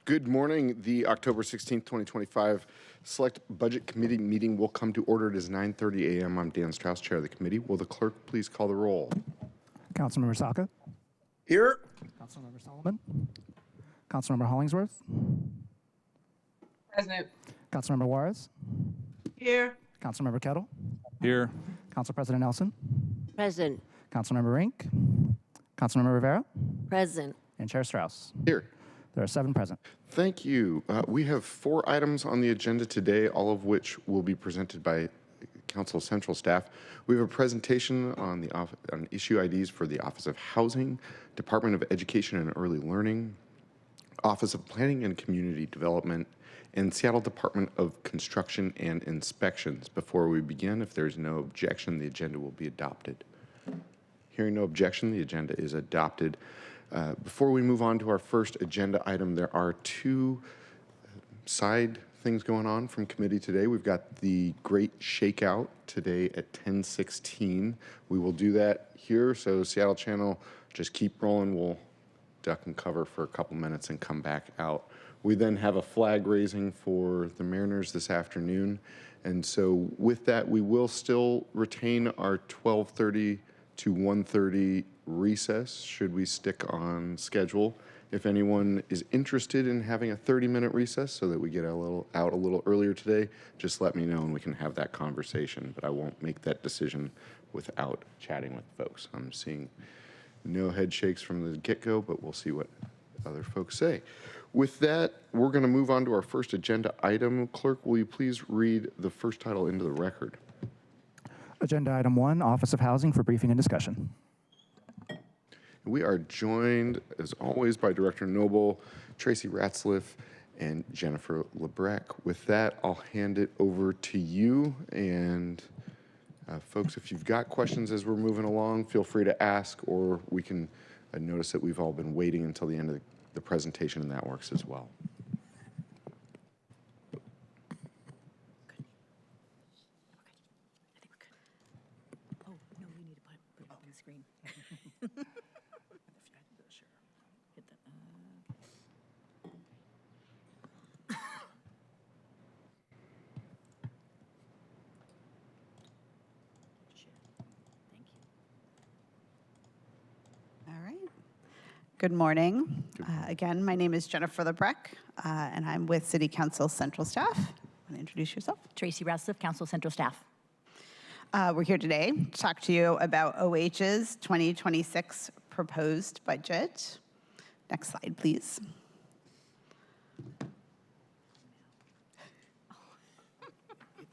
Good morning. The October 16th, 2025 Select Budget Committee meeting will come to order. It is 9:30 a.m. I'm Dan Strauss, Chair of the committee. Will the clerk please call the roll? Councilmember Saka. Here. Councilmember Solomon. Councilmember Hollingsworth. Present. Councilmember Juarez. Here. Councilmember Kettle. Here. Council President Nelson. Present. Councilmember Rink. Councilmember Rivera. Present. And Chair Strauss. Here. There are 7 present. Thank you. We have 4 items on the agenda today, all of which will be presented by Council Central staff. We have a presentation on issue IDs for the Office of Housing, Department of Education and Early Learning, Office of Planning and Community Development, and Seattle Department of Construction and Inspections. Before we begin, if there's no objection, the agenda will be adopted. Hearing no objection, the agenda is adopted. Before we move on to our first agenda item, there are 2 side things going on from committee today. We've got the Great Shakeout today at 10:16. We will do that here, so Seattle Channel, just keep rolling. We'll duck and cover for a couple minutes and come back out. We then have a flag raising for the Mariners this afternoon, and so with that, we will still retain our 12:30 to 1:30 recess should we stick on schedule. If anyone is interested in having a 30-minute recess so that we get out a little earlier today, just let me know and we can have that conversation, but I won't make that decision without chatting with folks. I'm seeing no head shakes from the get-go, but we'll see what other folks say. With that, we're going to move on to our first agenda item. Clerk, will you please read the first title into the record? Agenda item 1, Office of Housing for briefing and discussion. We are joined, as always, by Director Noble, Tracy Ratzliff, and Jennifer Lebrecht. With that, I'll hand it over to you. And folks, if you've got questions as we're moving along, feel free to ask, or we can notice that we've all been waiting until the end of the presentation, and that works as well. Good morning. Again, my name is Jennifer Lebrecht, and I'm with City Council Central staff. Want to introduce yourself? Tracy Ratzliff, Council Central staff. We're here today to talk to you about OH's 2026 proposed budget. Next slide, please.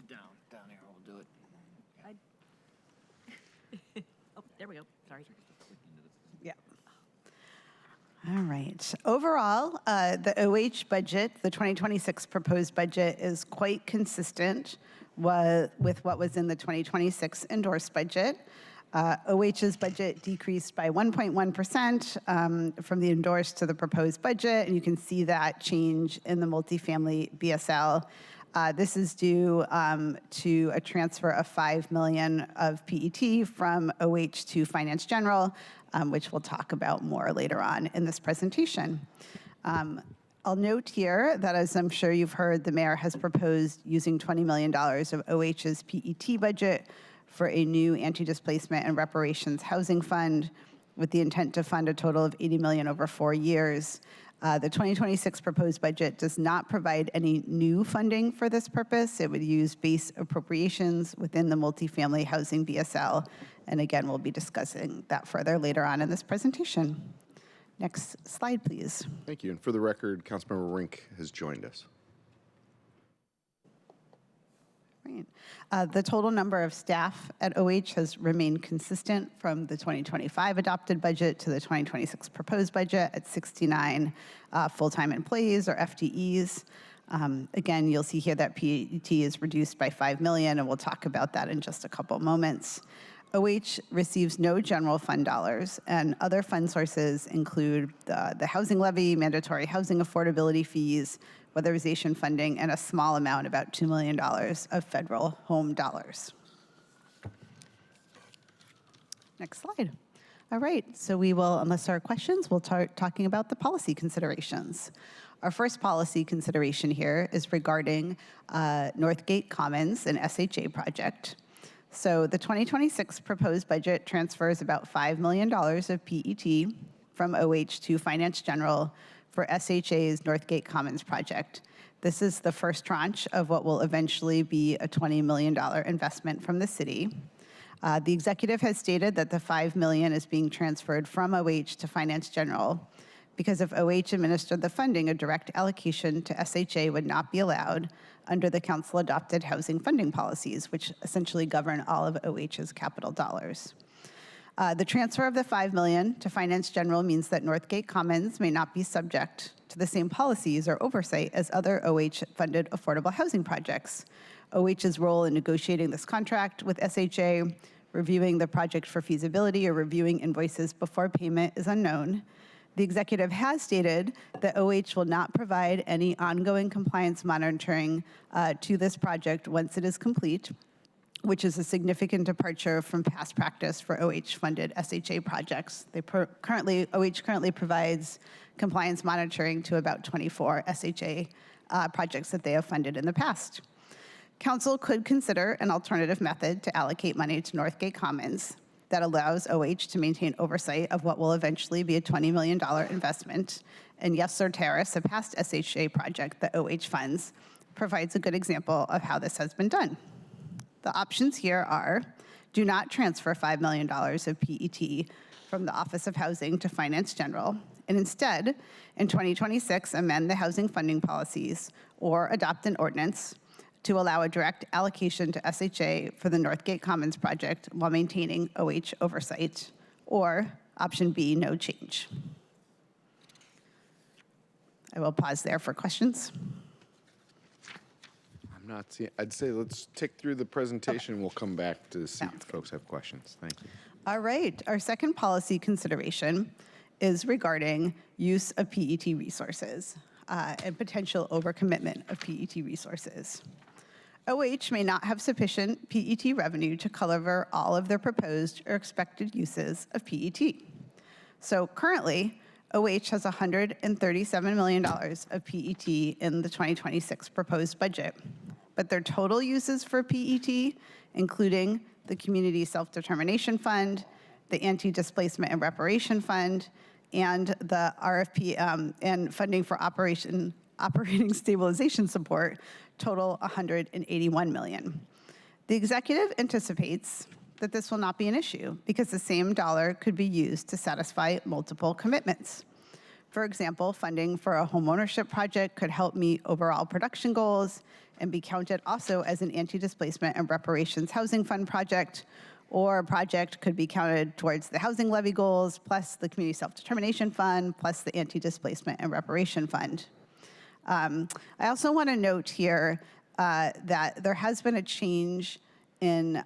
Down here, we'll do it. Oh, there we go. Sorry. Yeah. All right. Overall, the OH budget, the 2026 proposed budget, is quite consistent with what was in the 2026 endorsed budget. OH's budget decreased by 1.1% from the endorsed to the proposed budget, and you can see that change in the multifamily BSL. This is due to a transfer of $5 million of PET from OH to Finance General, which we'll talk about more later on in this presentation. I'll note here that, as I'm sure you've heard, the mayor has proposed using $20 million of OH's PET budget for a new anti-displacement and reparations housing fund with the intent to fund a total of $80 million over 4 years. The 2026 proposed budget does not provide any new funding for this purpose. It would use base appropriations within the multifamily housing BSL. And again, we'll be discussing that further later on in this presentation. Next slide, please. Thank you. And for the record, Councilmember Rink has joined us. Right. The total number of staff at OH has remained consistent from the 2025 adopted budget to the 2026 proposed budget at 69 full-time employees or FTEs. Again, you'll see here that PET is reduced by $5 million, and we'll talk about that in just a couple moments. OH receives no general fund dollars, and other fund sources include the housing levy, mandatory housing affordability fees, weatherization funding, and a small amount, about $2 million, of federal home dollars. Next slide. All right, so we will, unless there are questions, we'll start talking about the policy considerations. Our first policy consideration here is regarding Northgate Commons, an SHA project. So the 2026 proposed budget transfers about $5 million of PET from OH to Finance General for SHA's Northgate Commons project. This is the first tranche of what will eventually be a $20 million investment from the city. The executive has stated that the $5 million is being transferred from OH to Finance General because if OH administered the funding, a direct allocation to SHA would not be allowed under the council-adopted housing funding policies, which essentially govern all of OH's capital dollars. The transfer of the $5 million to Finance General means that Northgate Commons may not be subject to the same policies or oversight as other OH-funded affordable housing projects. OH's role in negotiating this contract with SHA, reviewing the project for feasibility, or reviewing invoices before payment is unknown. The executive has stated that OH will not provide any ongoing compliance monitoring to this project once it is complete, which is a significant departure from past practice for OH-funded SHA projects. OH currently provides compliance monitoring to about 24 SHA projects that they have funded in the past. Council could consider an alternative method to allocate money to Northgate Commons that allows OH to maintain oversight of what will eventually be a $20 million investment. And Yes Sir Terrace, a past SHA project that OH funds, provides a good example of how this has been done. The options here are: do not transfer $5 million of PET from the Office of Housing to Finance General, and instead, in 2026, amend the housing funding policies or adopt an ordinance to allow a direct allocation to SHA for the Northgate Commons project while maintaining OH oversight, or option B, no change. I will pause there for questions. I'm not seeing, I'd say let's tick through the presentation. We'll come back to see if folks have questions. Thank you. All right, our second policy consideration is regarding use of PET resources and potential overcommitment of PET resources. OH may not have sufficient PET revenue to cover all of their proposed or expected uses of PET. So currently, OH has $137 million of PET in the 2026 proposed budget, but their total uses for PET, including the Community Self-Determination Fund, the Anti-Displacement and Reparation Fund, and the RFP and funding for operating stabilization support, total $181 million. The executive anticipates that this will not be an issue because the same dollar could be used to satisfy multiple commitments. For example, funding for a homeownership project could help meet overall production goals and be counted also as an anti-displacement and reparations housing fund project, or a project could be counted towards the housing levy goals, plus the Community Self-Determination Fund, plus the Anti-Displacement and Reparation Fund. I also want to note here that there has been a change in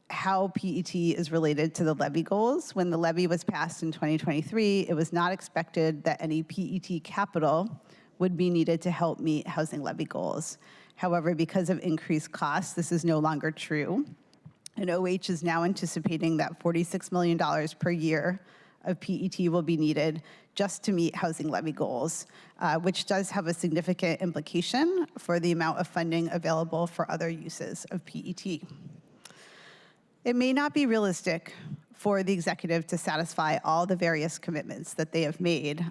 how PET is related to the levy goals. When the levy was passed in 2023, it was not expected that any PET capital would be needed to help meet housing levy goals. However, because of increased costs, this is no longer true. And OH is now anticipating that $46 million per year of PET will be needed just to meet housing levy goals, which does have a significant implication for the amount of funding available for other uses of PET. It may not be realistic for the executive to satisfy all the various commitments that they have made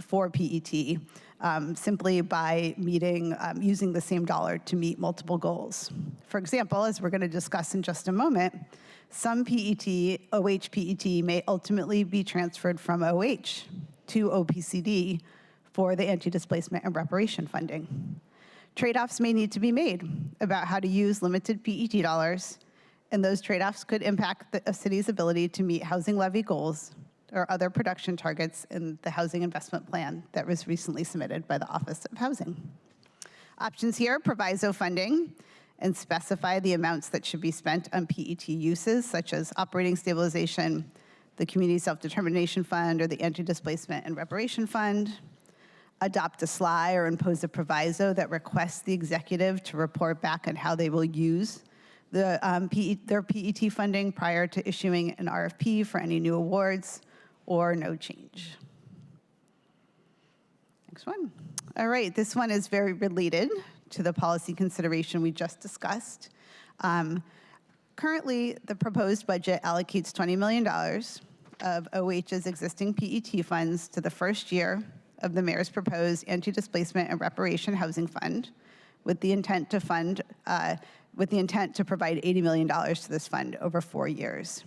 for PET simply by using the same dollar to meet multiple goals. For example, as we're going to discuss in just a moment, some PET, OH PET, may ultimately be transferred from OH to OPCD for the anti-displacement and reparation funding. Trade-offs may need to be made about how to use limited PET dollars, and those trade-offs could impact a city's ability to meet housing levy goals or other production targets in the housing investment plan that was recently submitted by the Office of Housing. Options here: proviso funding, and specify the amounts that should be spent on PET uses, such as operating stabilization, the Community Self-Determination Fund, or the Anti-Displacement and Reparation Fund. Adopt a SLI or impose a proviso that requests the executive to report back on how they will use their PET funding prior to issuing an RFP for any new awards, or no change. Next one. All right, this one is very related to the policy consideration we just discussed. Currently, the proposed budget allocates $20 million of OH's existing PET funds to the first year of the mayor's proposed anti-displacement and reparation housing fund, with the intent to provide $80 million to this fund over 4 years.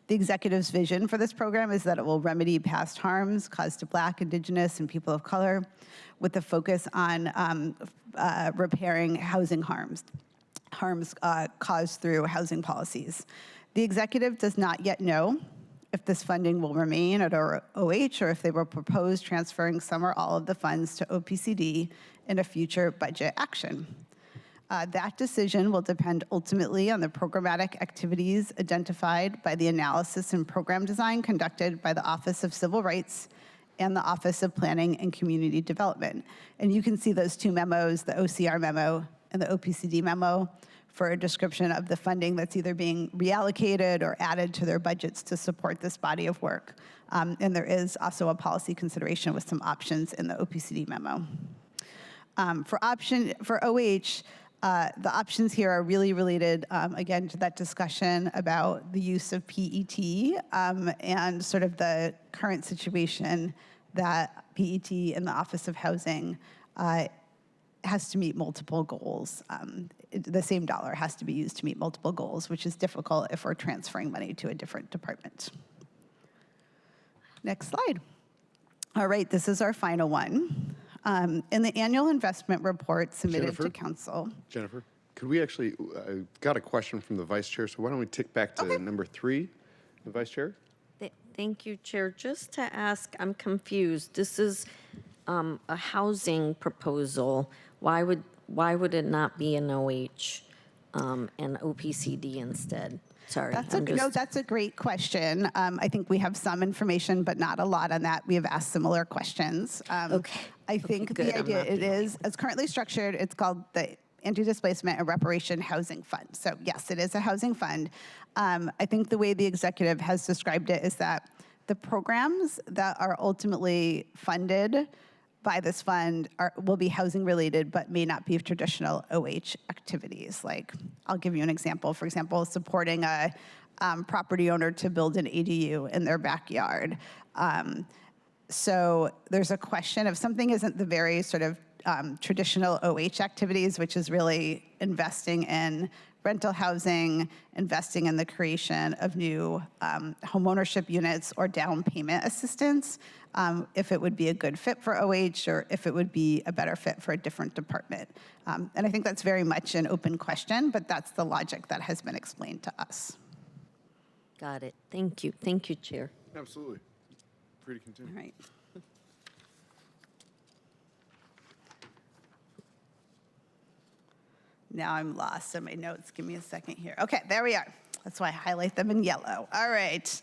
The executive's vision for this program is that it will remedy past harms caused to Black, Indigenous, and people of color, with a focus on repairing housing harms caused through housing policies. The executive does not yet know if this funding will remain at OH or if they will propose transferring some or all of the funds to OPCD in a future budget action. That decision will depend ultimately on the programmatic activities identified by the analysis and program design conducted by the Office of Civil Rights and the Office of Planning and Community Development. And you can see those two memos, the OCR memo and the OPCD memo, for a description of the funding that's either being reallocated or added to their budgets to support this body of work. And there is also a policy consideration with some options in the OPCD memo. For OH, the options here are really related, again, to that discussion about the use of PET and sort of the current situation that PET in the Office of Housing has to meet multiple goals. The same dollar has to be used to meet multiple goals, which is difficult if we're transferring money to a different department. Next slide. All right, this is our final one. In the annual investment report submitted to council. Jennifer, could we actually, I got a question from the vice chair, so why don't we tick back to number 3, the vice chair? Thank you, Chair. Just to ask, I'm confused. This is a housing proposal. Why would it not be an OH and OPCD instead? Sorry. That's a great question. I think we have some information, but not a lot on that. We have asked similar questions. Okay. I think Okay, the good. idea it is, as currently structured, it's called the Anti-Displacement and Reparation Housing Fund. So yes, it is a housing fund. I think the way the executive has described it is that the programs that are ultimately funded by this fund will be housing related, but may not be traditional OH activities. Like, I'll give you an example. For example, supporting a property owner to build an ADU in their backyard. So there's a question if something isn't the very sort of traditional OH activities, which is really investing in rental housing, investing in the creation of new homeownership units or down payment assistance, if it would be a good fit for OH or if it would be a better fit for a different department. And I think that's very much an open question, but that's the logic that has been explained to us. Got it. Thank you. Thank you, Chair. Absolutely. Free to continue. All right. Now I'm lost in my notes. Give me a second here. Okay, there we are. That's why I highlight them in yellow. All right.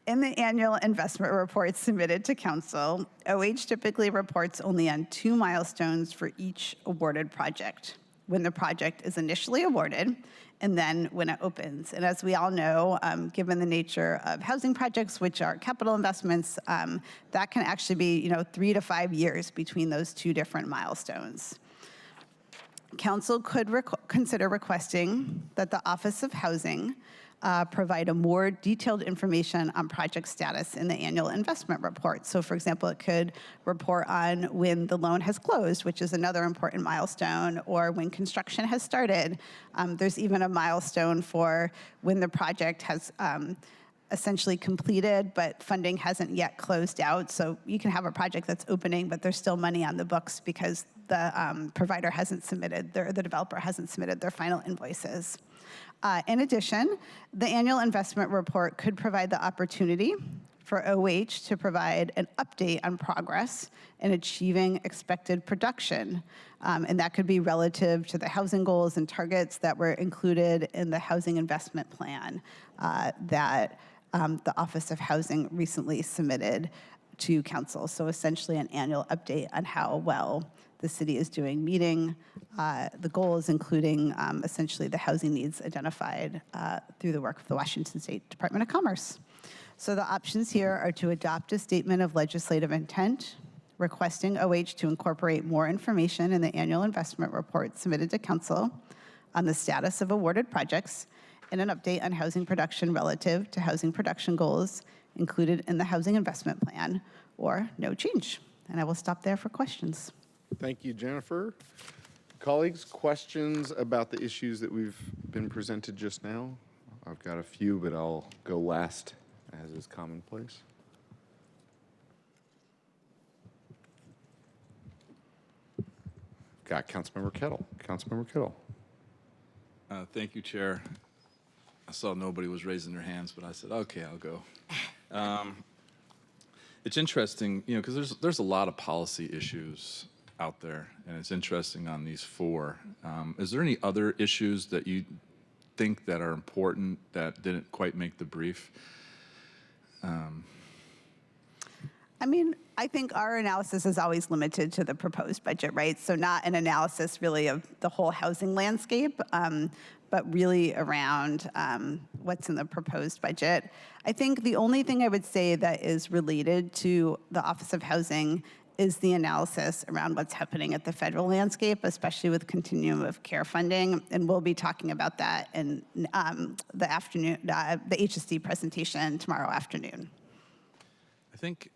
In the annual investment report submitted to council, OH typically reports only on 2 milestones for each awarded project: when the project is initially awarded and then when it opens. And as we all know, given the nature of housing projects, which are capital investments, that can actually be 3 to 5 years between those 2 different milestones. Council could consider requesting that the Office of Housing provide a more detailed information on project status in the annual investment report. So for example, it could report on when the loan has closed, which is another important milestone, or when construction has started. There's even a milestone for when the project has essentially completed, but funding hasn't yet closed out. So you can have a project that's opening, but there's still money on the books because the provider hasn't submitted, the developer hasn't submitted their final invoices. In addition, the annual investment report could provide the opportunity for OH to provide an update on progress in achieving expected production. And that could be relative to the housing goals and targets that were included in the housing investment plan that the Office of Housing recently submitted to council. So essentially an annual update on how well the city is doing meeting the goals, including essentially the housing needs identified through the work of the Washington State Department of Commerce. So the options here are to adopt a statement of legislative intent requesting OH to incorporate more information in the annual investment report submitted to council on the status of awarded projects and an update on housing production relative to housing production goals included in the housing investment plan, or no change. And I will stop there for questions. Thank you, Jennifer. Colleagues, questions about the issues that we've been presented just now? I've got a few, but I'll go last, as is commonplace. Got Councilmember Kettle. Councilmember Kettle. Thank you, Chair. I saw nobody was raising their hands, but I said, okay, I'll go. It's interesting, you know, because there's a lot of policy issues out there, and it's interesting on these four. Is there any other issues that you think that are important that didn't quite make the brief? I mean, I think our analysis is always limited to the proposed budget, right? So not an analysis really of the whole housing landscape, but really around what's in the proposed budget. I think the only thing I would say that is related to the Office of Housing is the analysis around what's happening at the federal landscape, especially with continuum of care funding. And we'll be talking about that in the afternoon, the HSD presentation tomorrow afternoon. I think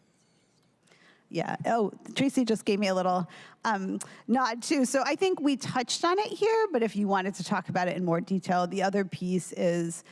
Yeah. Oh, Tracy just gave me a little nod too. So I think we touched on it here, but if you wanted to talk about it in more detail, the other piece is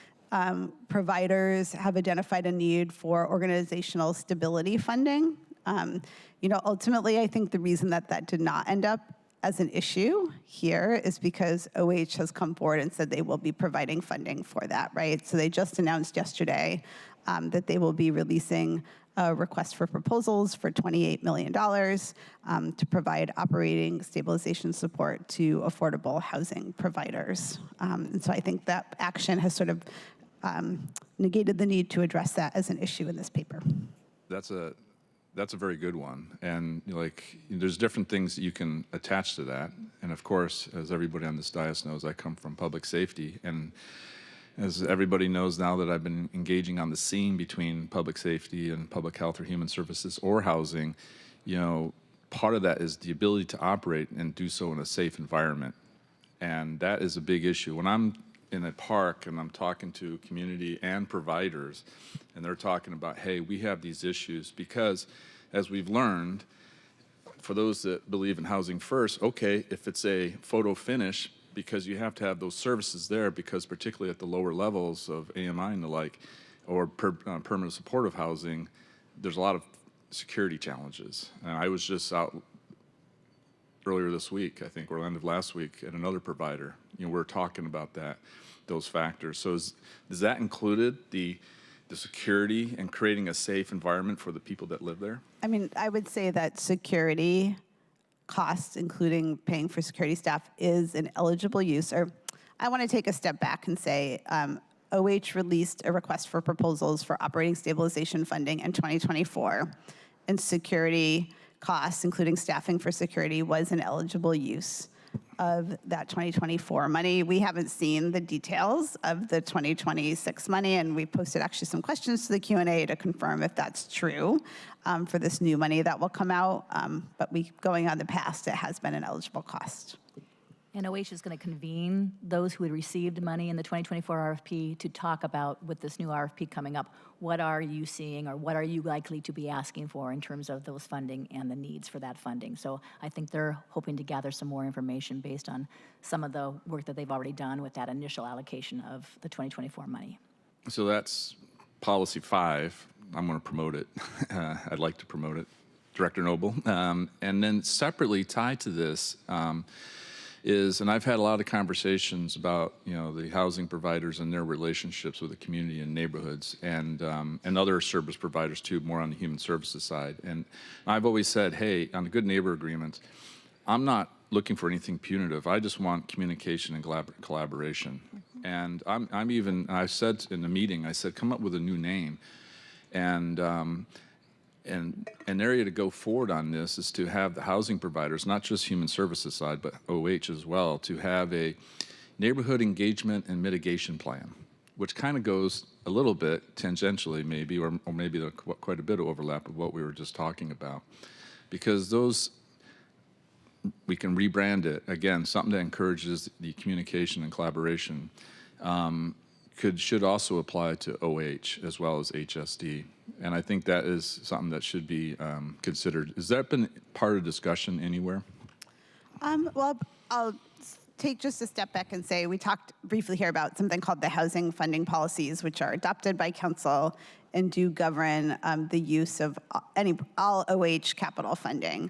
providers have identified a need for organizational stability funding. You know, ultimately, I think the reason that that did not end up as an issue here is because OH has come forward and said they will be providing funding for that, right? So they just announced yesterday that they will be releasing a request for proposals for $28 million to provide operating stabilization support to affordable housing providers. And so I think that action has sort of negated the need to address that as an issue in this paper. That's a very good one. And like, there's different things that you can attach to that. And of course, as everybody on this dais knows, I come from public safety. And as everybody knows now that I've been engaging on the scene between public safety and public health or human services or housing, you know, part of that is the ability to operate and do so in a safe environment. And that is a big issue. When I'm in a park and I'm talking to community and providers, and they're talking about, hey, we have these issues because, as we've learned, for those that believe in housing first, okay, if it's a photo finish, because you have to have those services there, because particularly at the lower levels of AMI and the like, or permanent supportive housing, there's a lot of security challenges. And I was just out earlier this week, I think, or end of last week, at another provider. You know, we're talking about that, those factors. So is that included, the security and creating a safe environment for the people that live there? I mean, I would say that security costs, including paying for security staff, is an eligible use. Or I want to take a step back and say OH released a request for proposals for operating stabilization funding in 2024, and security costs, including staffing for security, was an eligible use of that 2024 money. We haven't seen the details of the 2026 money, and we posted actually some questions to the Q&A to confirm if that's true for this new money that will come out. But going on the past, it has been an eligible cost. And OH is going to convene those who had received money in the 2024 RFP to talk about, with this new RFP coming up, what are you seeing or what are you likely to be asking for in terms of those funding and the needs for that funding. So I think they're hoping to gather some more information based on some of the work that they've already done with that initial allocation of the 2024 money. So that's policy 5. I'm going to promote it. I'd like to promote it, Director Noble. And then separately tied to this, and I've had a lot of conversations about, you know, the housing providers and their relationships with the community and neighborhoods, and other service providers too, more on the human services side. And I've always said, hey, on the good neighbor agreements, I'm not looking for anything punitive. I just want communication and collaboration. Mm-hmm. And I said in the meeting, I said, come up with a new name. And an area to go forward on this is to have the housing providers, not just human services side, but OH as well, to have a neighborhood engagement and mitigation plan, which kind of goes a little bit tangentially maybe, or maybe quite a bit of overlap of what we were just talking about. because those, we can rebrand it, again, something that encourages the communication and collaboration, should also apply to OH as well as HSD. And I think that is something that should be considered. Has that been part of discussion anywhere? Well, I'll take just a step back and say we talked briefly here about something called the housing funding policies, which are adopted by council and do govern the use of all OH capital funding.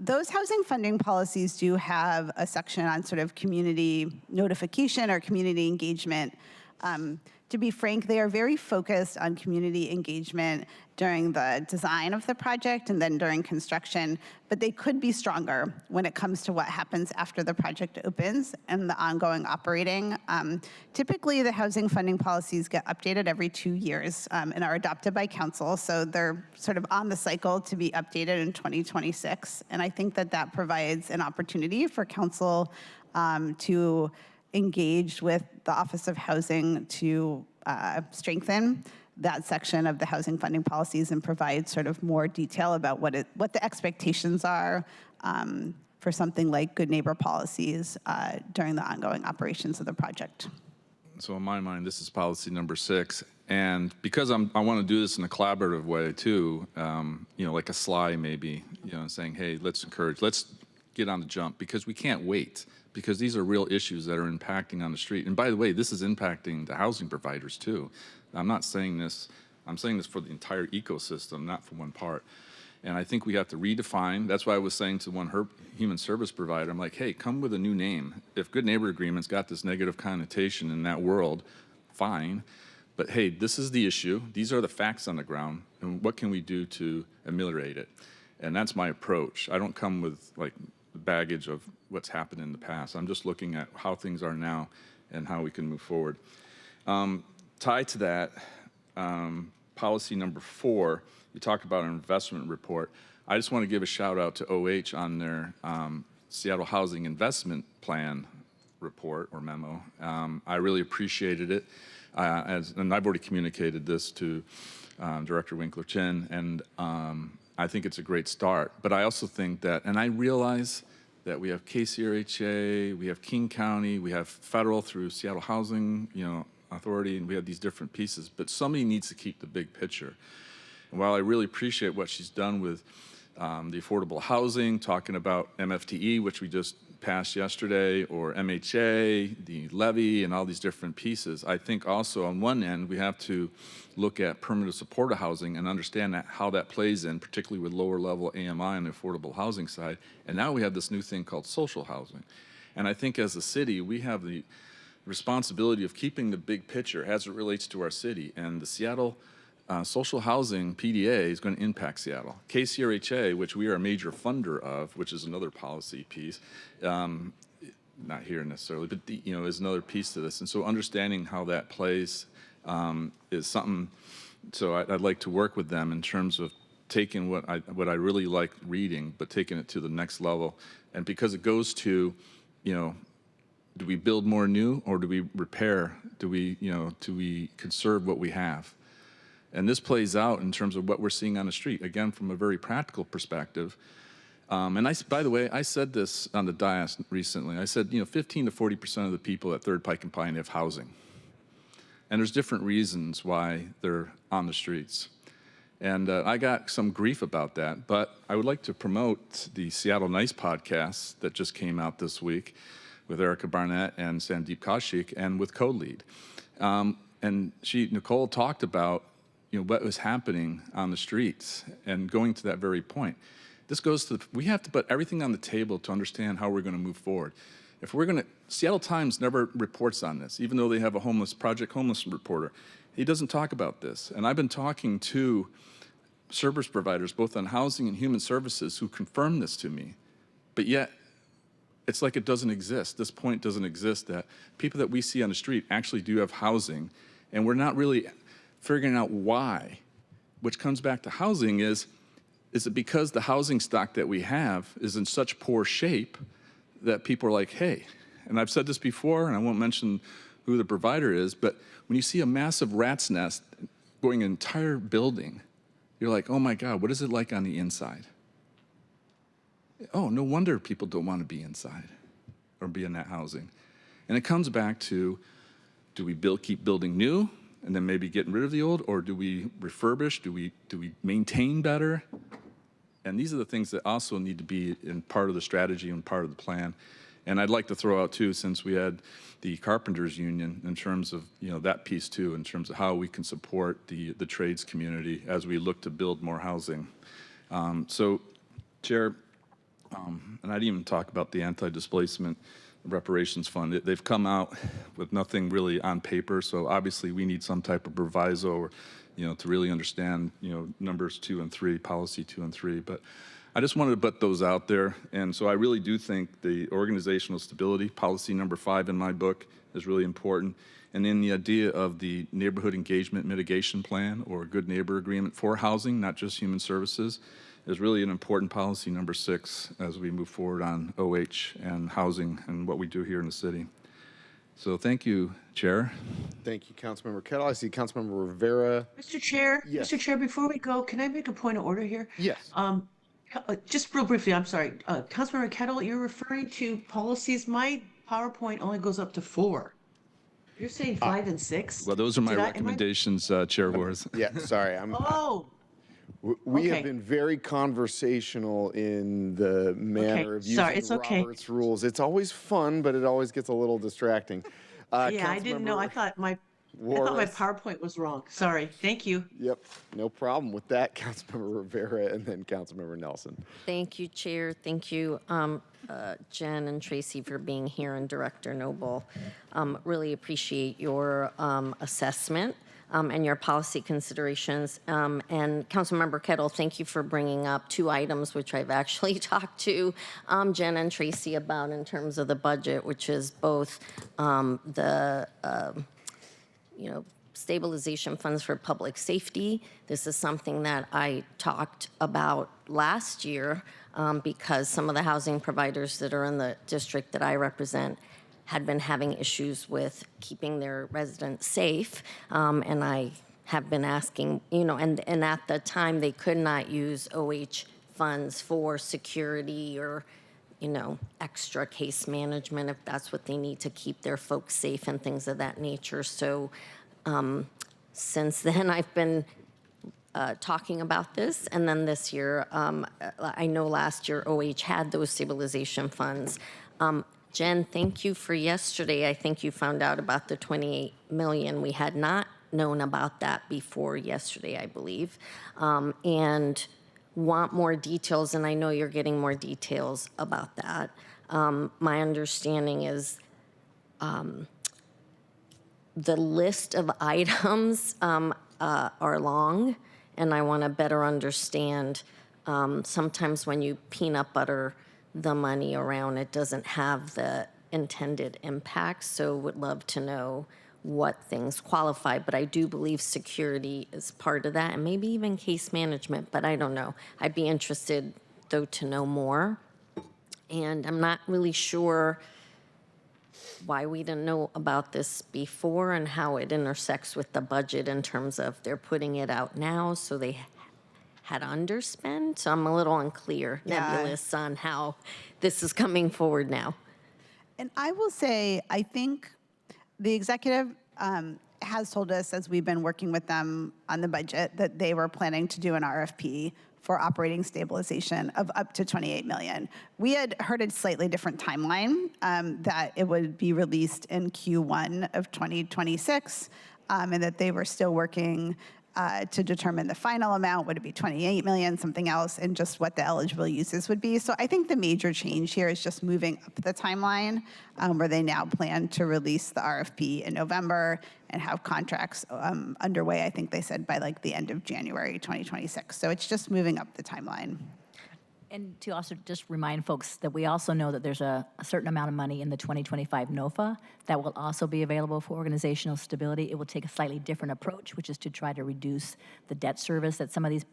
Those housing funding policies do have a section on sort of community notification or community engagement. To be frank, they are very focused on community engagement during the design of the project and then during construction, but they could be stronger when it comes to what happens after the project opens and the ongoing operating. Typically, the housing funding policies get updated every 2 years and are adopted by council, so they're sort of on the cycle to be updated in 2026. And I think that that provides an opportunity for council to engage with the Office of Housing to strengthen that section of the housing funding policies and provide sort of more detail about what the expectations are for something like good neighbor policies during the ongoing operations of the project. So in my mind, this is policy number 6. And because I want to do this in a collaborative way too, like a SLY maybe, saying, hey, let's get on the jump, because we can't wait, because these are real issues that are impacting on the street. And by the way, this is impacting the housing providers too. I'm saying this for the entire ecosystem, not for one part. And I think we have to redefine. That's why I was saying to one human service provider, I'm like, hey, come with a new name. If good neighbor agreement's got this negative connotation in that world, fine. But hey, this is the issue. These are the facts on the ground. And what can we do to ameliorate it? And that's my approach. I don't come with like baggage of what's happened in the past. I'm just looking at how things are now and how we can move forward. Tied to that, policy number 4, you talked about an investment report. I just want to give a shout out to OH on their Seattle Housing Investment Plan report or memo. I really appreciated it. And I've already communicated this to Director Winkler-Chin, and I think it's a great start. But I also think that, and I realize that we have KCRHA, we have King County, we have federal through Seattle Housing, Authority, and we have these different pieces, but somebody needs to keep the big picture. And while I really appreciate what she's done with the affordable housing, talking about MFTE, which we just passed yesterday, or MHA, the levy, and all these different pieces, I think also on one end, we have to look at permanent supportive housing and understand how that plays in, particularly with lower level AMI on the affordable housing side. And now we have this new thing called social housing. And I think as a city, we have the responsibility of keeping the big picture as it relates to our city. And the Seattle social housing PDA is going to impact Seattle. KCRHA, which we are a major funder of, which is another policy piece, not here necessarily, but is another piece to this. And so understanding how that plays is something. So I'd like to work with them in terms of taking what I really like reading, but taking it to the next level. And because it goes to, do we build more new, or do we repair? Do we conserve what we have? And this plays out in terms of what we're seeing on the street, again, from a very practical perspective. And by the way, I said this on the dais recently. I said, 15 to 40% of the people at Third Pike and Pine have housing. And there's different reasons why they're on the streets. And I got some grief about that, but I would like to promote the Seattle Nice podcast that just came out this week with Erica Barnett and Sandeep Kaushik, and with CodeLead. And Nicole talked about what was happening on the streets, and going to that very point. This goes to, we have to put everything on the table to understand how we're going to move forward. If we're going to, Seattle Times never reports on this, even though they have a homeless reporter. He doesn't talk about this. And I've been talking to service providers, both on housing and human services, who confirm this to me. But yet, it's like it doesn't exist. This point doesn't exist, that people that we see on the street actually do have housing, and we're not really figuring out why, which comes back to housing. Is it because the housing stock that we have is in such poor shape that people are like, hey, and I've said this before, and I won't mention who the provider is, but when you see a massive rat's nest going an entire building, you're like, oh my God, what is it like on the inside? oh, no wonder people don't want to be inside or be in that housing. And it comes back to, do we keep building new and then maybe getting rid of the old, or do we refurbish? Do we maintain better? And these are the things that also need to be in part of the strategy and part of the plan. And I'd like to throw out too, since we had the Carpenters Union, in terms of, you know, that piece too, in terms of how we can support the trades community as we look to build more housing. So, Chair, and I didn't even talk about the anti-displacement reparations fund. They've come out with nothing really on paper, so obviously we need some type of proviso, or, you know, to really understand, you know, numbers 2 and 3, policy 2 and 3. But I just wanted to put those out there. And so I really do think the organizational stability, policy number 5 in my book, is really important. And then the idea of the neighborhood engagement mitigation plan, or good neighbor agreement for housing, not just human services, is really an important policy number 6 as we move forward on OH and housing and what we do here in the city. So thank you, Chair. Thank you, Councilmember Kettle. I see Councilmember Rivera. Mr. Chair, Yes. Mr. Chair, before we go, can I make a point of order here? Yes. Just real briefly, I'm sorry. Councilmember Kettle, you're referring to policies. My PowerPoint only goes up to 4. You're saying 5 and 6? Well, those are my Am I- recommendations, Chair Wars. Yeah, sorry. Oh, We have Okay. been very conversational in the manner of using sorry, it's okay. Robert's rules. It's always fun, but it always gets a little distracting. yeah, I didn't know. I thought my Warless. PowerPoint was wrong. Sorry. Thank you. Yep, no problem with that, Councilmember Rivera, and then Councilmember Nelson. Thank you, Chair. Thank you, Jen and Tracy, for being here, and Director Noble. Really appreciate your assessment and your policy considerations. And Councilmember Kettle, thank you for bringing up 2 items which I've actually talked to Jen and Tracy about in terms of the budget, which is both the stabilization funds for public safety. This is something that I talked about last year because some of the housing providers that are in the district that I represent had been having issues with keeping their residents safe. And I have been asking, and at the time they could not use OH funds for security or, extra case management if that's what they need to keep their folks safe and things of that nature. So since then, I've been talking about this. And then this year, I know last year OH had those stabilization funds. Jen, thank you for yesterday. I think you found out about the 28 million. We had not known about that before yesterday, I believe, and want more details. And I know you're getting more details about that. My understanding is the list of items are long, and I want to better understand. Sometimes when you peanut butter the money around, it doesn't have the intended impact. So would love to know what things qualify. But I do believe security is part of that, and maybe even case management, but I don't know. I'd be interested, though, to know more. And I'm not really sure why we didn't know about this before and how it intersects with the budget in terms of they're putting it out now, so they had underspent. So I'm a little unclear, nebulous on how this is coming forward now. And I will say, I think the executive has told us, as we've been working with them on the budget, that they were planning to do an RFP for operating stabilization of up to 28 million. We had heard a slightly different timeline, that it would be released in Q1 of 2026, and that they were still working to determine the final amount. Would it be 28 million, something else, and just what the eligible uses would be. So I think the major change here is just moving up the timeline, where they now plan to release the RFP in November and have contracts underway, I think they said by like the end of January 2026. So it's just moving up the timeline. And to also just remind folks that we also know that there's a certain amount of money in the 2025 NOFA that will also be available for organizational stability. It will take a slightly different approach, which is to try to reduce the debt service that some of these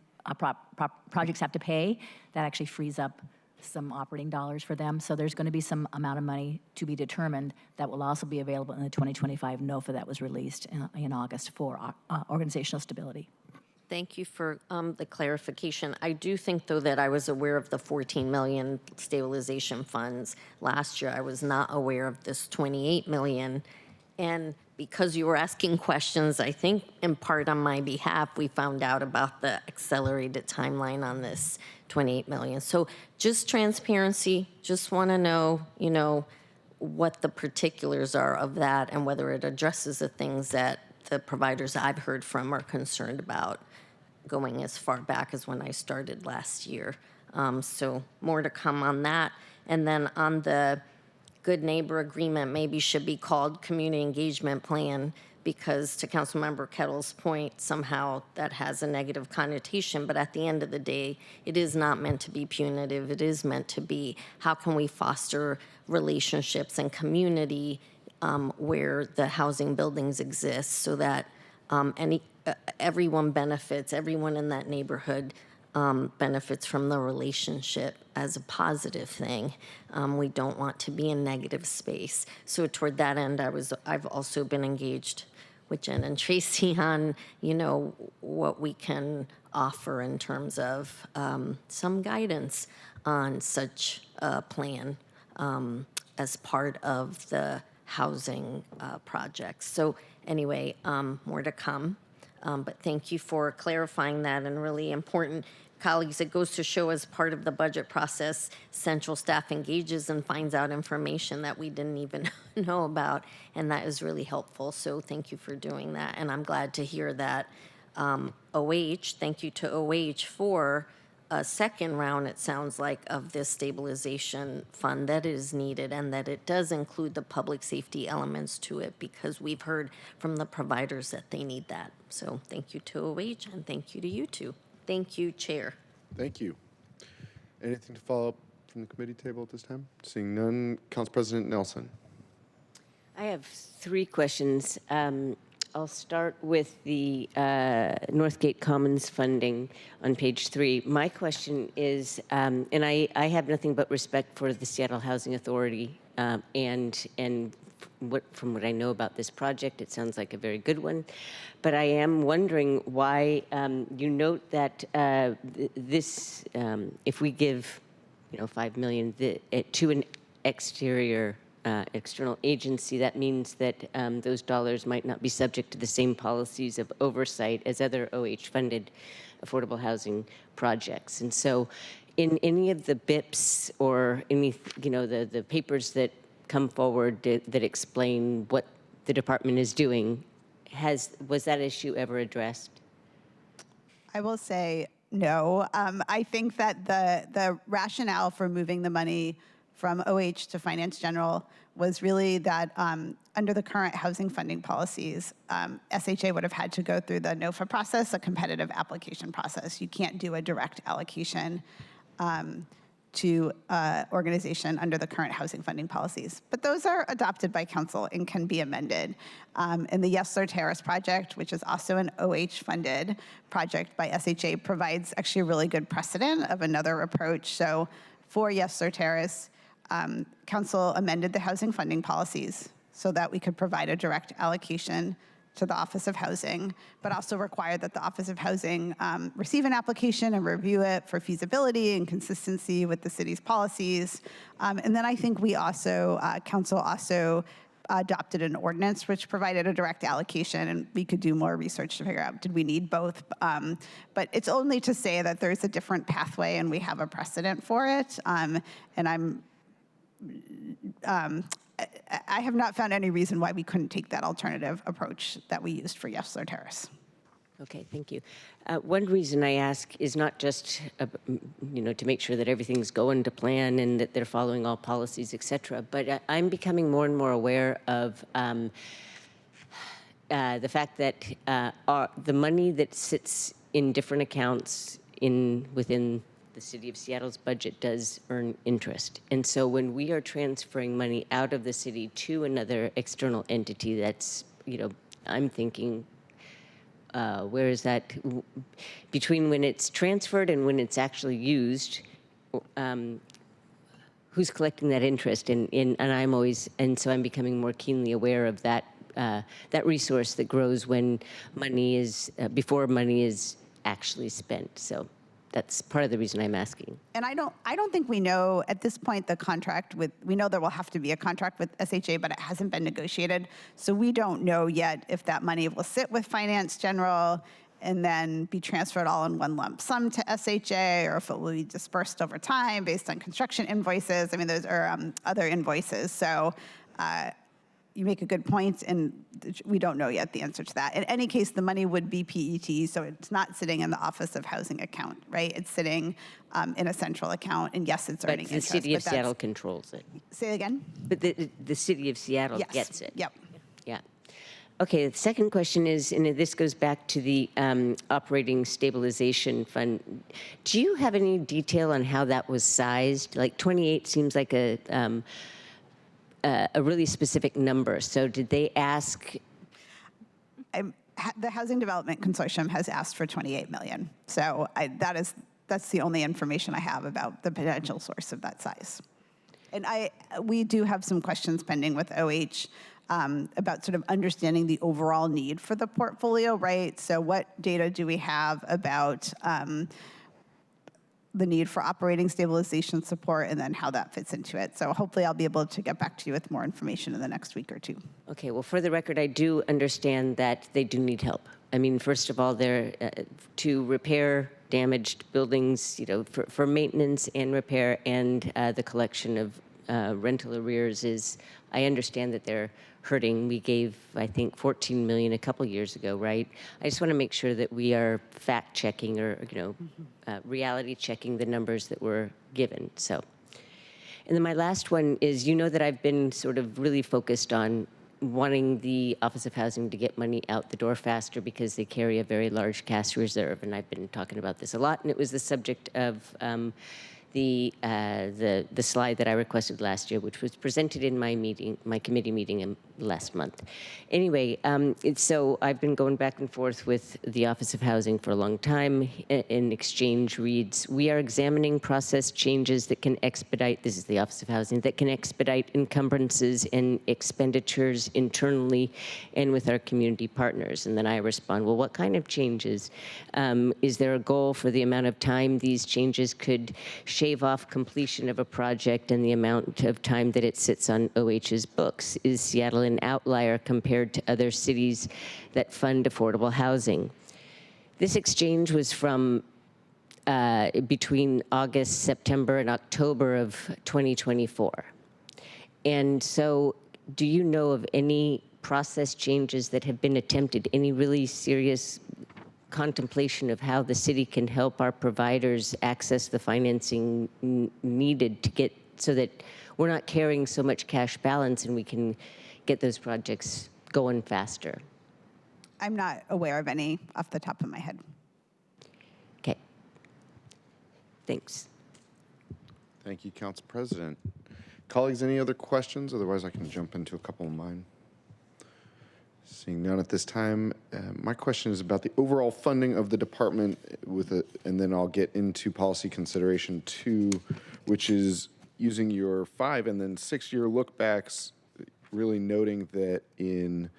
projects have to pay. That actually frees up some operating dollars for them. So there's going to be some amount of money to be determined that will also be available in the 2025 NOFA that was released in August for organizational stability. Thank you for the clarification. I do think, though, that I was aware of the 14 million stabilization funds last year. I was not aware of this 28 million. And because you were asking questions, I think in part on my behalf, we found out about the accelerated timeline on this 28 million. So just transparency, just want to know, you know, what the particulars are of that and whether it addresses the things that the providers I've heard from are concerned about, going as far back as when I started last year. So more to come on that. And then on the good neighbor agreement, maybe should be called community engagement plan, because to Councilmember Kettle's point, somehow that has a negative connotation. But at the end of the day, it is not meant to be punitive. It is meant to be, how can we foster relationships and community where the housing buildings exist, so that everyone benefits, everyone in that neighborhood benefits from the relationship as a positive thing. We don't want to be in negative space. So toward that end, I've also been engaged with Jen and Tracy on, you know, what we can offer in terms of some guidance on such a plan as part of the housing projects. So anyway, more to come. But thank you for clarifying that, and really important. Colleagues, it goes to show, as part of the budget process, central staff engages and finds out information that we didn't even know about, and that is really helpful. So thank you for doing that, and I'm glad to hear that thank you to OH for a second round, it sounds like, of this stabilization fund that is needed, and that it does include the public safety elements to it, because we've heard from the providers that they need that. So thank you to OH, and thank you to you two. Thank you, Chair. Thank you. Anything to follow up from the committee table at this time? Seeing none, Council President Nelson. I have 3 questions. I'll start with the Northgate Commons funding on page 3. My question is, and I have nothing but respect for the Seattle Housing Authority, and from what I know about this project, it sounds like a very good one. But I am wondering why you note that this, if we give, $5 million to an external agency, that means that those dollars might not be subject to the same policies of oversight as other OH-funded affordable housing projects. And so in any of the BIPs or any, the papers that come forward that explain what the department is doing, was that issue ever addressed? I will say no. I think that the rationale for moving the money from OH to Finance General was really that under the current housing funding policies, SHA would have had to go through the NOFA process, a competitive application process. You can't do a direct allocation to organization under the current housing funding policies. But those are adopted by council and can be amended. And the Yesler Terrace project, which is also an OH-funded project by SHA, provides actually a really good precedent of another approach. So for Yesler Terrace, council amended the housing funding policies so that we could provide a direct allocation to the Office of Housing, but also required that the Office of Housing receive an application and review it for feasibility and consistency with the city's policies. And then I think we also, council also adopted an ordinance which provided a direct allocation, and we could do more research to figure out, did we need both? But it's only to say that there's a different pathway and we have a precedent for it. And I have not found any reason why we couldn't take that alternative approach that we used for Yesler Terrace. Okay, thank you. One reason I ask is not just, to make sure that everything's going to plan and that they're following all policies, et cetera, but I'm becoming more and more aware of the fact that the money that sits in different accounts within the City of Seattle's budget does earn interest. And so when we are transferring money out of the city to another external entity, that's, I'm thinking, where is that between when it's transferred and when it's actually used? Who's collecting that interest? And so I'm becoming more keenly aware of that that resource that grows when money is before money is actually spent. So that's part of the reason I'm asking. And I don't think we know at this point the contract with, we know there will have to be a contract with SHA, but it hasn't been negotiated. So we don't know yet if that money will sit with Finance General and then be transferred all in one lump sum to SHA, or if it will be dispersed over time based on construction invoices. I mean, those are other invoices. So you make a good point, and we don't know yet the answer to that. In any case, the money would be PET, so it's not sitting in the Office of Housing account, right? It's sitting in a central account, and yes, it's earning But the interest. city of Seattle controls it. Say it again? But the city of Seattle Yes. gets it. Yep. Yeah. Okay, the second question is, and this goes back to the operating stabilization fund. Do you have any detail on how that was sized? Like 28 seems like a really specific number. So did they ask? The Housing Development Consortium has asked for 28 million. So that's the only information I have about the potential source of that size. And we do have some questions pending with OH about sort of understanding the overall need for the portfolio, right? So what data do we have about the need for operating stabilization support, and then how that fits into it? So hopefully I'll be able to get back to you with more information in the next week or two. Okay, well, for the record, I do understand that they do need help. I mean, first of all, they're to repair damaged buildings, you know, for maintenance and repair, and the collection of rental arrears is, I understand that they're hurting. We gave, I think, 14 million a couple years ago, right? I just want to make sure that we are fact checking, or, you know, reality checking the numbers that were given. So, and then my last one is, you know that I've been sort of really focused on wanting the Office of Housing to get money out the door faster because they carry a very large cash reserve, and I've been talking about this a lot, and it was the subject of the slide that I requested last year, which was presented in my committee meeting last month. Anyway, so I've been going back and forth with the Office of Housing for a long time. In exchange reads, we are examining process changes that can expedite, this is the Office of Housing, that can expedite encumbrances and expenditures internally and with our community partners. And then I respond, well, what kind of changes? Is there a goal for the amount of time these changes could shave off completion of a project and the amount of time that it sits on OH's books? Is Seattle an outlier compared to other cities that fund affordable housing? This exchange was from between August, September, and October of 2024. And so do you know of any process changes that have been attempted, any really serious contemplation of how the city can help our providers access the financing needed to get, so that we're not carrying so much cash balance and we can get those projects going faster? I'm not aware of any off the top of my head. Okay. Thanks. Thank you, Council President. Colleagues, any other questions? Otherwise, I can jump into a couple of mine. Seeing none at this time, my question is about the overall funding of the department and then I'll get into policy consideration 2, which is using your 5 and then 6-year look backs, really noting that in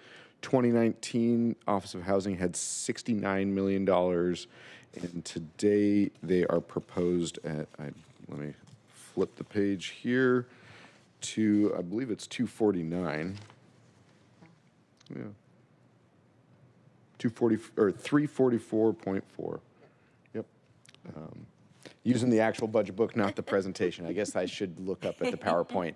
2019, Office of Housing had $69 million, and today they are proposed at, let me flip the page here to, I believe it's 249. Yeah. 240 or 344.4. Yep. Using the actual budget book, not the presentation. I guess I should look up at the PowerPoint.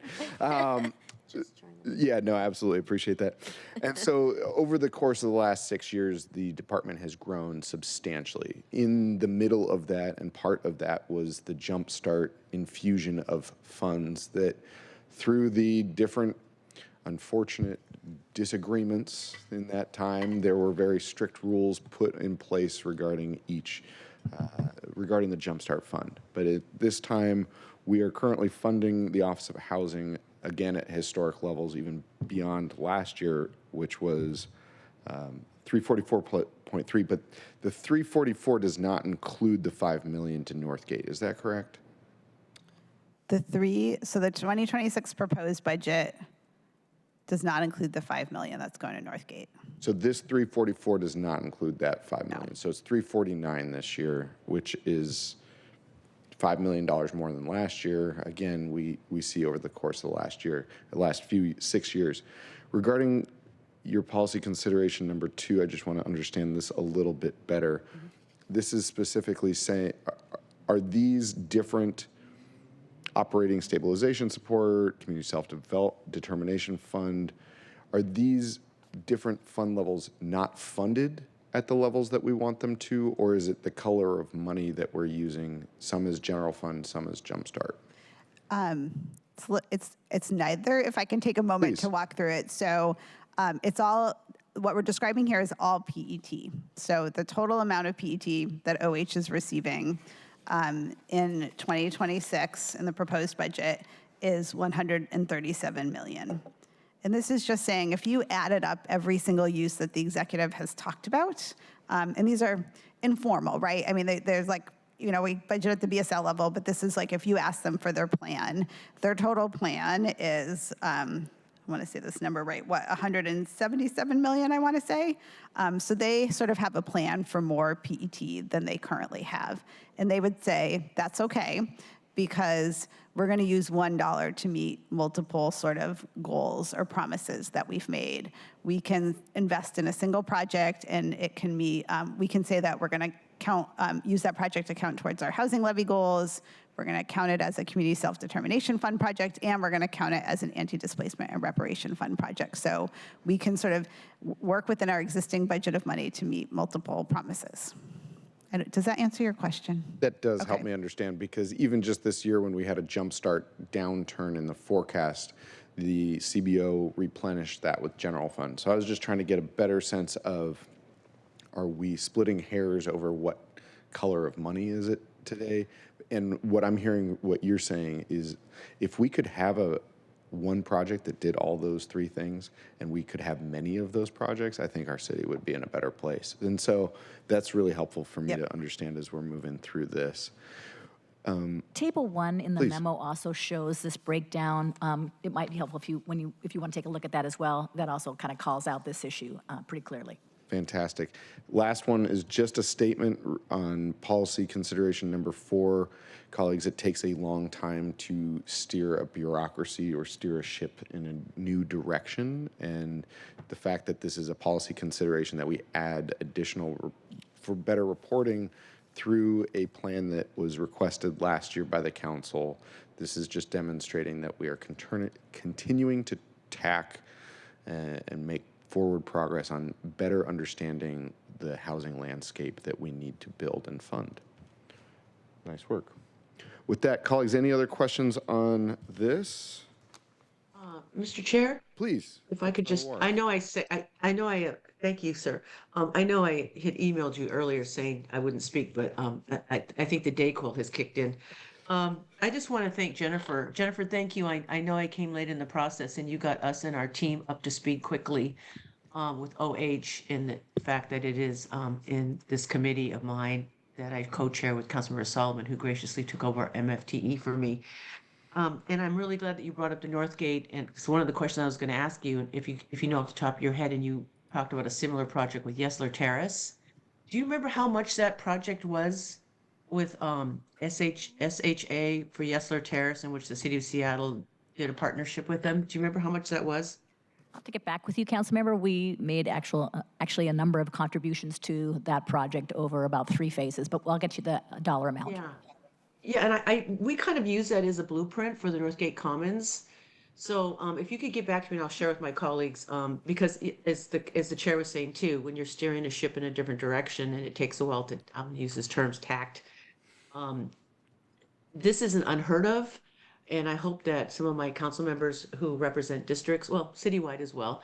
Yeah, no, absolutely appreciate that. And so over the course of the last 6 years, the department has grown substantially. In the middle of that, and part of that was the jumpstart infusion of funds that through the different unfortunate disagreements in that time, there were very strict rules put in place regarding regarding the Jumpstart Fund. But at this time, we are currently funding the Office of Housing again at historic levels, even beyond last year, which was 344.3. But the 344 does not include the $5 million to Northgate. Is that correct? So the 2026 proposed budget does not include the 5 million that's going to Northgate. So this 344 does not include that 5 million. So it's 349 this year, which is $5 million more than last year. Again, we see over the course of the last 6 years. Regarding your policy consideration number 2, I just want to understand this a little bit better. This is specifically saying, are these different operating stabilization support, community self-determination fund, are these different fund levels not funded at the levels that we want them to, or is it the color of money that we're using? Some is general fund, some is Jumpstart. It's neither, if I can take a moment Please. to walk through it. So it's all, what we're describing here is all PET. So the total amount of PET that OH is receiving in 2026 in the proposed budget is 137 million. And this is just saying, if you added up every single use that the executive has talked about, and these are informal, right? I mean, there's like, you know, we budget at the BSL level, but this is like, if you ask them for their plan, their total plan is, I want to say this number right, what, 177 million, I want to say. So they sort of have a plan for more PET than they currently have. And they would say, that's okay, because we're going to use $1 to meet multiple sort of goals or promises that we've made. We can invest in a single project, and it can be, we can say that we're going to use that project to count towards our housing levy goals. We're going to count it as a community self-determination fund project, and we're going to count it as an anti-displacement and reparation fund project. So we can sort of work within our existing budget of money to meet multiple promises. And does that answer your question? That does help me understand, because even just this year when we had a Jumpstart downturn in the forecast, the CBO replenished that with general fund. So I was just trying to get a better sense of, are we splitting hairs over what color of money is it today? And what I'm hearing, what you're saying is, if we could have one project that did all those 3 things, and we could have many of those projects, I think our city would be in a better place. And so that's really helpful for me to understand as we're moving through this. Table 1 in the Please. memo also shows this breakdown. It might be helpful if you want to take a look at that as well. That also kind of calls out this issue pretty clearly. Fantastic. Last one is just a statement on policy consideration number 4. Colleagues, it takes a long time to steer a bureaucracy or steer a ship in a new direction. And the fact that this is a policy consideration that we add additional for better reporting through a plan that was requested last year by the council, this is just demonstrating that we are continuing to tack and make forward progress on better understanding the housing landscape that we need to build and fund. Nice work. With that, colleagues, any other questions on this? Mr. Chair? Please. If I could just, I know thank you, sir. I know I had emailed you earlier saying I wouldn't speak, but I think the day call has kicked in. I just want to thank Jennifer. Jennifer, thank you. I know I came late in the process, and you got us and our team up to speed quickly with OH, and the fact that it is in this committee of mine that I co-chair with Councilmember Solomon, who graciously took over MFTE for me. And I'm really glad that you brought up the Northgate. And it's one of the questions I was going to ask you, if you know off the top of your head, and you talked about a similar project with Yesler Terrace. Do you remember how much that project was with SHA for Yesler Terrace, in which the city of Seattle did a partnership with them? Do you remember how much that was? I'll have to get back with you, Councilmember. We made actually a number of contributions to that project over about 3 phases, but I'll get you the dollar amount. Yeah. Yeah, and we kind of use that as a blueprint for the Northgate Commons. So if you could get back to me, and I'll share with my colleagues, because as the chair was saying too, when you're steering a ship in a different direction, and it takes a while to use his terms, tact. This isn't unheard of, and I hope that some of my council members who represent districts, well, citywide as well,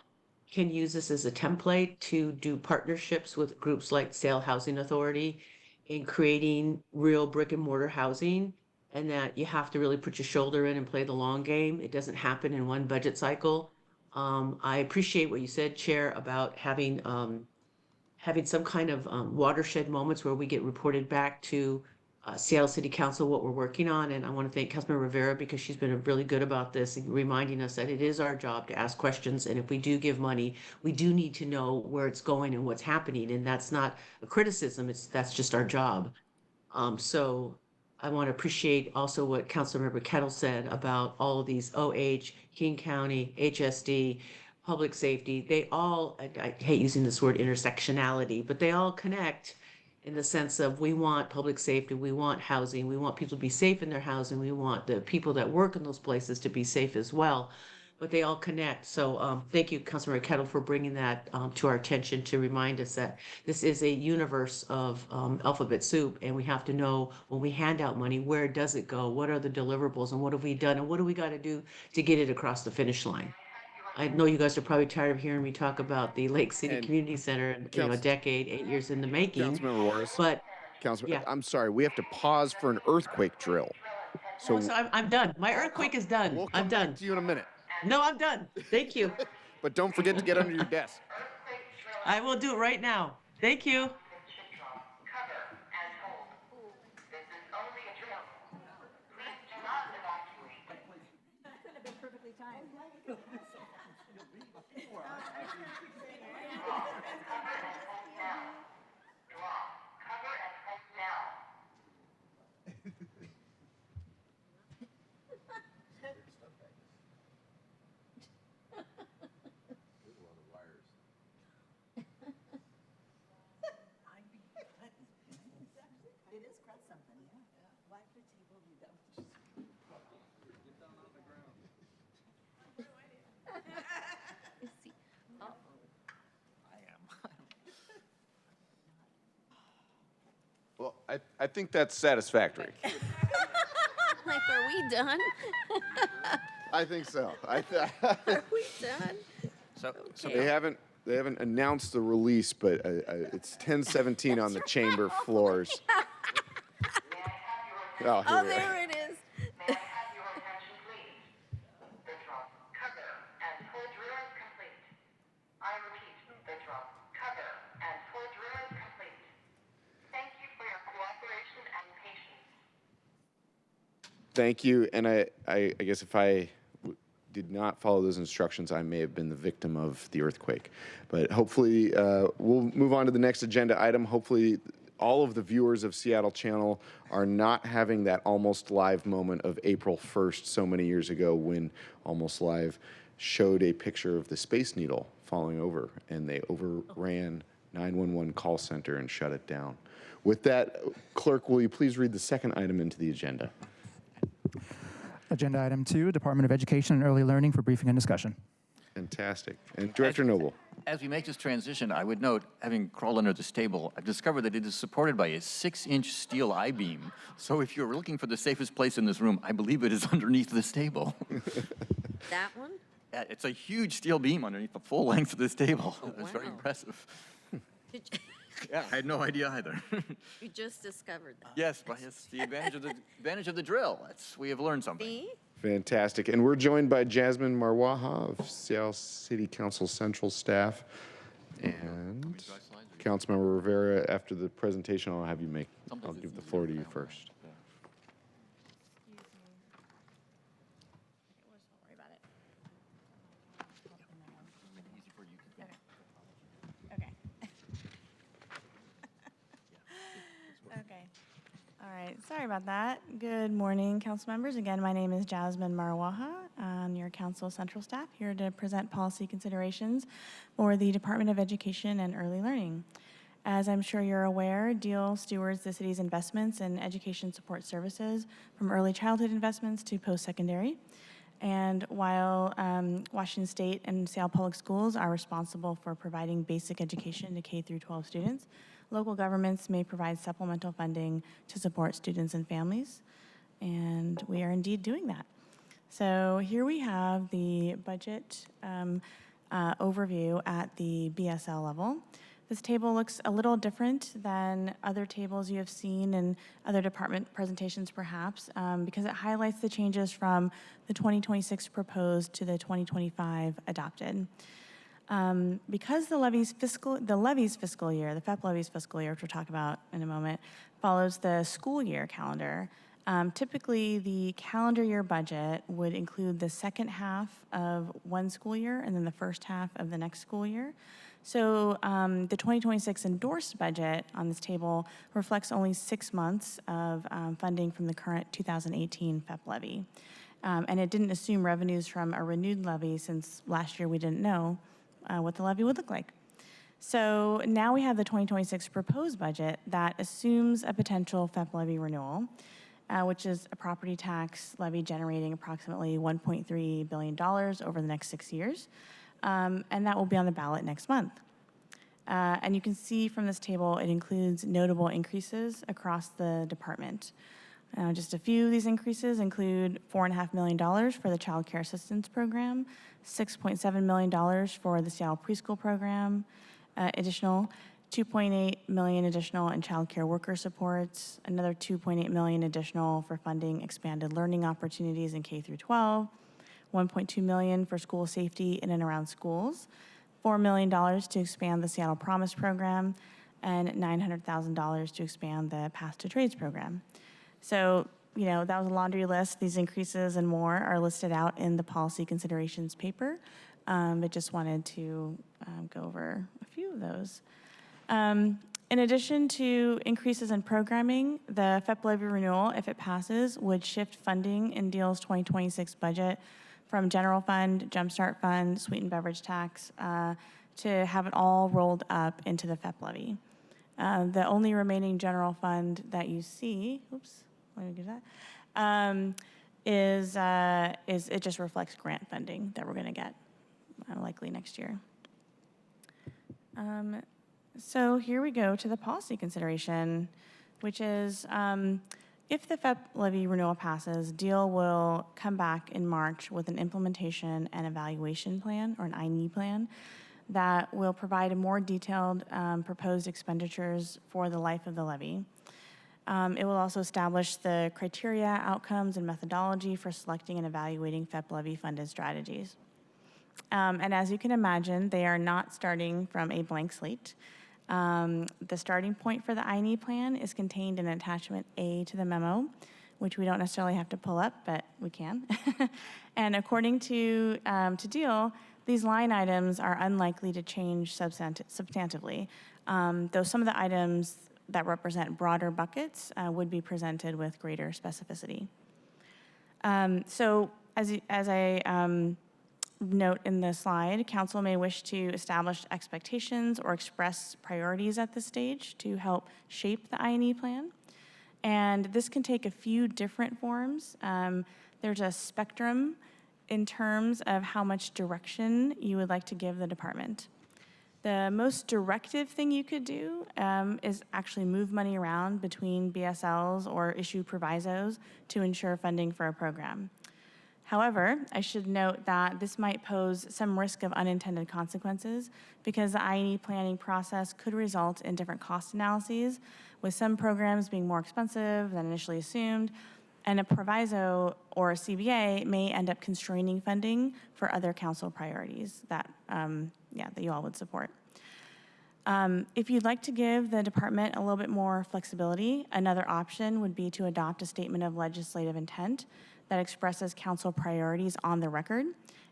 can use this as a template to do partnerships with groups like Sale Housing Authority in creating real brick and mortar housing, and that you have to really put your shoulder in and play the long game. It doesn't happen in one budget cycle. I appreciate what you said, Chair, about having some kind of watershed moments where we get reported back to Seattle City Council what we're working on, and I want to thank Councilmember Rivera because she's been really good about this and reminding us that it is our job to ask questions, and if we do give money, we do need to know where it's going and what's happening, and that's not a criticism, that's just our job. So I want to appreciate also what Councilmember Kettle said about all of these OH, King County, HSD, public safety. They all, I hate using this word intersectionality, but they all connect in the sense of we want public safety, we want housing, we want people to be safe in their housing, we want the people that work in those places to be safe as well. But they all connect. So thank you, Councilmember Kettle, for bringing that to our attention to remind us that this is a universe of alphabet soup, and we have to know when we hand out money, where does it go? What are the deliverables, and what have we done, and what do we got to do to get it across the finish line? I know you guys are probably tired of hearing me talk about the Lake City And Community Center, and a Council- decade, 8 years in the making. Councilmember Juarez. But Councilman, yeah. I'm sorry, we have to pause for an earthquake drill. So I'm done. My earthquake is done. We'll I'm come done. back to you in a minute. No, I'm done. Thank you. But don't forget to get under your desk. I will do it right now. Thank you. Well, I think that's satisfactory. Like, are we done? I think so. Are we done? So they haven't announced the release, but it's 10:17 on the chamber floors. Oh, here Oh, we are. there it is. May I have your attention, please? The drop, cover, and full drill is complete. I repeat, the drop, cover, and full drill is complete. Thank you for your cooperation and patience. Thank you. And I guess if I did not follow those instructions, I may have been the victim of the earthquake. But hopefully, we'll move on to the next agenda item. Hopefully, all of the viewers of Seattle Channel are not having that Almost Live moment of April 1st so many years ago when Almost Live showed a picture of the Space Needle falling over, and they overran 911 call center and shut it down. With that, clerk, will you please read the second item into the agenda? Agenda item 2, Department of Education and Early Learning for briefing and discussion. Fantastic. And Director Noble. As we make this transition, I would note, having crawled under this table, I've discovered that it is supported by a 6-inch steel I-beam. So if you're looking for the safest place in this room, I believe it is underneath this table. That one? It's a huge steel beam underneath the full length of this table. Oh, It's very wow. impressive. Did you, Yeah, I had no idea either. you just discovered that. Yes, but it's the advantage of the drill. We have learned something. See? Fantastic. And we're joined by Jasmine Marwaha of Seattle City Council Central staff. And Councilmember Rivera, after the presentation, I'll give the floor to you first. Okay. Okay. All right. Sorry about that. Good morning, council members. Again, my name is Jasmine Marwaha. I'm your council central staff here to present policy considerations for the Department of Education and Early Learning. As I'm sure you're aware, DEEL stewards the city's investments in education support services from early childhood investments to post-secondary. And while Washington State and Seattle Public Schools are responsible for providing basic education to K through 12 students, local governments may provide supplemental funding to support students and families. And we are indeed doing that. So here we have the budget overview at the BSL level. This table looks a little different than other tables you have seen in other department presentations perhaps, because it highlights the changes from the 2026 proposed to the 2025 adopted. Because the levy's fiscal year, the FEP levy's fiscal year, which we'll talk about in a moment, follows the school year calendar, typically the calendar year budget would include the second half of one school year and then the first half of the next school year. So the 2026 endorsed budget on this table reflects only 6 months of funding from the current 2018 FEP levy. And it didn't assume revenues from a renewed levy, since last year we didn't know what the levy would look like. So now we have the 2026 proposed budget that assumes a potential FEP levy renewal, which is a property tax levy generating approximately $1.3 billion over the next 6 years. And that will be on the ballot next month. And you can see from this table, it includes notable increases across the department. Just a few of these increases include $4.5 million for the Child Care Assistance Program, $6.7 million for the Seattle Preschool Program, additional $2.8 million additional in child care worker supports, another $2.8 million additional for funding expanded learning opportunities in K through 12, $1.2 million for school safety in and around schools, $4 million to expand the Seattle Promise Program, and $900,000 to expand the Path to Trades Program. So, that was a laundry list. These increases and more are listed out in the policy considerations paper. But just wanted to go over a few of those. In addition to increases in programming, the FEP levy renewal, if it passes, would shift funding in DEEL's 2026 budget from general fund, jumpstart fund, sweetened beverage tax, to have it all rolled up into the FEP levy. The only remaining general fund that you see, let me do that, is it just reflects grant funding that we're going to get likely next year. So here we go to the policy consideration, which is if the FEP levy renewal passes, DEEL will come back in March with an implementation and evaluation plan, or an I&E plan, that will provide a more detailed proposed expenditures for the life of the levy. It will also establish the criteria, outcomes, and methodology for selecting and evaluating FEP levy funded strategies. And as you can imagine, they are not starting from a blank slate. The starting point for the I&E plan is contained in attachment A to the memo, which we don't necessarily have to pull up, but we can. And according to DEEL, these line items are unlikely to change substantively, though some of the items that represent broader buckets would be presented with greater specificity. So as I note in the slide, council may wish to establish expectations or express priorities at this stage to help shape the I&E plan. And this can take a few different forms. There's a spectrum in terms of how much direction you would like to give the department. The most directive thing you could do is actually move money around between BSLs or issue provisos to ensure funding for a program. However, I should note that this might pose some risk of unintended consequences because the I&E planning process could result in different cost analyses, with some programs being more expensive than initially assumed, and a proviso or a CBA may end up constraining funding for other council priorities that you all would support. If you'd like to give the department a little bit more flexibility, another option would be to adopt a statement of legislative intent that expresses council priorities on the record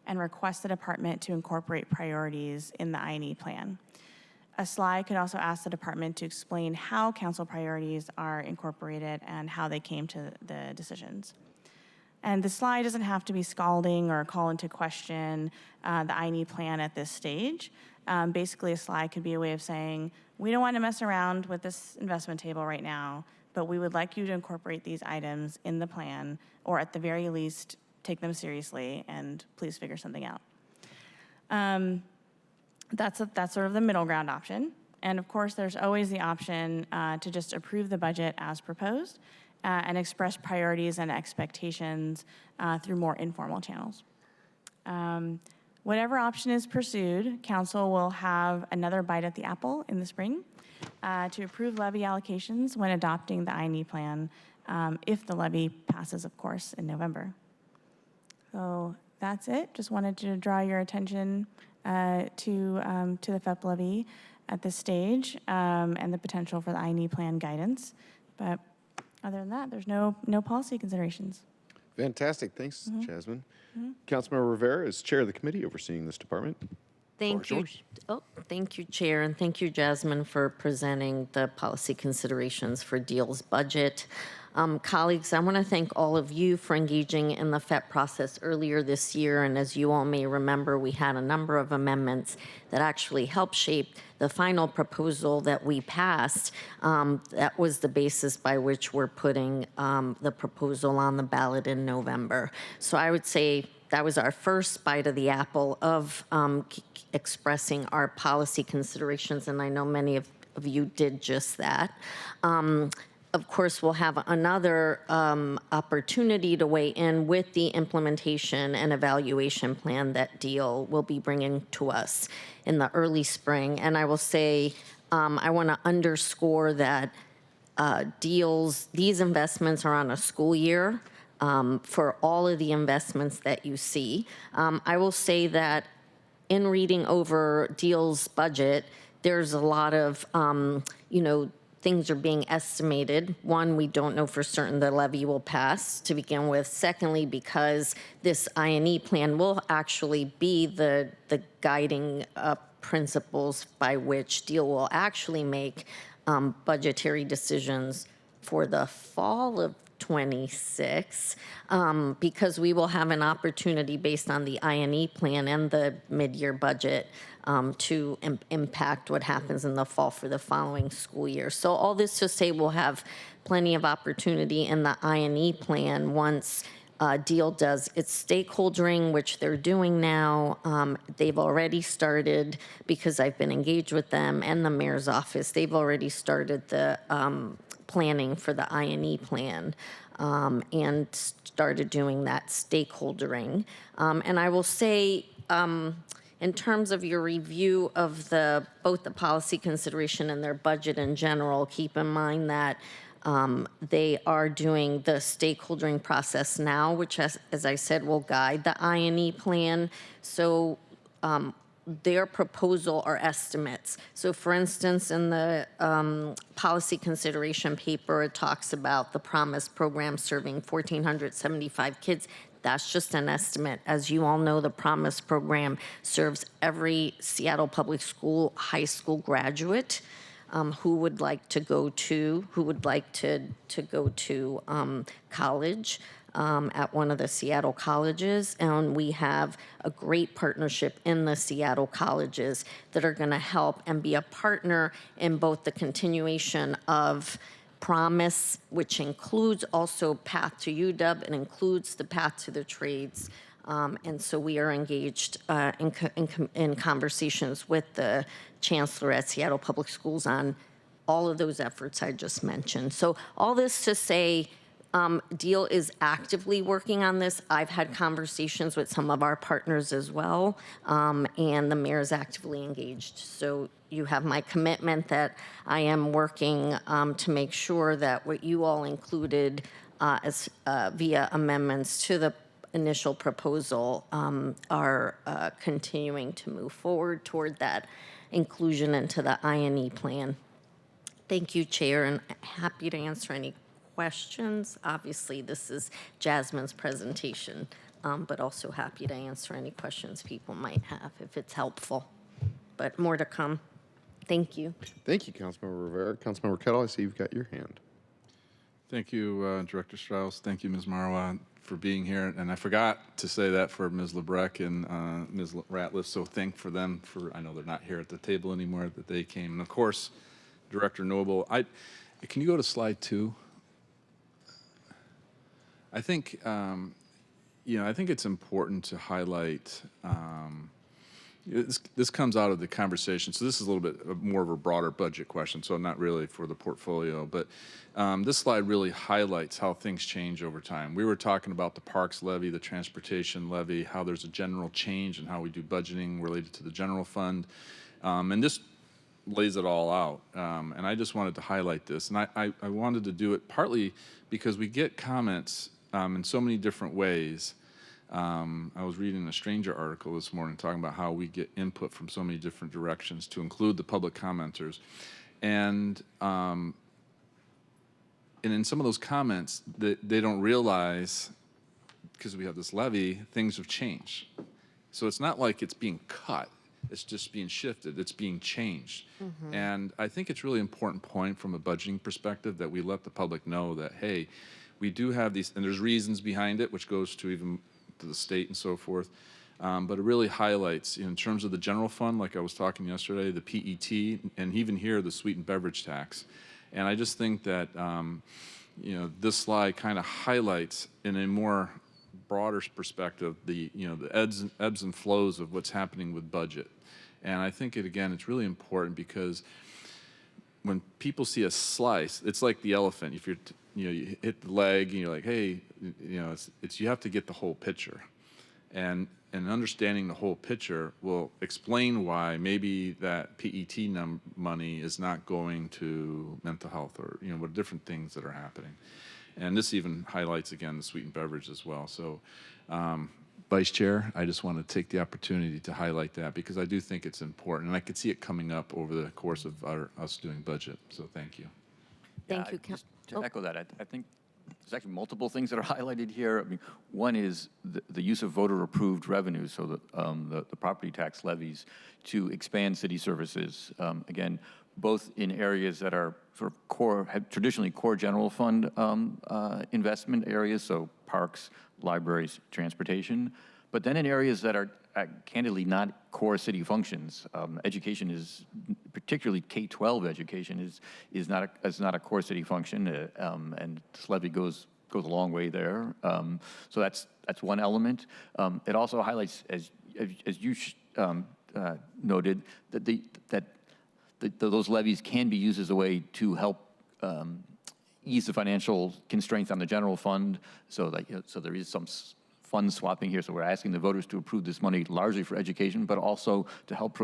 and requests the department to incorporate priorities in the I&E plan. A slide could also ask the department to explain how council priorities are incorporated and how they came to the decisions. And the slide doesn't have to be scalding or call into question the I&E plan at this stage. Basically, a slide could be a way of saying, we don't want to mess around with this investment table right now, but we would like you to incorporate these items in the plan, or at the very least, take them seriously and please figure something out. That's sort of the middle ground option. And of course, there's always the option to just approve the budget as proposed and express priorities and expectations through more informal channels. Whatever option is pursued, council will have another bite at the apple in the spring to approve levy allocations when adopting the I&E plan, if the levy passes, of course, in November. So that's it. Just wanted to draw your attention to the FEP levy at this stage, and the potential for the INE plan guidance. But other than that, there's no policy considerations. Fantastic. Thanks, Jasmine. Councilmember Rivera is chair of the committee overseeing this department. Thank you. Oh, thank you, Chair, and thank you, Jasmine, for presenting the policy considerations for DEEL's budget. Colleagues, I want to thank all of you for engaging in the FEP process earlier this year, and as you all may remember, we had a number of amendments that actually helped shape the final proposal that we passed. That was the basis by which we're putting the proposal on the ballot in November. So I would say that was our first bite of the apple of expressing our policy considerations, and I know many of you did just that. Of course, we'll have another opportunity to weigh in with the implementation and evaluation plan that DEEL will be bringing to us in the early spring. And I will say, I want to underscore that these investments are on a school year for all of the investments that you see. I will say that in reading over DEEL's budget, there's a lot of, things are being estimated. One, we don't know for certain the levy will pass to begin with. Secondly, because this INE plan will actually be the guiding principles by which DEEL will actually make budgetary decisions for the fall of 26, because we will have an opportunity based on the INE plan and the mid-year budget to impact what happens in the fall for the following school year. So all this to say we'll have plenty of opportunity in the INE plan once DEEL does its stakeholdering, which they're doing now. They've already started, because I've been engaged with them and the mayor's office, they've already started the planning for the INE plan and started doing that stakeholdering. And I will say, in terms of your review of both the policy consideration and their budget in general, keep in mind that they are doing the stakeholdering process now, which, as I said, will guide the INE plan. So their proposal are estimates. So for instance, in the policy consideration paper, it talks about the Promise program serving 1,475 kids. That's just an estimate. As you all know, the Promise program serves every Seattle Public School high school graduate who would like to go to college at one of the Seattle colleges. And we have a great partnership in the Seattle colleges that are going to help and be a partner in both the continuation of Promise, which includes also Path to UW and includes the Path to the Trades. And so we are engaged in conversations with the chancellor at Seattle Public Schools on all of those efforts I just mentioned. So all this to say, DEEL is actively working on this. I've had conversations with some of our partners as well, and the mayor is actively engaged. So you have my commitment that I am working to make sure that what you all included via amendments to the initial proposal are continuing to move forward toward that inclusion into the INE plan. Thank you, Chair, and happy to answer any questions. Obviously, this is Jasmine's presentation, but also happy to answer any questions people might have if it's helpful. But more to come. Thank you. Thank you, Councilmember Rivera. Councilmember Kettle, I see you've got your hand. Thank you, Director Strauss. Thank you, Ms. Marwa, for being here. And I forgot to say that for Ms. Lebrecq and Ms. Ratliff, so thank for them I know they're not here at the table anymore, that they came. And of course, Director Noble, can you go to slide 2? I think, I think it's important to highlight, this comes out of the conversation, so this is a little bit more of a broader budget question, so not really for the portfolio, but this slide really highlights how things change over time. We were talking about the parks levy, the transportation levy, how there's a general change in how we do budgeting related to the general fund, and this lays it all out, and I just wanted to highlight this, and I wanted to do it partly because we get comments in so many different ways I was reading a Stranger article this morning talking about how we get input from so many different directions to include the public commenters. And in some of those comments, they don't realize, because we have this levy, things have changed. So it's not like it's being cut. It's just being shifted. It's being changed. And I think it's really important point from a budgeting perspective that we let the public know that, hey, we do have these, and there's reasons behind it, which goes to even to the state and so forth. But it really highlights, in terms of the general fund, like I was talking yesterday, the PET, and even here, the sweetened beverage tax. And I just think that, this slide kind of highlights in a more broader perspective the ebbs and flows of what's happening with budget. And I think it's really important because when people see a slice, it's like the elephant. If you hit the leg and you're like, hey, you have to get the whole picture. And understanding the whole picture will explain why maybe that PET money is not going to mental health or, what different things that are happening. And this even highlights, again, the sweetened beverage as well. So, Vice Chair, I just want to take the opportunity to highlight that because I do think it's important. And I could see it coming up over the course of us doing budget. So thank you. Thank you, Just to echo that, I think there's actually multiple things that are highlighted here. I mean, one is the use of voter-approved revenues, so the property tax levies, to expand city services. Again, both in areas that are sort of core, have traditionally core general fund investment areas, so parks, libraries, transportation, but then in areas that are candidly not core city functions. Education is, particularly K-12 education, is not a core city function, and this levy goes a long way there. So that's one element. It also highlights, as you noted, that those levies can be used as a way to help ease the financial constraints on the general fund, so there is some fund swapping here. So we're asking the voters to approve this money largely for education, but also to help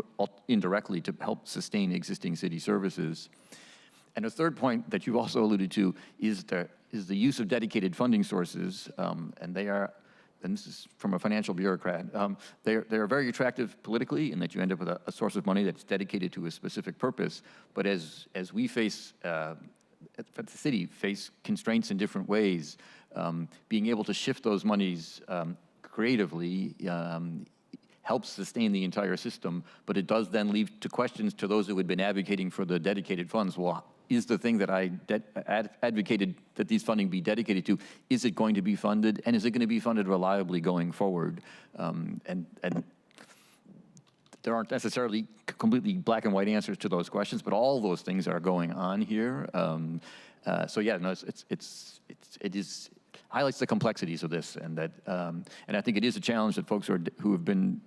indirectly to help sustain existing city services. And a third point that you've also alluded to is the use of dedicated funding sources, and they are. And this is from a financial bureaucrat, they are very attractive politically in that you end up with a source of money that's dedicated to a specific purpose. But as we face, the city face constraints in different ways, being able to shift those monies creatively helps sustain the entire system, but it does then leave to questions to those who had been advocating for the dedicated funds. Well, is the thing that I advocated that these funding be dedicated to, is it going to be funded, and is it going to be funded reliably going forward? And there aren't necessarily completely black and white answers to those questions, but all those things are going on here. So yeah, no, it is highlights the complexities of this, and that, and I think it is a challenge that folks who have been,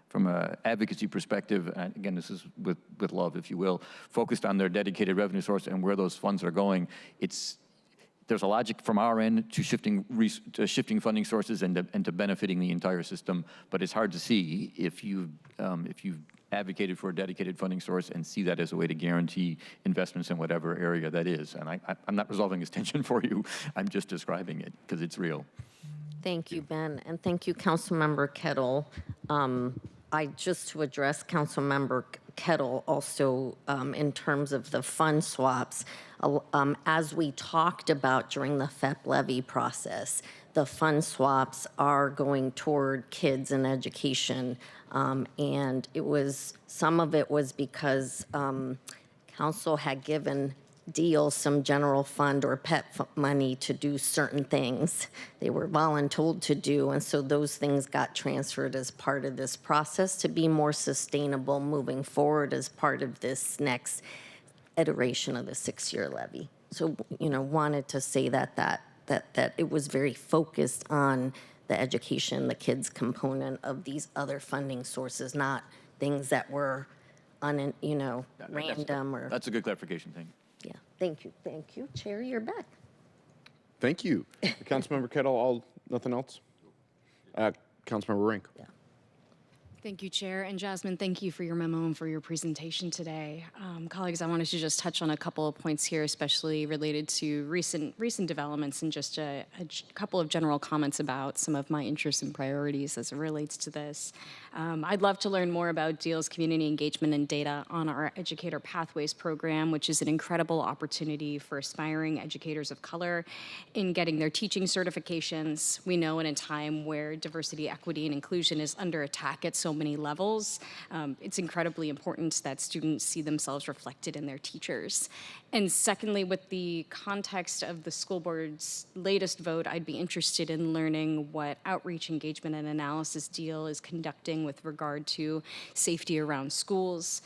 from an advocacy perspective, and again, this is with love, if you will, focused on their dedicated revenue source and where those funds are going. There's a logic from our end to shifting funding sources and to benefiting the entire system, but it's hard to see if you've advocated for a dedicated funding source and see that as a way to guarantee investments in whatever area that is. And I'm not resolving this tension for you. I'm just describing it because it's real. Thank you, Ben, and thank you, Councilmember Kettle. Just to address Councilmember Kettle also in terms of the fund swaps, as we talked about during the FEP levy process, the fund swaps are going toward kids and education, and some of it was because council had given DEEL some general fund or PEP money to do certain things they were voluntold to do, and so those things got transferred as part of this process to be more sustainable moving forward as part of this next iteration of the 6-year levy. So, wanted to say that it was very focused on the education, the kids component of these other funding sources, not things that were random or. That's a good clarification. Thank you. Yeah, thank you. Thank you. Chair, you're back. Thank you. Councilmember Kettle, nothing else? Councilmember Rink. Yeah. Thank you, Chair. And Jasmine, thank you for your memo and for your presentation today. Colleagues, I wanted to just touch on a couple of points here, especially related to recent developments, and just a couple of general comments about some of my interests and priorities as it relates to this. I'd love to learn more about DEEL's community engagement and data on our Educator Pathways program, which is an incredible opportunity for aspiring educators of color in getting their teaching certifications. We know in a time where diversity, equity, and inclusion is under attack at so many levels, it's incredibly important that students see themselves reflected in their teachers. And secondly, with the context of the school board's latest vote, I'd be interested in learning what outreach, engagement, and analysis DEEL is conducting with regard to safety around schools.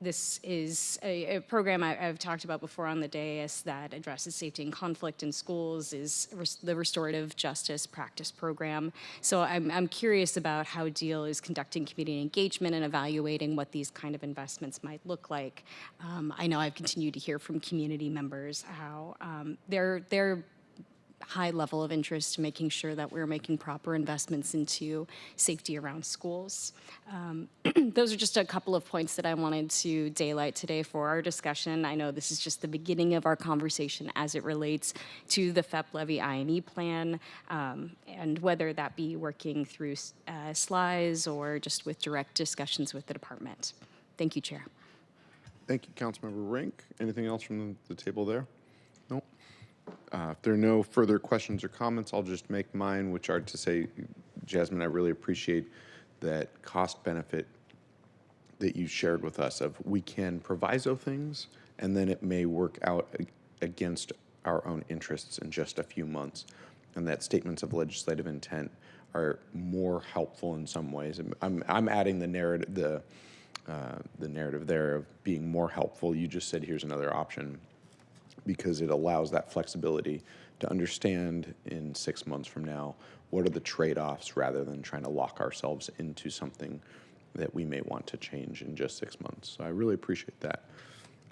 This is a program I've talked about before on the dais that addresses safety and conflict in schools, is the Restorative Justice Practice Program. So I'm curious about how DEEL is conducting community engagement and evaluating what these kind of investments might look like. I know I've continued to hear from community members how they're high level of interest, making sure that we're making proper investments into safety around schools. Those are just a couple of points that I wanted to daylight today for our discussion. I know this is just the beginning of our conversation as it relates to the FEP Levy I&E plan, and whether that be working through SLIs or just with direct discussions with the department. Thank you, Chair. Thank you, Councilmember Rink. Anything else from the table there? Nope. If there are no further questions or comments, I'll just make mine, which are to say, Jasmine, I really appreciate that cost benefit that you shared with us of we can proviso things and then it may work out against our own interests in just a few months, and that statements of legislative intent are more helpful in some ways. I'm adding the narrative, the narrative there of being more helpful. You just said here's another option, because it allows that flexibility to understand in 6 months from now what are the trade-offs, rather than trying to lock ourselves into something that we may want to change in just 6 months. So I really appreciate that.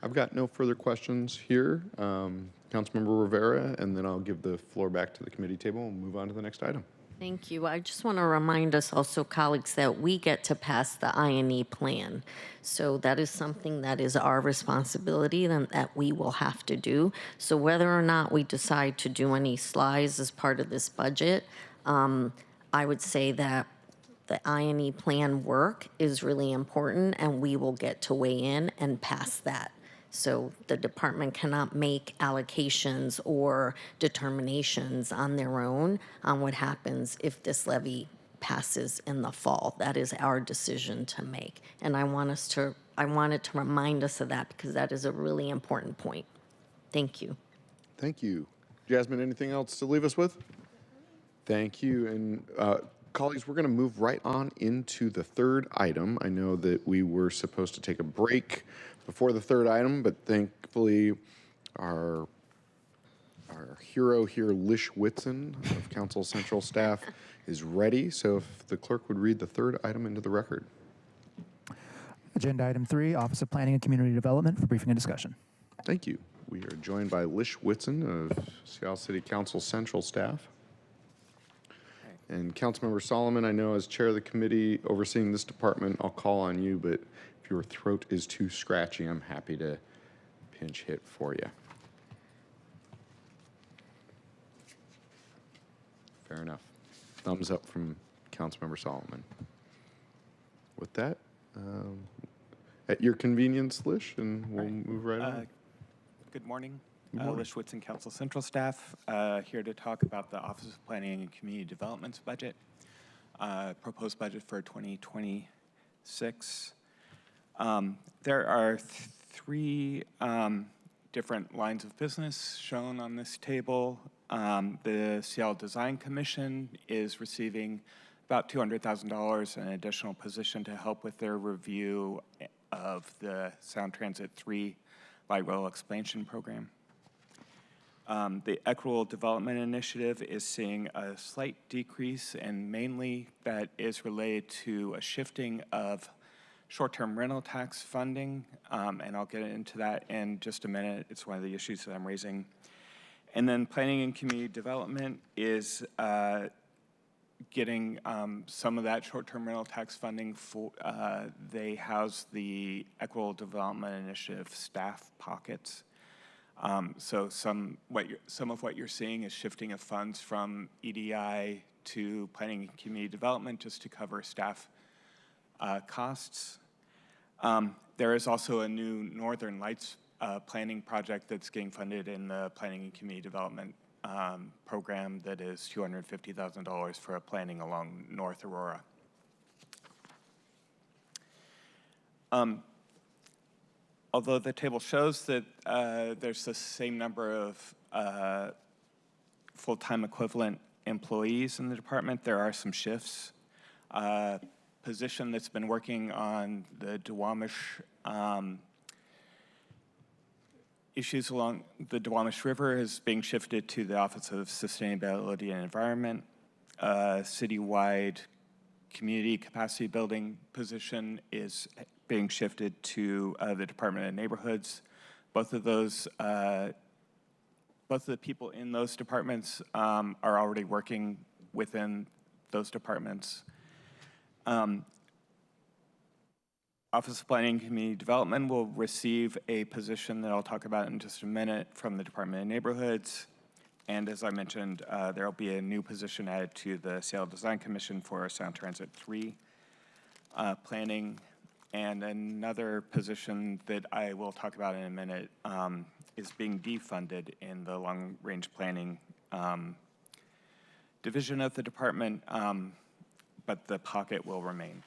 I've got no further questions here. Councilmember Rivera, and then I'll give the floor back to the committee table and move on to the next item. Thank you. I just want to remind us also, colleagues, that we get to pass the I&E plan. So that is something that is our responsibility and that we will have to do. So whether or not we decide to do any slides as part of this budget, I would say that the I&E plan work is really important, and we will get to weigh in and pass that. So the department cannot make allocations or determinations on their own on what happens if this levy passes in the fall. That is our decision to make. And I wanted to remind us of that, because that is a really important point. Thank you. Thank you. Jasmine, anything else to leave us with? Thank you. And colleagues, we're going to move right on into the third item. I know that we were supposed to take a break before the third item, but thankfully our hero here, Lish Whitson of Council Central staff, is ready. So if the clerk would read the third item into the record. Agenda item 3, Office of Planning and Community Development, for briefing and discussion. Thank you. We are joined by Lish Whitson of Seattle City Council Central staff. And Councilmember Solomon, I know as chair of the committee overseeing this department, I'll call on you, but if your throat is too scratchy, I'm happy to pinch hit for you. Fair enough. Thumbs up from Councilmember Solomon. With that, at your convenience, Lish, and we'll move right on. Good morning. Good morning. Lish Whitson, Council Central staff, here to talk about the Office of Planning and Community Development's budget, proposed budget for 2026. There are three different lines of business shown on this table. The Seattle Design Commission is receiving about $200,000 in an additional position to help with their review of the Sound Transit 3 light rail expansion program. The Equitable Development Initiative is seeing a slight decrease, and mainly that is related to a shifting of short-term rental tax funding, and I'll get into that in just a minute. It's one of the issues that I'm raising. And then Planning and Community Development is getting some of that short-term rental tax funding for, they house the Equitable Development Initiative staff pockets. So some of what you're seeing is shifting of funds from EDI to planning and community development just to cover staff costs. There is also a new Northern Lights planning project that's getting funded in the planning and community development program that is $250,000 for a planning along North Aurora. Although the table shows that there's the same number of full-time equivalent employees in the department, there are some shifts. Position that's been working on the Duwamish issues along the Duwamish River is being shifted to the Office of Sustainability and Environment. Citywide community capacity building position is being shifted to the Department of Neighborhoods. Both of those, both of the people in those departments are already working within those departments. Office of Planning and Community Development will receive a position that I'll talk about in just a minute from the Department of Neighborhoods. And as I mentioned, there will be a new position added to the Seattle Design Commission for Sound Transit 3 planning. And another position that I will talk about in a minute is being defunded in the long-range planning division of the department, but the pocket will remain.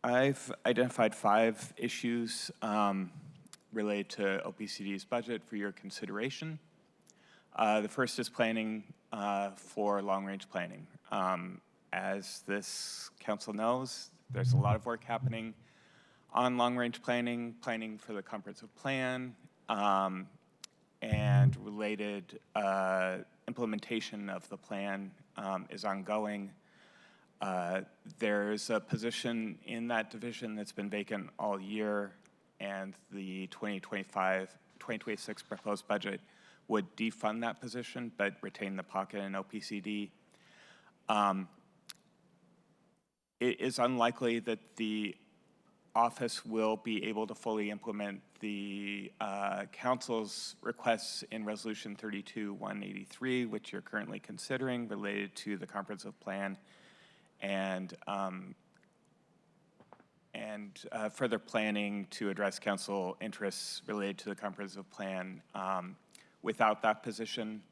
I've identified 5 issues related to OPCD's budget for your consideration. The first is planning for long-range planning. As this council knows, there's a lot of work happening on long-range planning, planning for the comprehensive plan, and related implementation of the plan is ongoing. There's a position in that division that's been vacant all year, and the 2026 proposed budget would defund that position, but retain the pocket in OPCD. It is unlikely that the office will be able to fully implement the council's requests in Resolution 32-183, which you're currently considering, related to the comprehensive plan and further planning to address council interests related to the comprehensive plan without that position.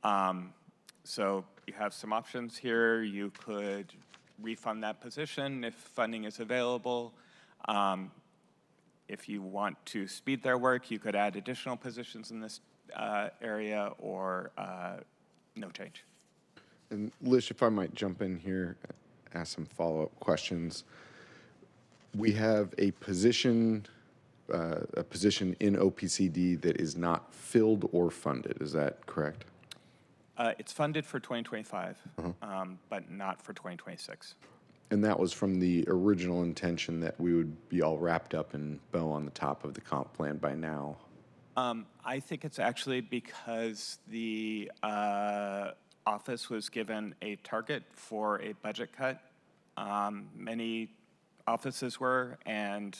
So you have some options here. You could refund that position if funding is available. If you want to speed their work, you could add additional positions in this area or no change. And Lish, if I might jump in here, ask some follow-up questions. We have a position in OPCD that is not filled or funded. Is that correct? It's funded for 2025, but not for 2026. And that was from the original intention that we would be all wrapped up in bow on the top of the comp plan by now. I think it's actually because the office was given a target for a budget cut. Many offices were, and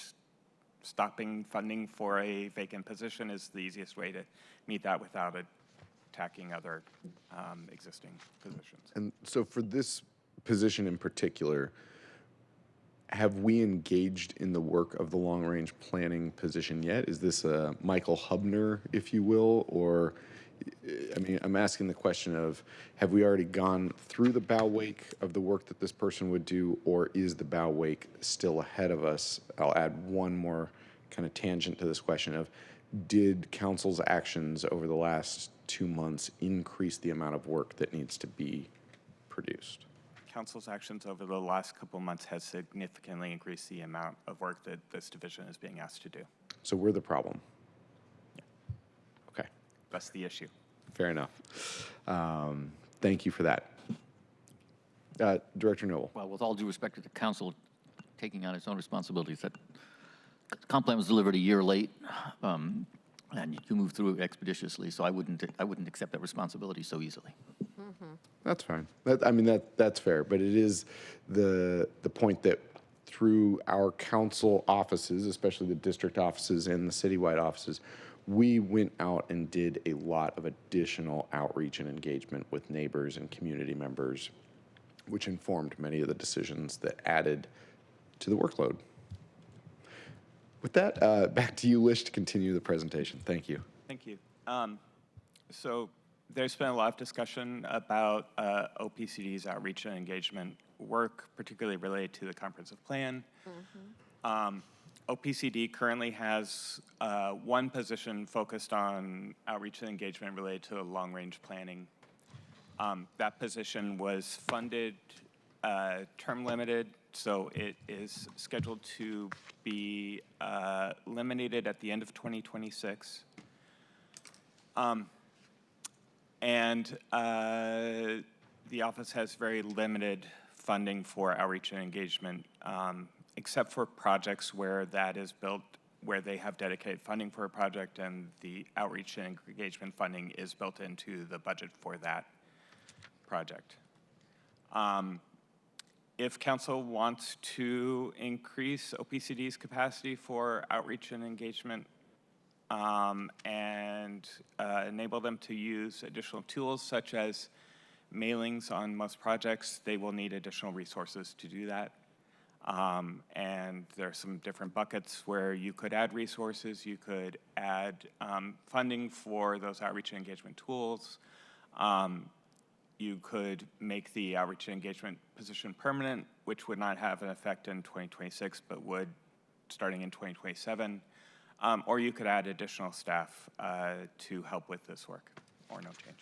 stopping funding for a vacant position is the easiest way to meet that without attacking other existing positions. And so for this position in particular, have we engaged in the work of the long-range planning position yet? Is this a Michael Hubner, if you will, or, I mean, I'm asking the question of, have we already gone through the bow wake of the work that this person would do, or is the bow wake still ahead of us? I'll add one more kind of tangent to this question of, did council's actions over the last 2 months increase the amount of work that needs to be produced? Council's actions over the last couple of months has significantly increased the amount of work that this division is being asked to do. So we're the problem? Yeah. Okay. That's the issue. Fair enough. Thank you for that. Director Noble. Well, with all due respect to the council taking on its own responsibilities, that comp plan was delivered a year late, and you move through it expeditiously, so I wouldn't accept that responsibility so easily. That's fine. That's fair, but it is the point that through our council offices, especially the district offices and the citywide offices, we went out and did a lot of additional outreach and engagement with neighbors and community members, which informed many of the decisions that added to the workload. With that, back to you, Lish, to continue the presentation. Thank you. Thank you. So there's been a lot of discussion about OPCD's outreach and engagement work, particularly related to the comprehensive plan. OPCD currently has one position focused on outreach and engagement related to long-range planning. That position was funded term limited, so it is scheduled to be eliminated at the end of 2026. And the office has very limited funding for outreach and engagement, except for projects where that is built, where they have dedicated funding for a project and the outreach and engagement funding is built into the budget for that project. If council wants to increase OPCD's capacity for outreach and engagement and enable them to use additional tools such as mailings on most projects, they will need additional resources to do that. And there are some different buckets where you could add resources. You could add funding for those outreach and engagement tools. You could make the outreach and engagement position permanent, which would not have an effect in 2026, but would starting in 2027. Or you could add additional staff to help with this work, or no change.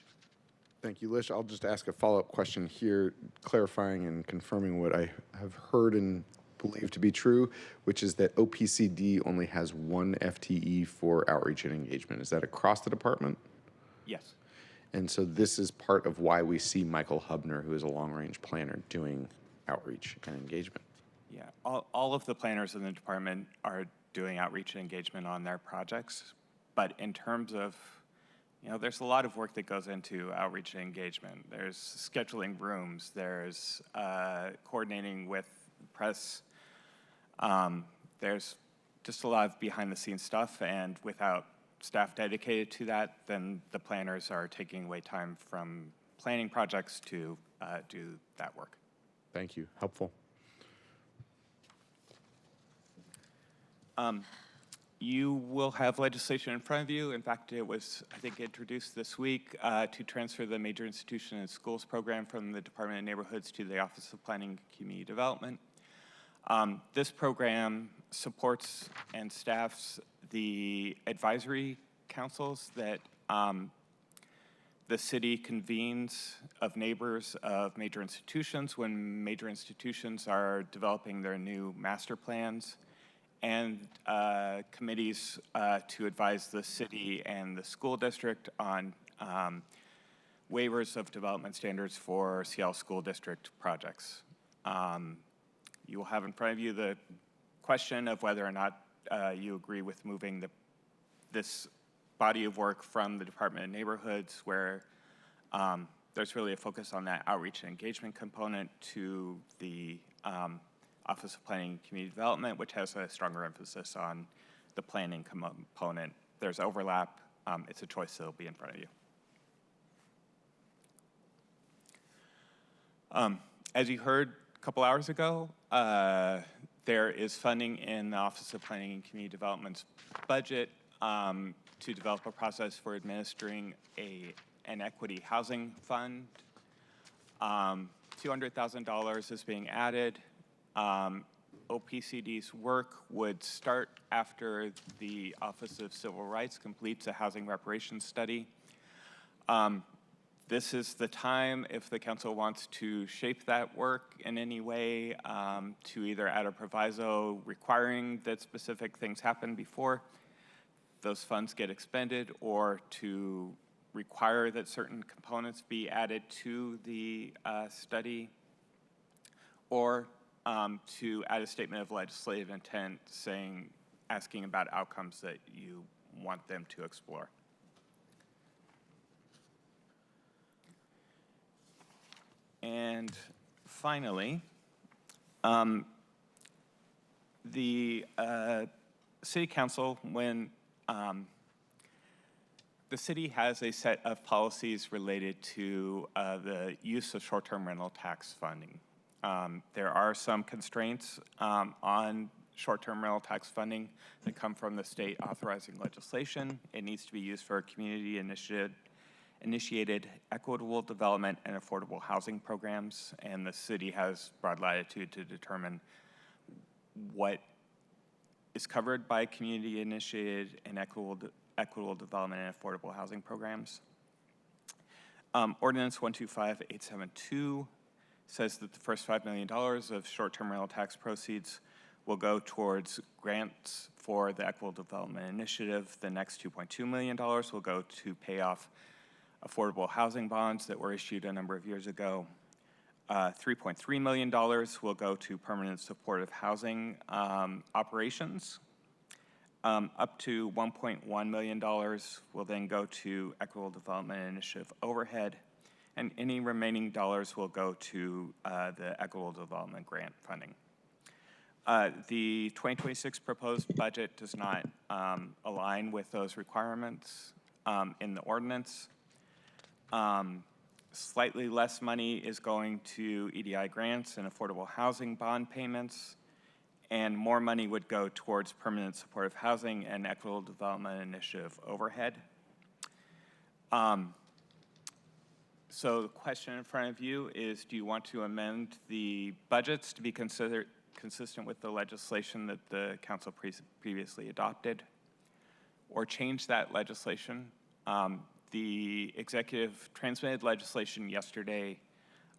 Thank you, Lish. I'll just ask a follow-up question here, clarifying and confirming what I have heard and believe to be true, which is that OPCD only has one FTE for outreach and engagement. Is that across the department? Yes. And so this is part of why we see Michael Hubner, who is a long-range planner, doing outreach and engagement. Yeah, all of the planners in the department are doing outreach and engagement on their projects, but in terms of, there's a lot of work that goes into outreach and engagement. There's scheduling rooms, there's coordinating with press, there's just a lot of behind-the-scenes stuff, and without staff dedicated to that, then the planners are taking away time from planning projects to do that work. Thank you. Helpful. You will have legislation in front of you. In fact, it was, I think, introduced this week to transfer the Major Institution and Schools program from the Department of Neighborhoods to the Office of Planning and Community Development. This program supports and staffs the advisory councils that the city convenes of neighbors of major institutions when major institutions are developing their new master plans, and committees to advise the city and the school district on waivers of development standards for Seattle School District projects. You will have in front of you the question of whether or not you agree with moving this body of work from the Department of Neighborhoods, where there's really a focus on that outreach and engagement component, to the Office of Planning and Community Development, which has a stronger emphasis on the planning component. There's overlap. It's a choice that'll be in front of you. As you heard a couple hours ago, there is funding in the Office of Planning and Community Development's budget to develop a process for administering an equity housing fund. $200,000 is being added. OPCD's work would start after the Office of Civil Rights completes a housing reparations study. This is the time, if the council wants to shape that work in any way, to either add a proviso requiring that specific things happen before those funds get expended, or to require that certain components be added to the study, or to add a statement of legislative intent asking about outcomes that you want them to explore. And finally, the City Council, when the city has a set of policies related to the use of short-term rental tax funding. There are some constraints on short-term rental tax funding that come from the state authorizing legislation. It needs to be used for community initiated equitable development and affordable housing programs, and the city has broad latitude to determine what is covered by community initiated and equitable development and affordable housing programs. Ordinance 125872 says that the first $5 million of short-term rental tax proceeds will go towards grants for the Equitable Development Initiative. The next $2.2 million will go to pay off affordable housing bonds that were issued a number of years ago. $3.3 million will go to permanent supportive housing operations. Up to $1.1 million will then go to Equitable Development Initiative overhead, and any remaining dollars will go to the Equitable Development Grant funding. The 2026 proposed budget does not align with those requirements in the ordinance. Slightly less money is going to EDI grants and affordable housing bond payments, and more money would go towards permanent supportive housing and Equitable Development Initiative overhead. So the question in front of you is, do you want to amend the budgets to be considered consistent with the legislation that the council previously adopted, or change that legislation? The executive transmitted legislation yesterday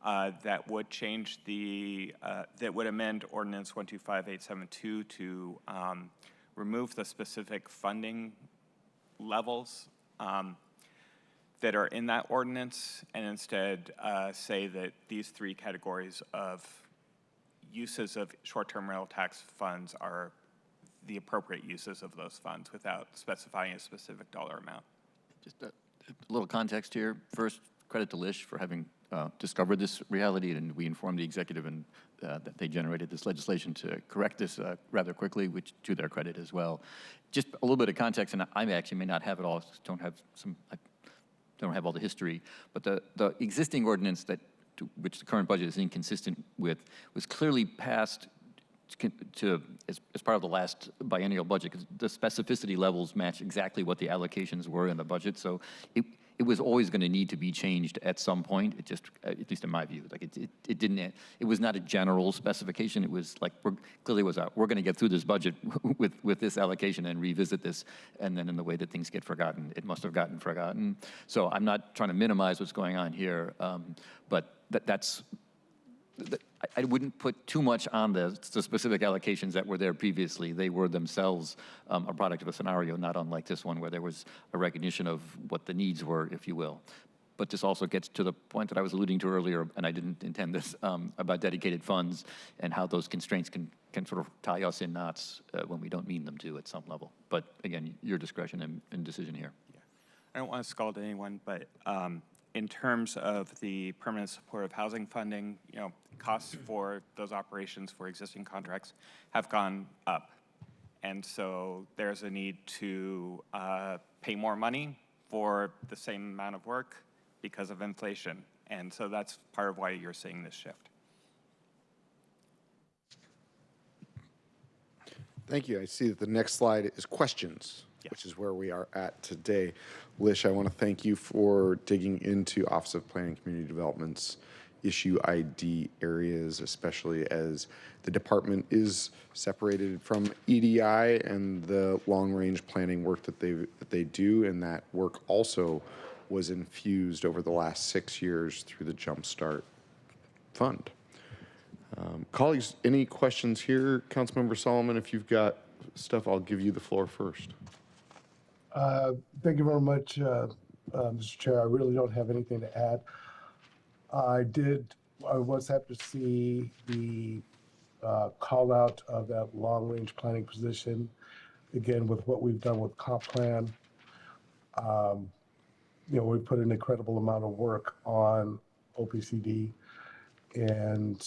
that would change that would amend Ordinance 125872 to remove the specific funding levels that are in that ordinance, and instead say that these three categories of uses of short-term rental tax funds are the appropriate uses of those funds without specifying a specific dollar amount. Just a little context here. First, credit to Lish for having discovered this reality, and we informed the executive and that they generated this legislation to correct this rather quickly, which to their credit as well. Just a little bit of context, and I actually may not have it all, don't have all the history, but the existing ordinance that to which the current budget is inconsistent with was clearly passed as part of the last biennial budget, because the specificity levels match exactly what the allocations were in the budget. So it was always going to need to be changed at some point. It just, at least in my view, like it didn't. It was not a general specification. It was like we're going to get through this budget with this allocation and revisit this. And then in the way that things get forgotten, it must have gotten forgotten. So I'm not trying to minimize what's going on here, but that's. I wouldn't put too much on the specific allocations that were there previously. They were themselves a product of a scenario not unlike this one, where there was a recognition of what the needs were, if you will. But this also gets to the point that I was alluding to earlier, and I didn't intend this, about dedicated funds and how those constraints can sort of tie us in knots when we don't mean them to at some level. But again, your discretion and decision here. Yeah. I don't want to scald anyone, but in terms of the permanent supportive housing funding, costs for those operations for existing contracts have gone up. And so there's a need to pay more money for the same amount of work because of inflation. And so that's part of why you're seeing this shift. Thank you. I see that the next slide is questions, which is where we are at today. Lish, I want to thank you for digging into Office of Planning and Community Development's issue ID areas, especially as the department is separated from EDI and the long-range planning work that they do, and that work also was infused over the last 6 years through the Jumpstart Fund. Colleagues, any questions here? Councilmember Solomon, if you've got stuff, I'll give you the floor first. Thank you very much, Mr. Chair. I really don't have anything to add. I was happy to see the call out of that long-range planning position. Again, with what we've done with comp plan, we put an incredible amount of work on OPCD, And,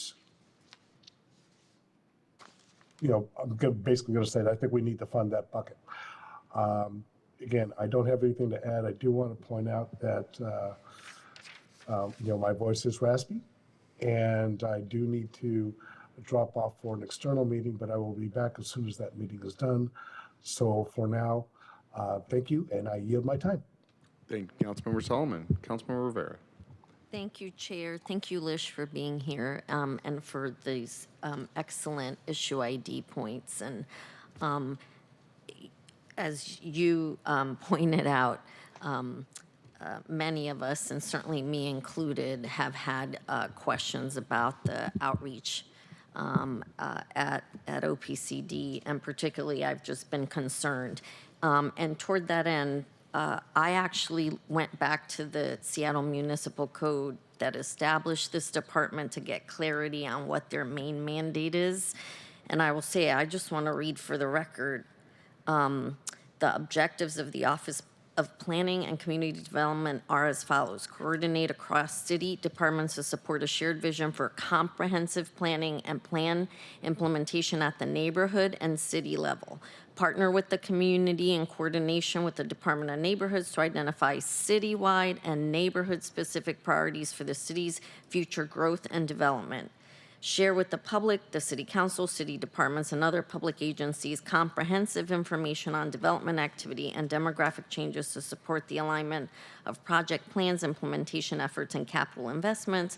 you know, basically going to say that I think we need to fund that bucket. Again, I don't have anything to add. I do want to point out that, you know, my voice is raspy, and I do need to drop off for an external meeting, but I will be back as soon as that meeting is done. So for now, thank you, and I yield my time. Thank you, Councilmember Solomon. Councilmember Rivera. Thank you, Chair. Thank you, Lish, for being here and for these excellent issue ID points. And as you pointed out, many of us, and certainly me included, have had questions about the outreach at OPCD, and particularly I've just been concerned. And toward that end, I actually went back to the Seattle Municipal Code that established this department to get clarity on what their main mandate is. And I will say, I just want to read for the record, the objectives of the Office of Planning and Community Development are as follows: coordinate across city departments to support a shared vision for comprehensive planning and plan implementation at the neighborhood and city level. Partner with the community in coordination with the Department of Neighborhoods to identify citywide and neighborhood-specific priorities for the city's future growth and development. Share with the public, the city council, city departments, and other public agencies comprehensive information on development activity and demographic changes to support the alignment of project plans, implementation efforts, and capital investments.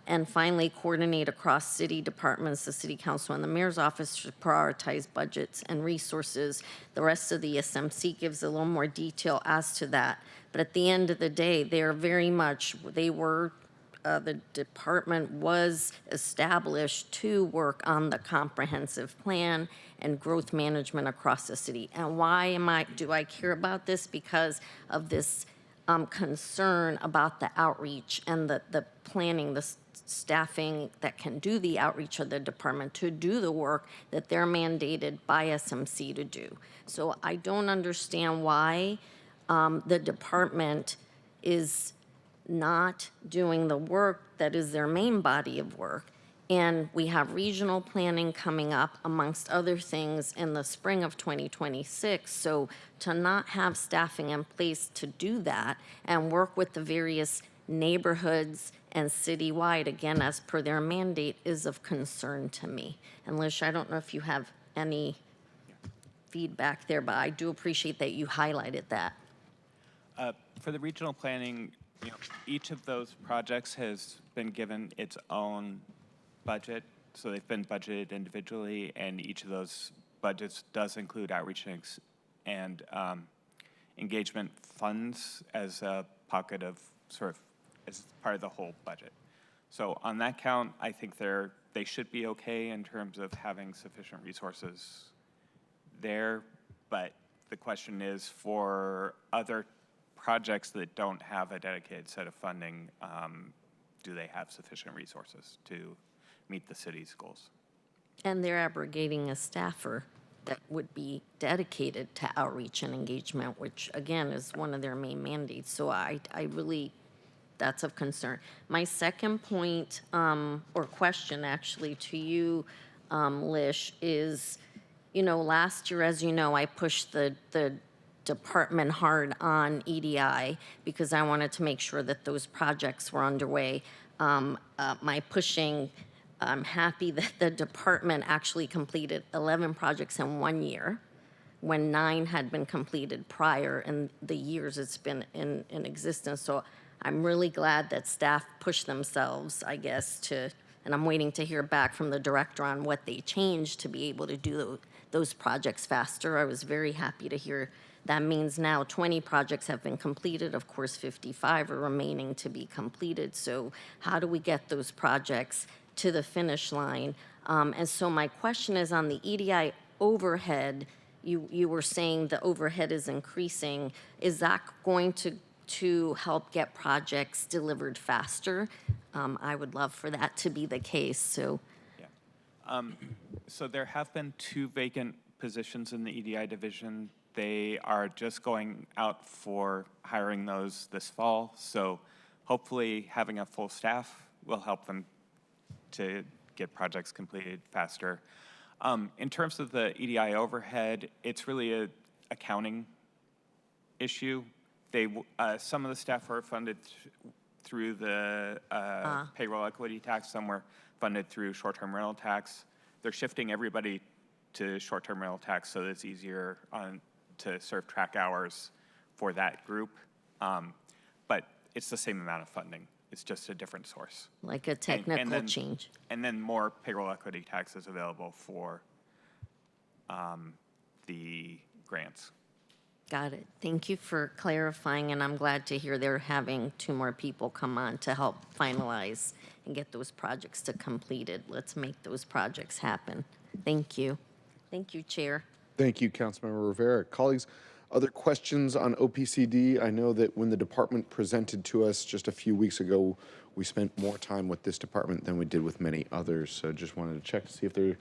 And finally, coordinate across city departments, the city council, and the mayor's office to prioritize budgets and resources. The rest of the SMC gives a little more detail as to that. But at the end of the day, the department was established to work on the comprehensive plan and growth management across the city. And why do I care about this? Because of this concern about the outreach and the planning, the staffing that can do the outreach of the department to do the work that they're mandated by SMC to do. So I don't understand why the department is not doing the work that is their main body of work. And we have regional planning coming up, amongst other things, in the spring of 2026. So to not have staffing in place to do that and work with the various neighborhoods and citywide, again, as per their mandate, is of concern to me. And Lish, I don't know if you have any feedback there, but I do appreciate that you highlighted that. For the regional planning, you know, each of those projects has been given its own budget, so they've been budgeted individually, and each of those budgets does include outreach and engagement funds as a pocket of sort of as part of the whole budget. So on that count, I think they should be okay in terms of having sufficient resources there, but the question is for other projects that don't have a dedicated set of funding, do they have sufficient resources to meet the city's goals? And they're abrogating a staffer that would be dedicated to outreach and engagement, which again is one of their main mandates. So I really, that's of concern. My second point, or question actually to you, Lish, is, you know, last year, as you know, I pushed the department hard on EDI because I wanted to make sure that those projects were underway. My pushing, I'm happy that the department actually completed 11 projects in 1 year when 9 had been completed prior in the years it's been in existence. So I'm really glad that staff pushed themselves, I guess, and I'm waiting to hear back from the director on what they changed to be able to do those projects faster. I was very happy to hear that means now 20 projects have been completed. Of course, 55 are remaining to be completed. So how do we get those projects to the finish line? And so my question is on the EDI overhead. You were saying the overhead is increasing. Is that going to help get projects delivered faster? I would love for that to be the case. So, yeah. So there have been 2 vacant positions in the EDI division. They are just going out for hiring those this fall. So hopefully having a full staff will help them to get projects completed faster. In terms of the EDI overhead, it's really a accounting issue. Some of the staff are funded through the payroll equity tax. Some were funded through short-term rental tax. They're shifting everybody to short-term rental tax so that it's easier to serve track hours for that group. But it's the same amount of funding. It's just a different source. Like a technical change. And then more payroll equity tax is available for the grants. Got it. Thank you for clarifying, and I'm glad to hear they're having 2 more people come on to help finalize and get those projects to completed. Let's make those projects happen. Thank you. Thank you, Chair. Thank you, Councilmember Rivera. Colleagues, other questions on OPCD? I know that when the department presented to us just a few weeks ago, we spent more time with this department than we did with many others. So just wanted to check to see if there are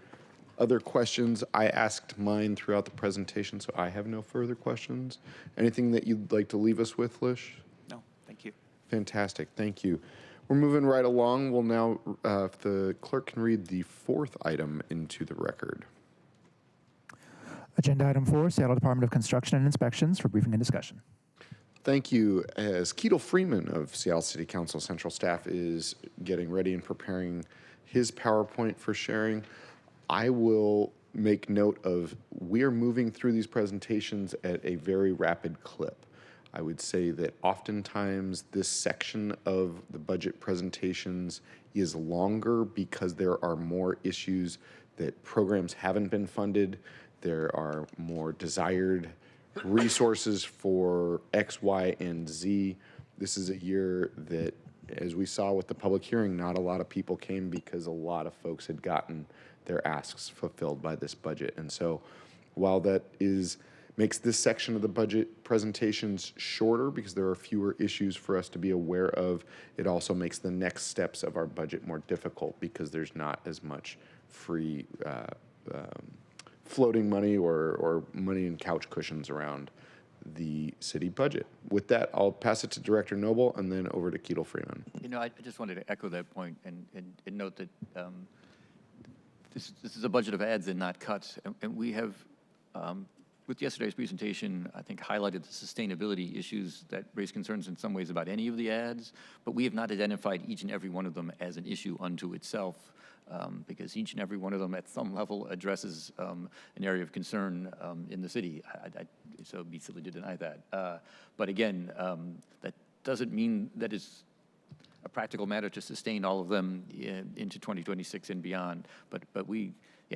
other questions. I asked mine throughout the presentation, so I have no further questions. Anything that you'd like to leave us with, Lish? No, thank you. Fantastic, thank you. We're moving right along. We'll now, if the clerk can read the 4th item into the record. Agenda item 4, Seattle Department of Construction and Inspections for briefing and discussion. Thank you. As Ketel Freeman of Seattle City Council Central Staff is getting ready and preparing his PowerPoint for sharing, I will make note of we are moving through these presentations at a very rapid clip. I would say that oftentimes this section of the budget presentations is longer because there are more issues that programs haven't been funded. There are more desired resources for X, Y, and Z. This is a year that, as we saw with the public hearing, not a lot of people came because a lot of folks had gotten their asks fulfilled by this budget. And so while that makes this section of the budget presentations shorter because there are fewer issues for us to be aware of, it also makes the next steps of our budget more difficult because there's not as much free floating money or money in couch cushions around the city budget. With that, I'll pass it to Director Noble and then over to Ketel Freeman. You know, I just wanted to echo that point and note that this is a budget of adds and not cuts. And we have, with yesterday's presentation, I think highlighted the sustainability issues that raise concerns in some ways about any of the ads, but we have not identified each and every one of them as an issue unto itself, because each and every one of them at some level addresses an area of concern in the city. So it'd be silly to deny that. But again, that doesn't mean that it's a practical matter to sustain all of them into 2026 and beyond. But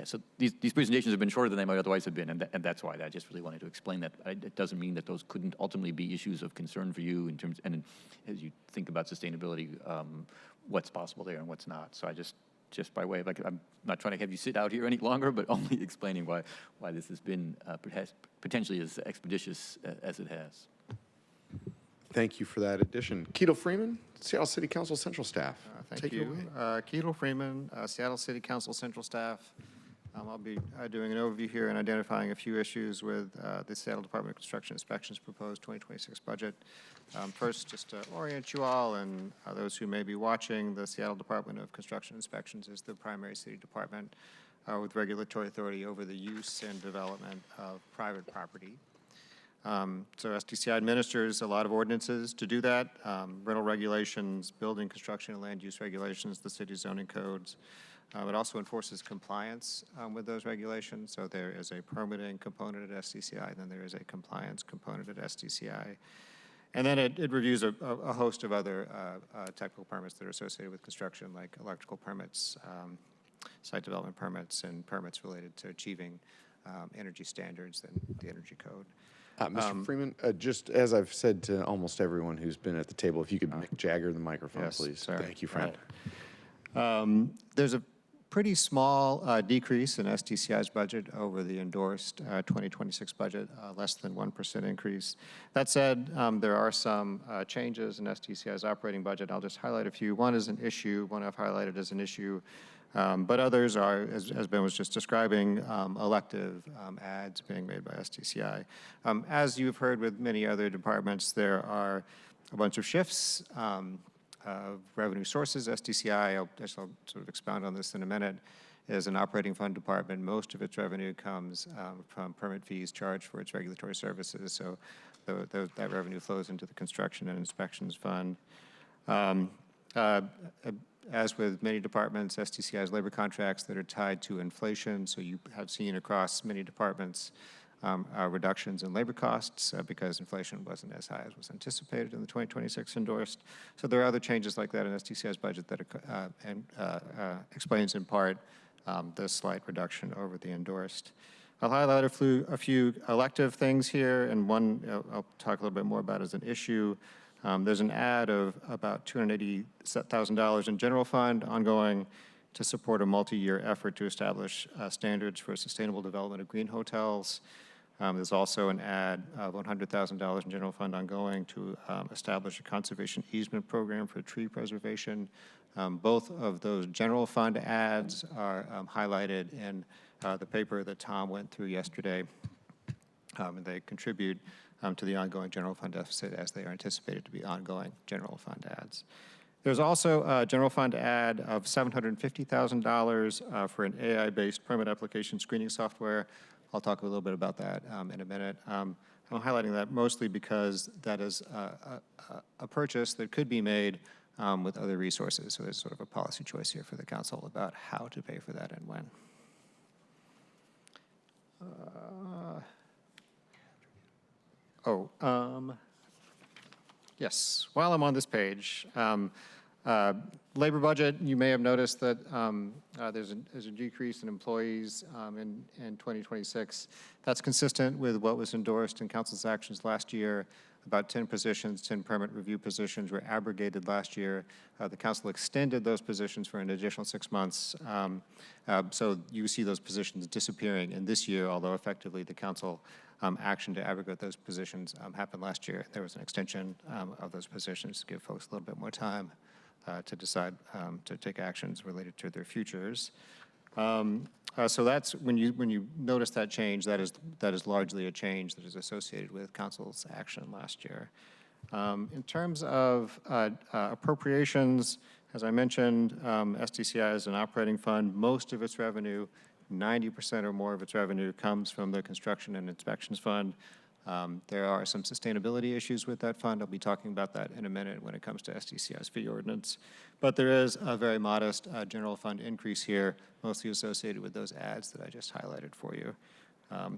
so these presentations have been shorter than they might otherwise have been, and that's why I just really wanted to explain that. It doesn't mean that those couldn't ultimately be issues of concern for you in terms, and as you think about sustainability, what's possible there and what's not. So I just by way of, I'm not trying to have you sit out here any longer, but only explaining why this has been potentially as expeditious as it has. Thank you for that addition. Ketel Freeman, Seattle City Council Central Staff. Thank you. Ketel Freeman, Seattle City Council Central Staff. I'll be doing an overview here and identifying a few issues with the Seattle Department of Construction Inspections proposed 2026 budget. First, just to orient you all and those who may be watching, the Seattle Department of Construction Inspections is the primary city department with regulatory authority over the use and development of private property. So SDCI administers a lot of ordinances to do that, rental regulations, building, construction, and land use regulations, the city zoning codes. It also enforces compliance with those regulations. So there is a permitting component at SDCI, and then there is a compliance component at SDCI. And then it reviews a host of other technical permits that are associated with construction, like electrical permits, site development permits, and permits related to achieving energy standards and the energy code. Mr. Freeman, just as I've said to almost everyone who's been at the table, if you could Mick Jagger the microphone, yes, please. sorry. Thank you, friend. Right. There's a pretty small decrease in SDCI's budget over the endorsed 2026 budget, less than 1% increase. That said, there are some changes in SDCI's operating budget. I'll just highlight a few. One is an issue, one I've highlighted as an issue, but others are, as Ben was just describing, elective ads being made by SDCI. As you've heard with many other departments, there are a bunch of shifts revenue sources. SDCI, I'll sort of expound on this in a minute, is an operating fund department. Most of its revenue comes from permit fees charged for its regulatory services. So that revenue flows into the construction and inspections fund. As with many departments, SDCI has labor contracts that are tied to inflation. So you have seen across many departments reductions in labor costs because inflation wasn't as high as was anticipated in the 2026 endorsed. So there are other changes like that in SDCI's budget that explains in part the slight reduction over the endorsed. I'll highlight a few elective things here, and one I'll talk a little bit more about as an issue. There's an add of about $280,000 in general fund ongoing to support a multi-year effort to establish standards for sustainable development of green hotels. There's also an add of $100,000 in general fund ongoing to establish a conservation easement program for tree preservation. Both of those general fund adds are highlighted in the paper that Tom went through yesterday, and they contribute to the ongoing general fund deficit as they are anticipated to be ongoing general fund adds. There's also a general fund add of $750,000 for an AI-based permit application screening software. I'll talk a little bit about that in a minute. I'm highlighting that mostly because that is a purchase that could be made with other resources. So there's sort of a policy choice here for the council about how to pay for that and when. Yes, while I'm on this page, labor budget, you may have noticed that there's a decrease in employees in 2026. That's consistent with what was endorsed in council's actions last year. About 10 positions, 10 permit review positions were abrogated last year. The council extended those positions for an additional 6 months. So you see those positions disappearing in this year, although effectively the council action to abrogate those positions happened last year. There was an extension of those positions to give folks a little bit more time to decide to take actions related to their futures. So that's when you notice that change, that is largely a change that is associated with council's action last year. In terms of appropriations, as I mentioned, SDCI is an operating fund. Most of its revenue, 90% or more of its revenue, comes from the construction and inspections fund. There are some sustainability issues with that fund. I'll be talking about that in a minute when it comes to SDCI's fee ordinance. But there is a very modest general fund increase here, mostly associated with those adds that I just highlighted for you.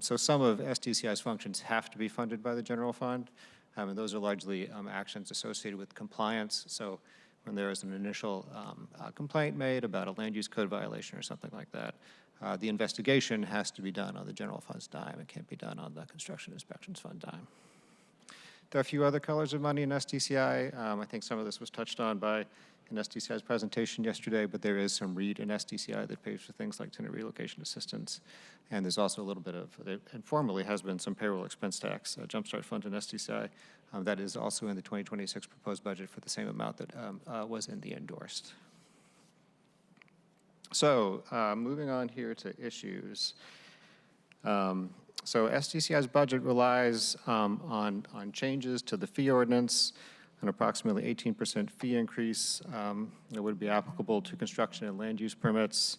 So some of SDCI's functions have to be funded by the general fund, and those are largely actions associated with compliance. So when there is an initial complaint made about a land use code violation or something like that, the investigation has to be done on the general fund's dime. It can't be done on the construction inspections fund dime. There are a few other colors of money in SDCI. I think some of this was touched on in SDCI's presentation yesterday, but there is some REIT in SDCI that pays for things like tenant relocation assistance. And there's also a little bit of, informally has been some payroll expense tax, jumpstart fund in SDCI. That is also in the 2026 proposed budget for the same amount that was in the endorsed. So moving on here to issues. So SDCI's budget relies on changes to the fee ordinance, an approximately 18% fee increase that would be applicable to construction and land use permits.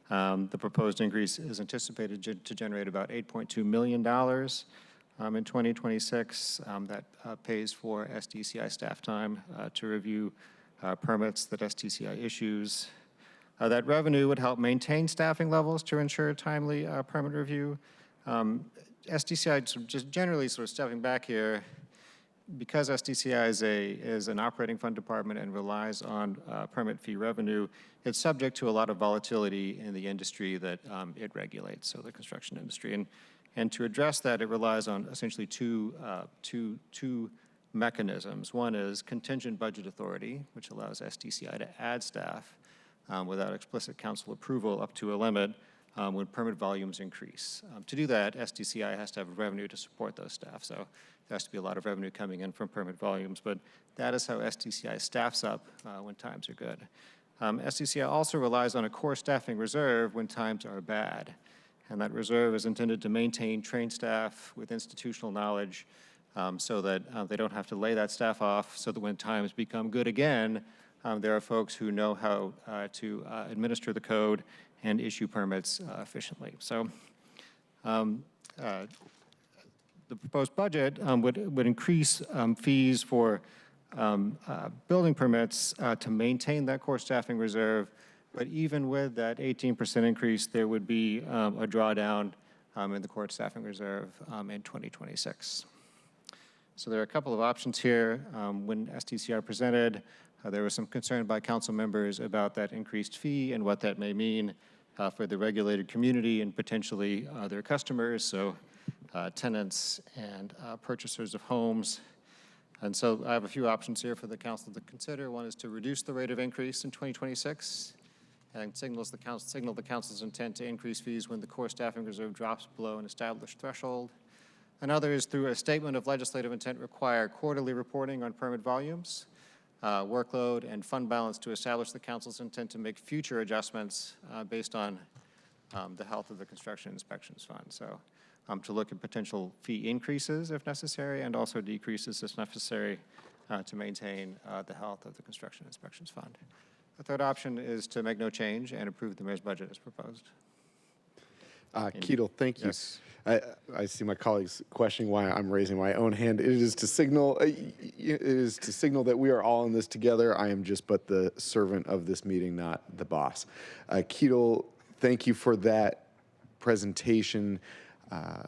The proposed increase is anticipated to generate about $8.2 million in 2026. That pays for SDCI staff time to review permits that SDCI issues. That revenue would help maintain staffing levels to ensure timely permit review. SDCI, just generally sort of stepping back here, because SDCI is an operating fund department and relies on permit fee revenue, it's subject to a lot of volatility in the industry that it regulates, so the construction industry. And to address that, it relies on essentially two mechanisms. One is contingent budget authority, which allows SDCI to add staff without explicit council approval up to a limit when permit volumes increase. To do that, SDCI has to have revenue to support those staff. So there has to be a lot of revenue coming in from permit volumes, but that is how SDCI staffs up when times are good. SDCI also relies on a core staffing reserve when times are bad. And that reserve is intended to maintain trained staff with institutional knowledge so that they don't have to lay that staff off, so that when times become good again, There are folks who know how to administer the code and issue permits efficiently. So the proposed budget would increase fees for building permits to maintain that core staffing reserve. But even with that 18% increase, there would be a drawdown in the core staffing reserve in 2026. So there are a couple of options here. When SDCI presented, there was some concern by council members about that increased fee and what that may mean for the regulated community and potentially their customers, so tenants and purchasers of homes. And so I have a few options here for the council to consider. One is to reduce the rate of increase in 2026 and signal the council's intent to increase fees when the core staffing reserve drops below an established threshold. Another is through a statement of legislative intent require quarterly reporting on permit volumes, workload, and fund balance to establish the council's intent to make future adjustments based on the health of the construction inspections fund. So to look at potential fee increases if necessary and also decreases if necessary to maintain the health of the construction inspections fund. The third option is to make no change and approve the mayor's budget as proposed. Keatle, thank you. Yes. I see my colleagues questioning why I'm raising my own hand. It is to signal that we are all in this together. I am just but the servant of this meeting, not the boss. Keatle, thank you for that presentation.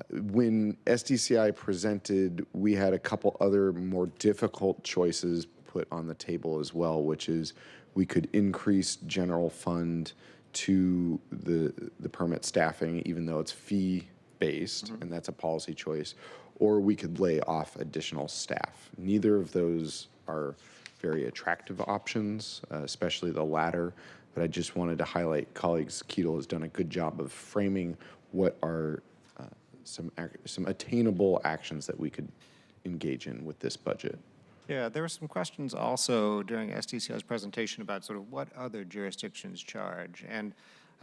When SDCI presented, we had a couple other more difficult choices put on the table as well, which is we could increase general fund to the permit staffing, even though it's fee-based, and that's a policy choice, or we could lay off additional staff. Neither of those are very attractive options, especially the latter, but I just wanted to highlight colleagues, Keatle has done a good job of framing what are some attainable actions that we could engage in with this budget. Yeah, there were some questions also during SDCI's presentation about sort of what other jurisdictions charge. And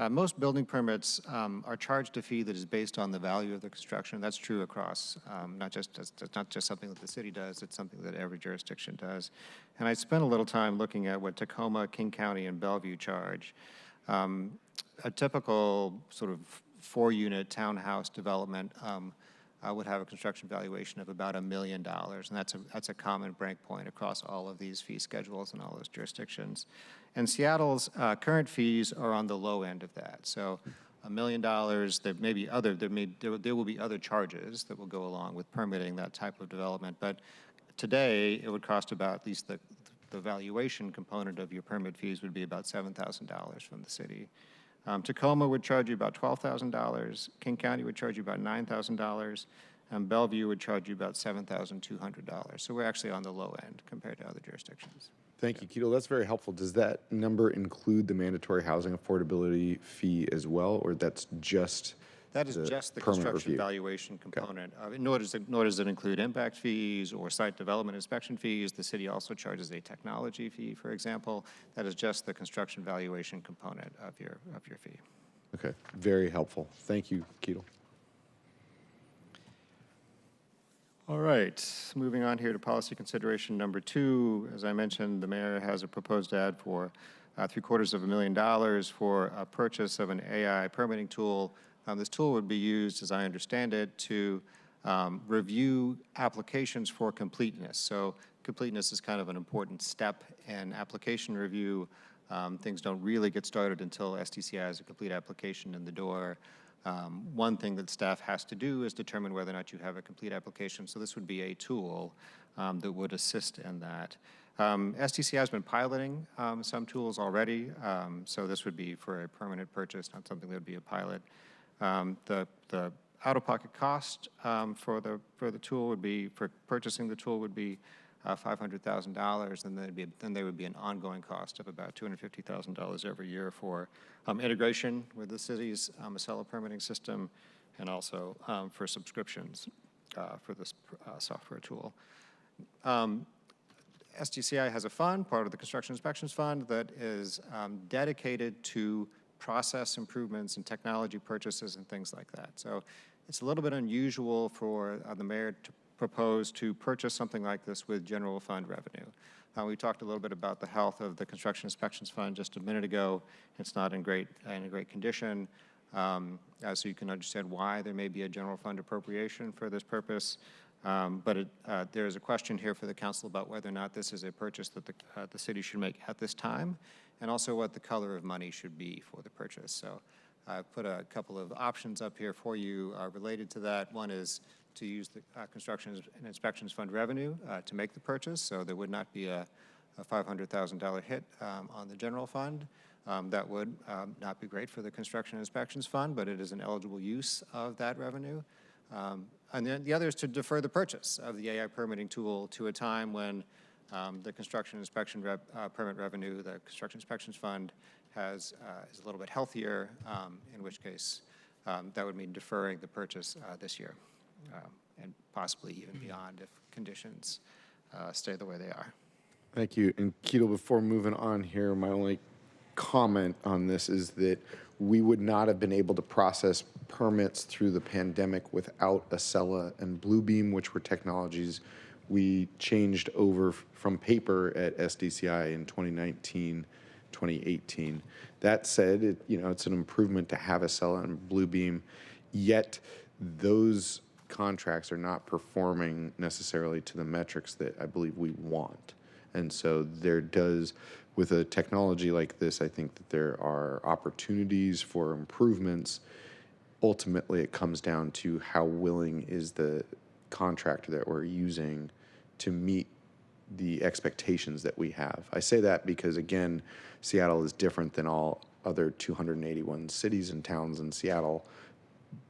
most building permits are charged a fee that is based on the value of the construction. That's true across, not just something that the city does, it's something that every jurisdiction does. And I spent a little time looking at what Tacoma, King County, and Bellevue charge. A typical sort of 4-unit townhouse development would have a construction valuation of about $1 million, and that's a common break point across all of these fee schedules and all those jurisdictions. And Seattle's current fees are on the low end of that. So $1 million. There will be other charges that will go along with permitting that type of development. But today, it would cost about, at least the valuation component of your permit fees would be about $7,000 from the city. Tacoma would charge you about $12,000. King County would charge you about $9,000. And Bellevue would charge you about $7,200. So we're actually on the low end compared to other jurisdictions. Thank you, Keatle. That's very helpful. Does that number include the mandatory housing affordability fee as well, or that's just that is just the construction valuation component. Okay. Nor does it include impact fees or site development inspection fees. The city also charges a technology fee, for example. That is just the construction valuation component of your fee. Okay, very helpful. Thank you, Keatle. All right, moving on here to policy consideration number 2. As I mentioned, the mayor has a proposed ad for $750,000 for a purchase of an AI permitting tool. This tool would be used, as I understand it, to review applications for completeness. So completeness is kind of an important step in application review. Things don't really get started until SDCI has a complete application in the door. One thing that staff has to do is determine whether or not you have a complete application. So this would be a tool that would assist in that. SDCI has been piloting some tools already. So this would be for a permanent purchase, not something that would be a pilot. The out-of-pocket cost for the tool would be, for purchasing the tool would be $500,000, and then there would be an ongoing cost of about $250,000 every year for integration with the city's Acela permitting system, and also for subscriptions for this software tool. SDCI has a fund, part of the Construction Inspections Fund, that is dedicated to process improvements and technology purchases and things like that. So it's a little bit unusual for the mayor to propose to purchase something like this with general fund revenue. We talked a little bit about the health of the Construction Inspections Fund just a minute ago. It's not in great condition, so you can understand why there may be a general fund appropriation for this purpose. But there is a question here for the council about whether or not this is a purchase that the city should make at this time, and also what the color of money should be for the purchase. So I've put a couple of options up here for you related to that. One is to use the Construction and Inspections Fund revenue to make the purchase, so there would not be a $500,000 hit on the general fund. That would not be great for the Construction and Inspections Fund, but it is an eligible use of that revenue. And then the other is to defer the purchase of the AI permitting tool to a time when the construction inspection permit revenue, the Construction Inspections Fund, is a little bit healthier, in which case that would mean deferring the purchase this year, and possibly even beyond if conditions stay the way they are. Thank you. And Keto, before moving on here, my only comment on this is that we would not have been able to process permits through the pandemic without Acela and Bluebeam, which were technologies we changed over from paper at SDCI in 2019, 2018. That said, it's an improvement to have Acela and Bluebeam, yet those contracts are not performing necessarily to the metrics that I believe we want. And so there does, with a technology like this, I think that there are opportunities for improvements. Ultimately, it comes down to how willing is the contractor that we're using to meet the expectations that we have. I say that because, again, Seattle is different than all other 281 cities and towns in Seattle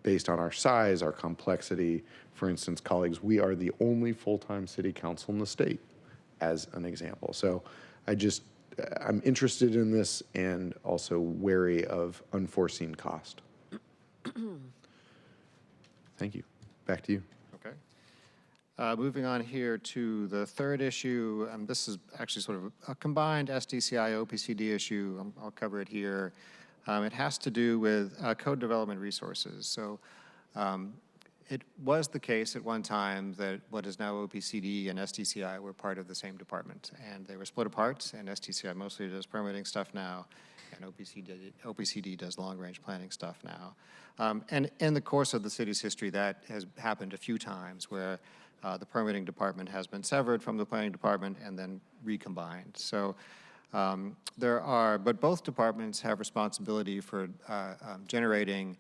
based on our size, our complexity. For instance, colleagues, we are the only full-time city council in the state, as an example. So I'm interested in this and also wary of unforeseen cost. Thank you. Back to you. Okay. Moving on here to the third issue. This is actually sort of a combined SDCI OPCD issue. I'll cover it here. It has to do with code development resources. So it was the case at one time that what is now OPCD and SDCI were part of the same department, and they were split apart, and SDCI mostly does permitting stuff now, and OPCD does long-range planning stuff now. And in the course of the city's history, that has happened a few times where the permitting department has been severed from the planning department and then recombined. So but both departments have responsibility for generating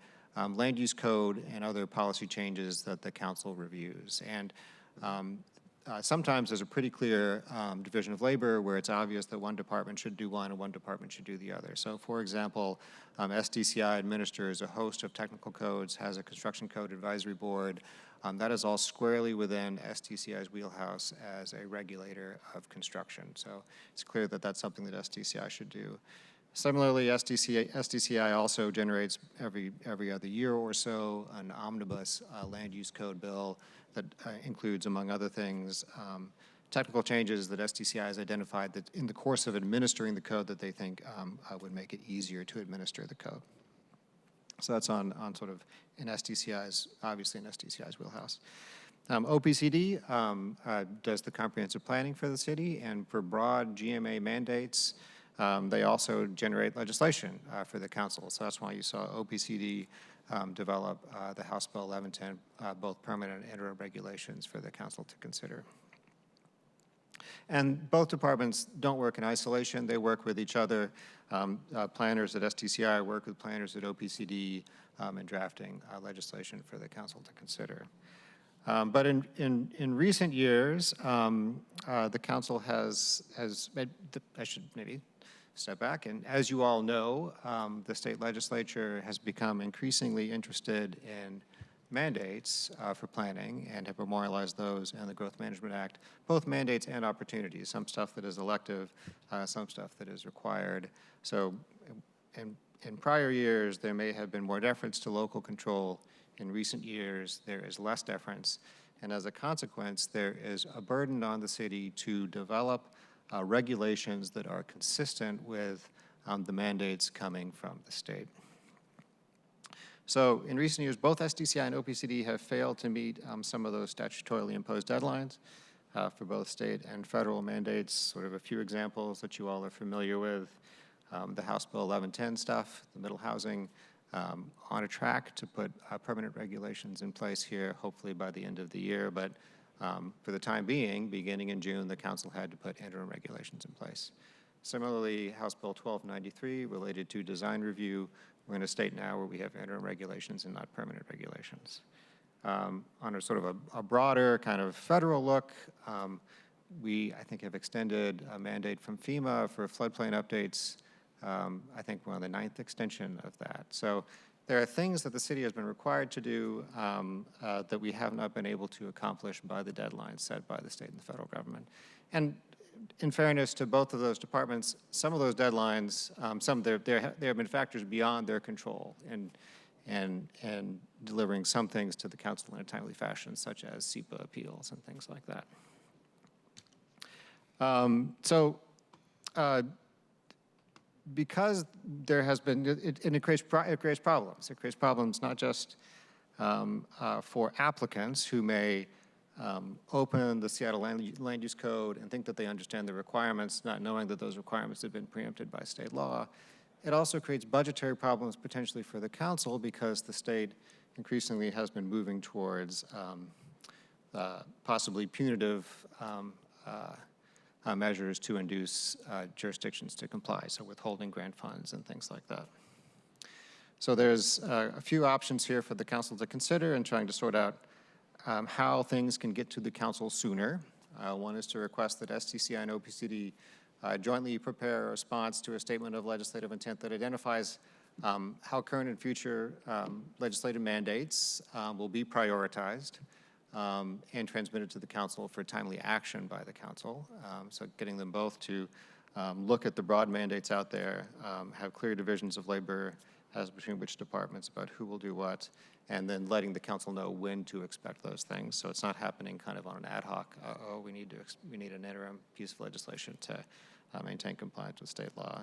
land use code and other policy changes that the council reviews. And sometimes there's a pretty clear division of labor where it's obvious that one department should do one and one department should do the other. So for example, SDCI administers a host of technical codes, has a construction code advisory board. That is all squarely within SDCI's wheelhouse as a regulator of construction. So it's clear that that's something that SDCI should do. Similarly, SDCI also generates every other year or so an omnibus land use code bill that includes, among other things, technical changes that SDCI has identified that in the course of administering the code that they think would make it easier to administer the code. So that's on sort of obviously in SDCI's wheelhouse. OPCD does the comprehensive planning for the city, and for broad GMA mandates, they also generate legislation for the council. So that's why you saw OPCD develop the House Bill 1110, both permanent and interim regulations for the council to consider. And both departments don't work in isolation. They work with each other. Planners at SDCI work with planners at OPCD in drafting legislation for the council to consider. But in recent years, the council has I should maybe step back. And as you all know, the state legislature has become increasingly interested in mandates for planning and have memorialized those in the Growth Management Act, both mandates and opportunities, some stuff that is elective, some stuff that is required. So in prior years, there may have been more deference to local control. In recent years, there is less deference. And as a consequence, there is a burden on the city to develop regulations that are consistent with the mandates coming from the state. So in recent years, both SDCI and OPCD have failed to meet some of those statutorily imposed deadlines. for both state and federal mandates. Sort of a few examples that you all are familiar with. The House Bill 1110 stuff, the middle housing, on a track to put permanent regulations in place here, hopefully by the end of the year. But for the time being, beginning in June, the council had to put interim regulations in place. Similarly, House Bill 1293 related to design review. We're in a state now where we have interim regulations and not permanent regulations. On a sort of a broader kind of federal look, we, I think, have extended a mandate from FEMA for floodplain updates. I think we're on the 9th extension of that. So there are things that the city has been required to do that we have not been able to accomplish by the deadlines set by the state and the federal government. And in fairness to both of those departments, some of those deadlines, there have been factors beyond their control and delivering some things to the council in a timely fashion, such as SEPA appeals and things like that. Because there has been, it creates problems. It creates problems not just for applicants who may open the Seattle Land Use Code and think that they understand the requirements, not knowing that those requirements have been preempted by state law. It also creates budgetary problems potentially for the council because the state increasingly has been moving towards possibly punitive measures to induce jurisdictions to comply, so withholding grant funds and things like that. So there's a few options here for the council to consider in trying to sort out how things can get to the council sooner. One is to request that SDCI and OPCD jointly prepare a response to a statement of legislative intent that identifies how current and future legislative mandates will be prioritized and transmitted to the council for timely action by the council. So getting them both to look at the broad mandates out there, have clear divisions of labor as between which departments about who will do what, and then letting the council know when to expect those things. So it's not happening kind of on an ad hoc, we need an interim piece of legislation to maintain compliance with state law.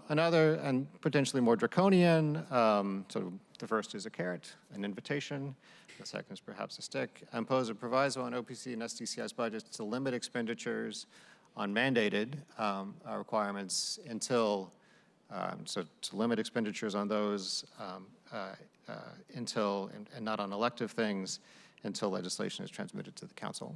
Another and potentially more draconian, so the first is a carrot, an invitation. The second is perhaps a stick. Impose a proviso on OPC and SDCI's budgets to limit expenditures on mandated requirements until, so to limit expenditures on those until, and not on elective things, until legislation is transmitted to the council.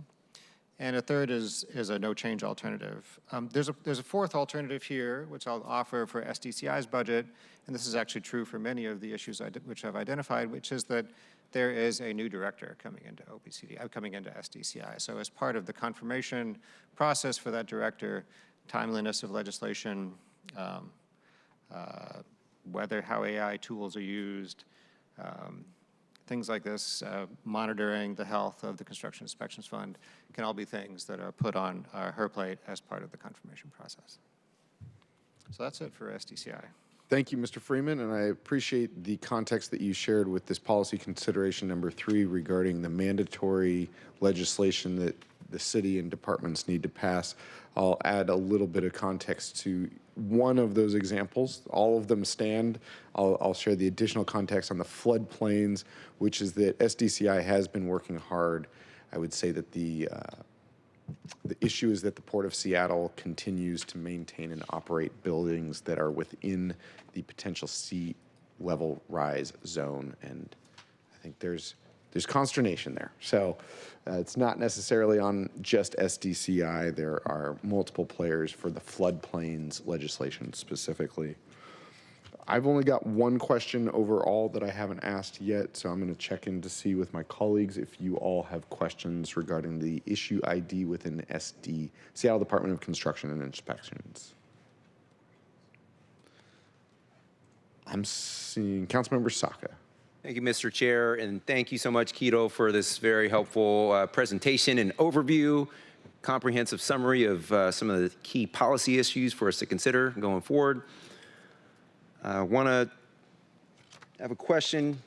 And a third is a no change alternative. There's a fourth alternative here, which I'll offer for SDCI's budget, and this is actually true for many of the issues which I've identified, which is that there is a new director coming into OPCD, coming into SDCI. So as part of the confirmation process for that director, timeliness of legislation, whether how AI tools are used, things like this, monitoring the health of the Construction Inspections Fund, can all be things that are put on her plate as part of the confirmation process. So that's it for SDCI. Thank you, Mr. Freeman, and I appreciate the context that you shared with this policy consideration number 3 regarding the mandatory legislation that the city and departments need to pass. I'll add a little bit of context to one of those examples. All of them stand. I'll share the additional context on the floodplains, which is that SDCI has been working hard. I would say that the issue is that the Port of Seattle continues to maintain and operate buildings that are within the potential sea level rise zone, and I think there's consternation there. So it's not necessarily on just SDCI. There are multiple players for the floodplains legislation specifically. I've only got one question overall that I haven't asked yet, so I'm going to check in to see with my colleagues if you all have questions regarding the issue ID within Seattle Department of Construction and Inspections. I'm seeing Councilmember Saka. Thank you, Mr. Chair, and thank you so much, Keto, for this very helpful presentation and overview, comprehensive summary of some of the key policy issues for us to consider going forward. I want to have a question,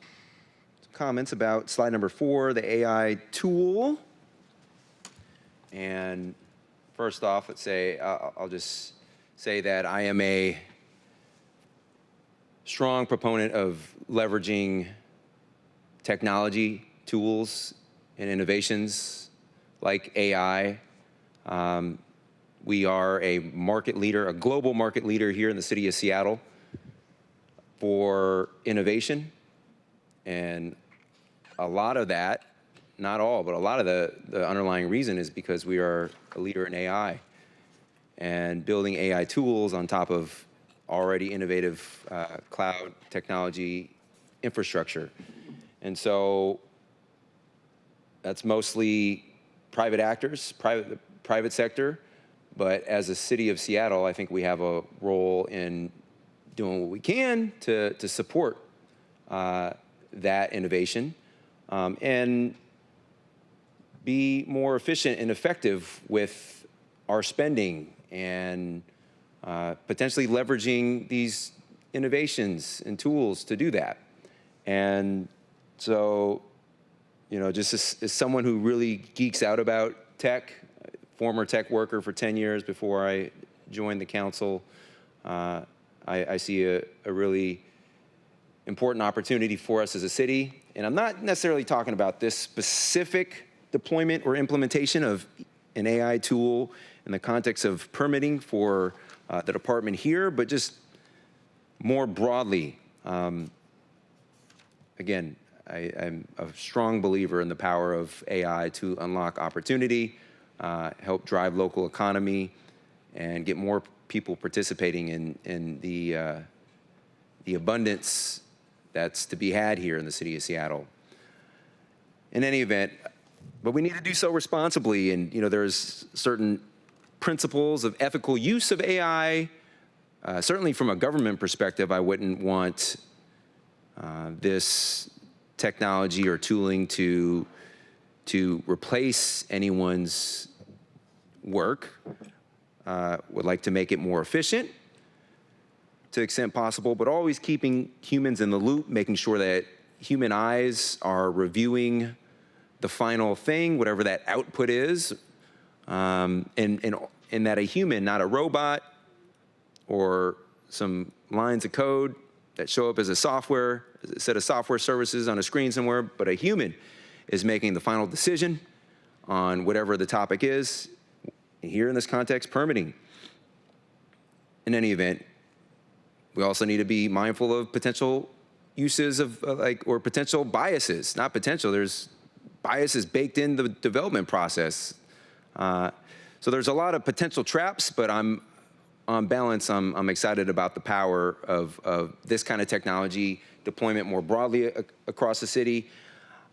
some comments about slide number 4, the AI tool. And first off, I'll just say that I am a strong proponent of leveraging technology tools and innovations like AI. We are a market leader, a global market leader here in the city of Seattle for innovation. And a lot of that, not all, but a lot of the underlying reason is because we are a leader in AI and building AI tools on top of already innovative cloud technology infrastructure. And so that's mostly private actors, private sector. But as a city of Seattle, I think we have a role in doing what we can to support that innovation and be more efficient and effective with our spending and potentially leveraging these innovations and tools to do that. And so, you know, just as someone who really geeks out about tech, former tech worker for 10 years before I joined the council, I see a really important opportunity for us as a city. And I'm not necessarily talking about this specific deployment or implementation of an AI tool in the context of permitting for the department here, but just more broadly. Again, I'm a strong believer in the power of AI to unlock opportunity, help drive local economy, and get more people participating in the abundance that's to be had here in the city of Seattle. In any event, but we need to do so responsibly, and you know, there's certain principles of ethical use of AI. Certainly from a government perspective, I wouldn't want this technology or tooling to replace anyone's work. Would like to make it more efficient to the extent possible, but always keeping humans in the loop, making sure that human eyes are reviewing the final thing, whatever that output is, and that a human, not a robot or some lines of code that show up as a set of software services on a screen somewhere, but a human is making the final decision on whatever the topic is. Here in this context, permitting. In any event, we also need to be mindful of potential uses of or potential biases. Not potential, there's biases baked in the development process. So there's a lot of potential traps, but on balance, I'm excited about the power of this kind of technology deployment more broadly across the city.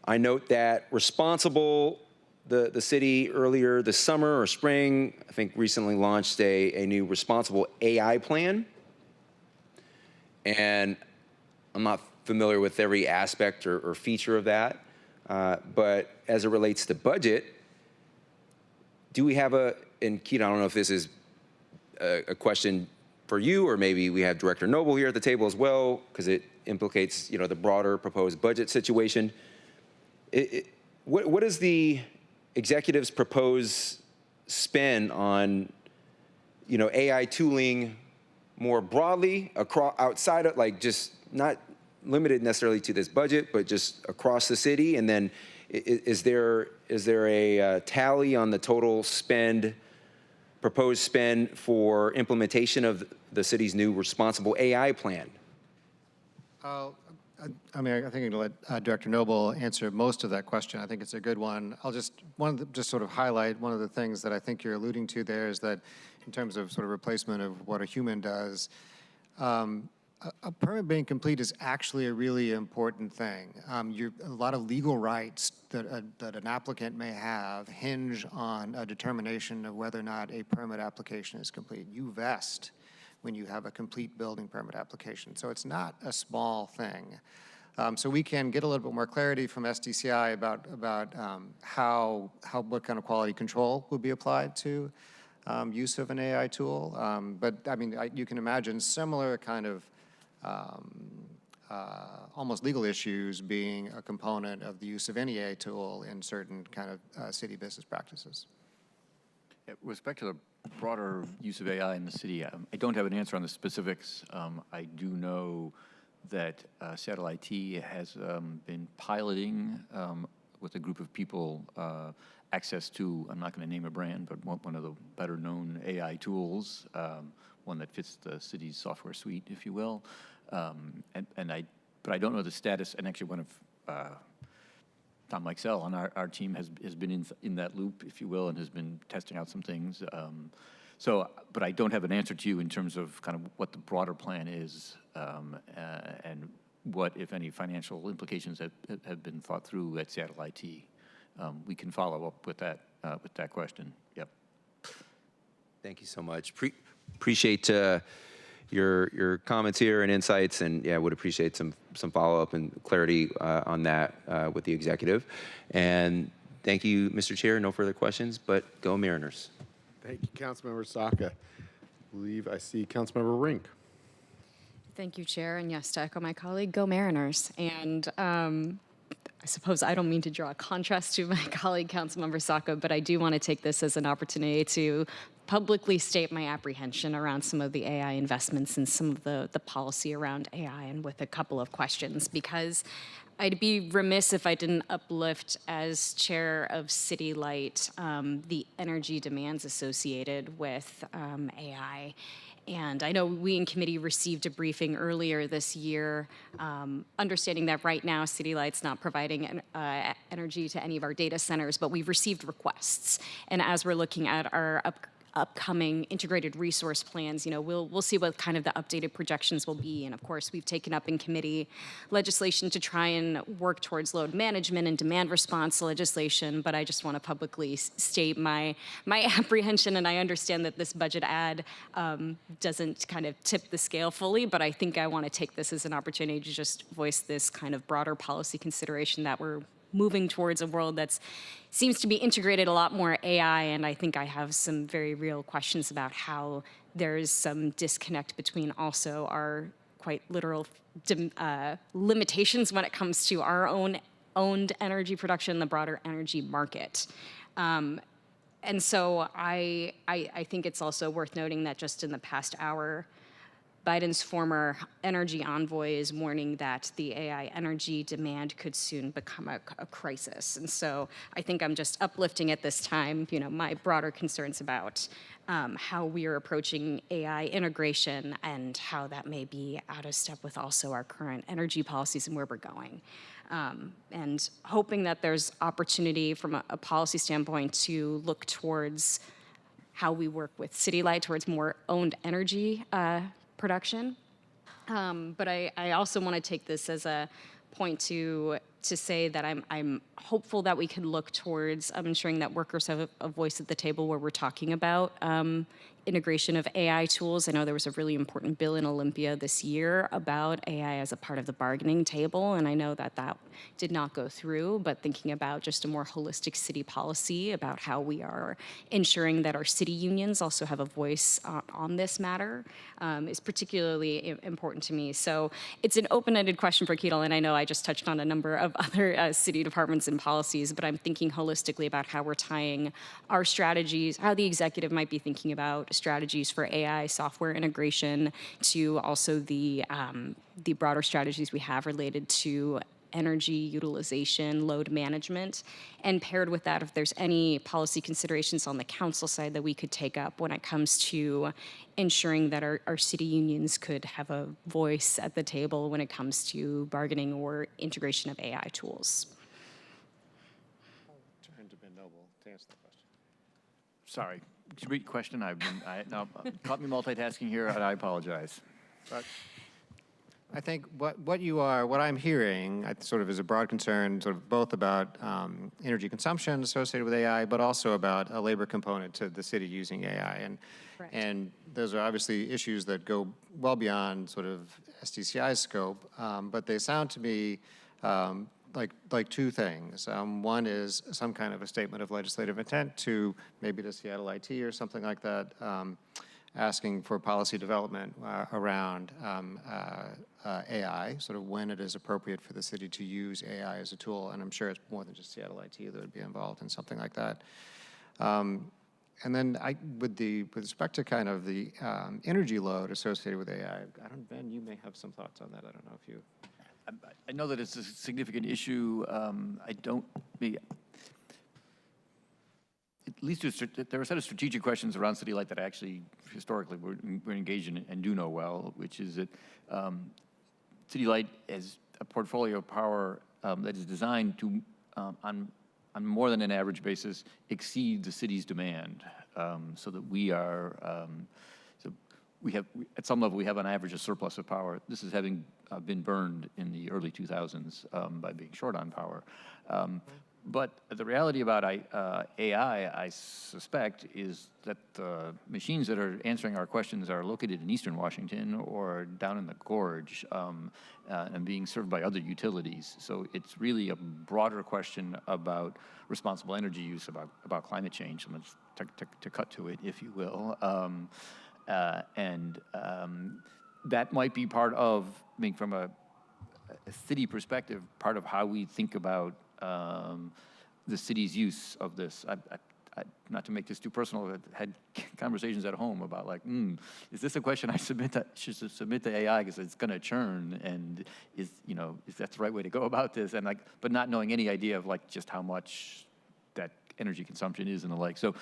I note that the city earlier this summer or spring, I think recently launched a new responsible AI plan. And I'm not familiar with every aspect or feature of that. But as it relates to budget, do we have and Keith, I don't know if this is a question for you, or maybe we have Director Noble here at the table as well, because it implicates, you know, the broader proposed budget situation. What is the executives propose spend on, you know, AI tooling more broadly outside of, like, just not limited necessarily to this budget, but just across the city? And then is there a tally on the total proposed spend for implementation of the city's new responsible AI plan? I mean, I think I'm going to let Director Noble answer most of that question. I think it's a good one. I'll just sort of highlight one of the things that I think you're alluding to there is that in terms of sort of replacement of what a human does, a permit being complete is actually a really important thing. A lot of legal rights that an applicant may have hinge on a determination of whether or not a permit application is complete. You vest when you have a complete building permit application. So it's not a small thing. So we can get a little bit more clarity from SDCI about what kind of quality control would be applied to use of an AI tool. But I mean, you can imagine similar kind of almost legal issues being a component of the use of any AI tool in certain kind of city business practices. With respect to the broader use of AI in the city, I don't have an answer on the specifics. I do know that Seattle IT has been piloting with a group of people access to, I'm not going to name a brand, but one of the better known AI tools, one that fits the city's software suite, if you will. But I don't know the status, and actually one of Tom Meixell on our team has been in that loop, if you will, and has been testing out some things. But I don't have an answer to you in terms of kind of what the broader plan is, and what, if any, financial implications have been thought through at Seattle IT. We can follow up with that question. Yep. Thank you so much. Appreciate your comments here and insights, and yeah, would appreciate some follow-up and clarity on that with the executive. And thank you, Mr. Chair. No further questions, but go Mariners. Thank you, Councilmember Saka. I believe I see Councilmember Rink. Thank you, Chair. And yes, to echo my colleague, go Mariners. And I suppose I don't mean to draw a contrast to my colleague, Councilmember Saka, but I do want to take this as an opportunity to publicly state my apprehension around some of the AI investments and some of the policy around AI, and with a couple of questions, because I'd be remiss if I didn't uplift, as chair of City Light, the energy demands associated with AI. And I know we in committee received a briefing earlier this year, understanding that right now City Light's not providing energy to any of our data centers, but we've received requests. And as we're looking at our upcoming integrated resource plans, we'll see what kind of the updated projections will be. And of course, we've taken up in committee legislation to try and work towards load management and demand response legislation. But I just want to publicly state my apprehension, and I understand that this budget ad doesn't kind of tip the scale fully, but I think I want to take this as an opportunity to just voice this kind of broader policy consideration that we're moving towards a world that seems to be integrated a lot more AI, and I think I have some very real questions about how there's some disconnect between also our quite literal limitations when it comes to our owned energy production, the broader energy market. And so I think it's also worth noting that just in the past hour, Biden's former energy envoy is warning that the AI energy demand could soon become a crisis. And so I think I'm just uplifting at this time, my broader concerns about how we are approaching AI integration and how that may be out of step with also our current energy policies and where we're going. And hoping that there's opportunity from a policy standpoint to look towards how we work with City Light towards more owned energy production. But I also want to take this as a point to say that I'm hopeful that we can look towards ensuring that workers have a voice at the table where we're talking about integration of AI tools. I know there was a really important bill in Olympia this year about AI as a part of the bargaining table, and I know that did not go through, but thinking about just a more holistic city policy about how we are ensuring that our city unions also have a voice on this matter is particularly important to me. So it's an open-ended question for Keatle, and I know I just touched on a number of other city departments and policies, but I'm thinking holistically about how we're tying our strategies, how the executive might be thinking about strategies for AI software integration to also the broader strategies we have related to energy utilization, load management, and paired with that, if there's any policy considerations on the council side that we could take up when it comes to ensuring that our city unions could have a voice at the table when it comes to bargaining or integration of AI tools. Turn to Ben Noble to answer the question. Sorry, repeat question. No, caught me multitasking here, and I apologize. But I think what I'm hearing sort of is a broad concern, sort of both about energy consumption associated with AI, but also about a labor component to the city using AI. And those are obviously issues that go well beyond sort of SDCI's scope, but they sound to me like two things. One is some kind of a statement of legislative intent to maybe the Seattle IT or something like that, asking for policy development around AI, sort of when it is appropriate for the city to use AI as a tool. And I'm sure it's more than just Seattle IT that would be involved in something like that. And then with respect to kind of the energy load associated with AI, Ben, you may have some thoughts on that. I don't know if you... I know that it's a significant issue. at least there are a set of strategic questions around City Light that actually historically we're engaged in and do know well, which is that City Light is a portfolio of power that is designed to, on more than an average basis, exceed the city's demand, so that we are, at some level, we have on average a surplus of power. This is having been burned in the early 2000s by being short on power. But the reality about AI, I suspect, is that the machines that are answering our questions are located in Eastern Washington or down in the gorge and being served by other utilities. So it's really a broader question about responsible energy use, about climate change, to cut to it, if you will. That might be part of, I mean, from a city perspective, part of how we think about the city's use of this. Not to make this too personal, I've had conversations at home about like, is this a question I should submit to AI because it's going to churn, and is that the right way to go about this? And but not knowing any idea of like just how much that energy consumption is and the like. So, to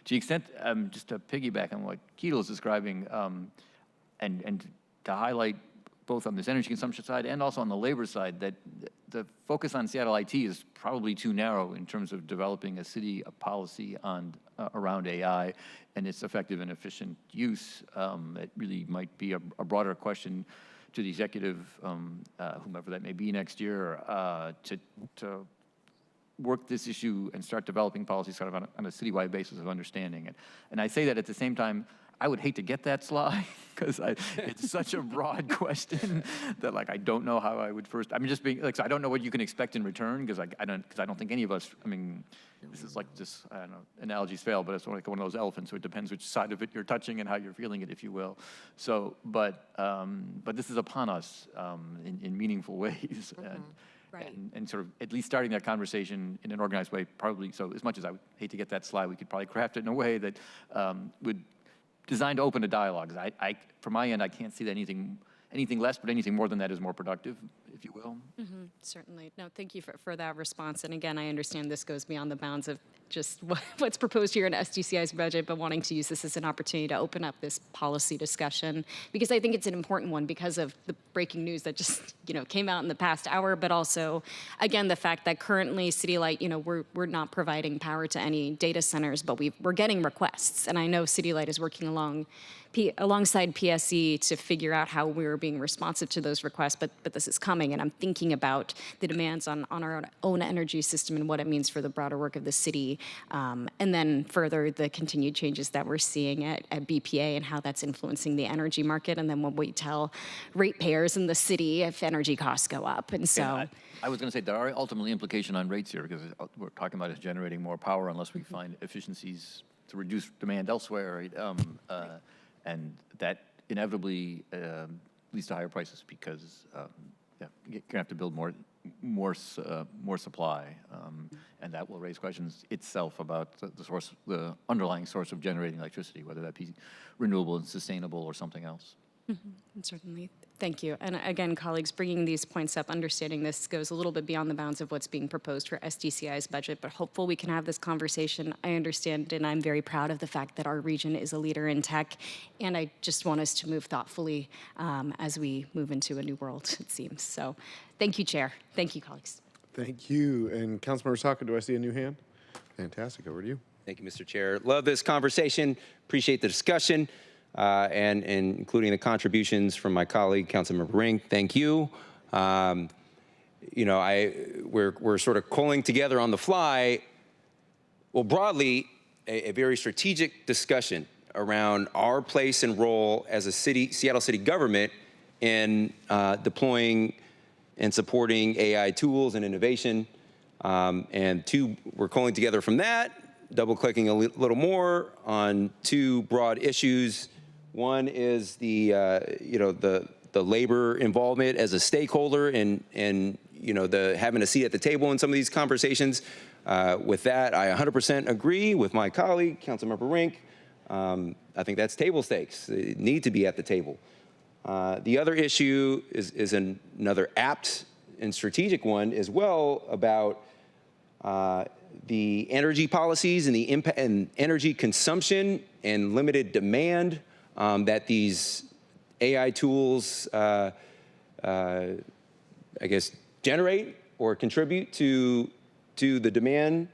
the extent, just to piggyback on what Keto is describing, and to highlight both on this energy consumption side and also on the labor side, that the focus on Seattle IT is probably too narrow in terms of developing a city policy on around AI and its effective and efficient use. It really might be a broader question to the executive, whomever that may be next year, to work this issue and start developing policies sort of on a citywide basis of understanding it. And I say that at the same time, I would hate to get that slide because it's such a broad question that like I don't know how I would first. I mean, just being like, so I don't know what you can expect in return because I don't think any of us. I mean, this is like just, I don't know, analogies fail, but it's like one of those elephants. So it depends which side of it you're touching and how you're feeling it, if you will. So, but this is upon us in meaningful ways. And, Right. And sort of at least starting that conversation in an organized way, probably. So as much as I would hate to get that slide, we could probably craft it in a way that would designed to open a dialogue. From my end, I can't see that anything less, but anything more than that is more productive, if you will. Mm-hmm, certainly. No, thank you for that response. And again, I understand this goes beyond the bounds of just what's proposed here in SDCI's budget, but wanting to use this as an opportunity to open up this policy discussion, because I think it's an important one because of the breaking news that just came out in the past hour, but also, again, the fact that currently City Light, we're not providing power to any data centers, but we're getting requests. And I know City Light is working alongside PSE to figure out how we're being responsive to those requests, but this is coming, and I'm thinking about the demands on our own energy system and what it means for the broader work of the city, and then further the continued changes that we're seeing at BPA and how that's influencing the energy market, and then what we tell ratepayers in the city if energy costs go up. And so I was going to say there are ultimately implications on rates here because we're talking about is generating more power unless we find efficiencies to reduce demand elsewhere, right? And that inevitably leads to higher prices because you're going to have to build more supply, and that will raise questions itself about the underlying source of generating electricity, whether that be renewable and sustainable or something else. Mm-hmm. Certainly. Thank you. And again, colleagues, bringing these points up, understanding this goes a little bit beyond the bounds of what's being proposed for SDCI's budget, but hopeful we can have this conversation. I understand, and I'm very proud of the fact that our region is a leader in tech, and I just want us to move thoughtfully as we move into a new world, it seems. So thank you, Chair. Thank you, colleagues. Thank you. And Councilmember Saka, do I see a new hand? Fantastic. Over to you. Thank you, Mr. Chair. Love this conversation. Appreciate the discussion. And including the contributions from my colleague, Councilmember Ring. Thank you. We're sort of culling together on the fly, well, broadly, a very strategic discussion around our place and role as a Seattle City government in deploying and supporting AI tools and innovation. We're culling together from that, double-clicking a little more on two broad issues. One is the labor involvement as a stakeholder and the having a seat at the table in some of these conversations. With that, I 100% agree with my colleague, Councilmember Rink. I think that's table stakes. They need to be at the table. The other issue is another apt and strategic one as well about the energy policies and the impact and energy consumption and limited demand that these AI tools, I guess, generate or contribute to the demand.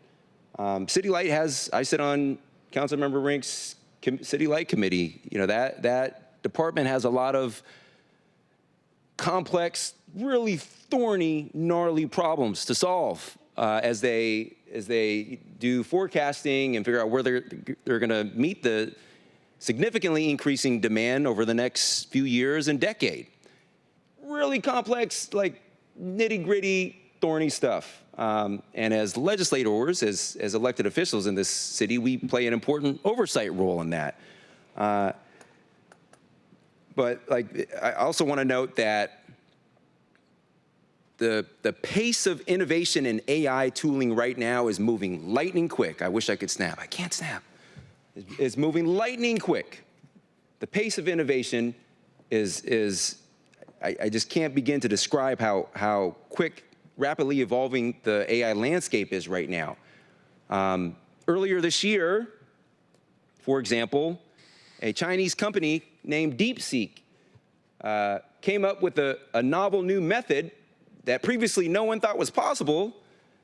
City Light has, I sit on Councilmember Rink's City Light Committee. You know, that department has a lot of complex, really thorny, gnarly problems to solve as they do forecasting and figure out where they're going to meet the significantly increasing demand over the next few years and decade. Really complex, like nitty-gritty, thorny stuff. And as legislators, as elected officials in this city, we play an important oversight role in that. But like, I also want to note that the pace of innovation in AI tooling right now is moving lightning quick. I wish I could snap. I can't snap. It's moving lightning quick. The pace of innovation is I just can't begin to describe how quick, rapidly evolving the AI landscape is right now. Earlier this year, for example, a Chinese company named DeepSeek came up with a novel new method that previously no one thought was possible,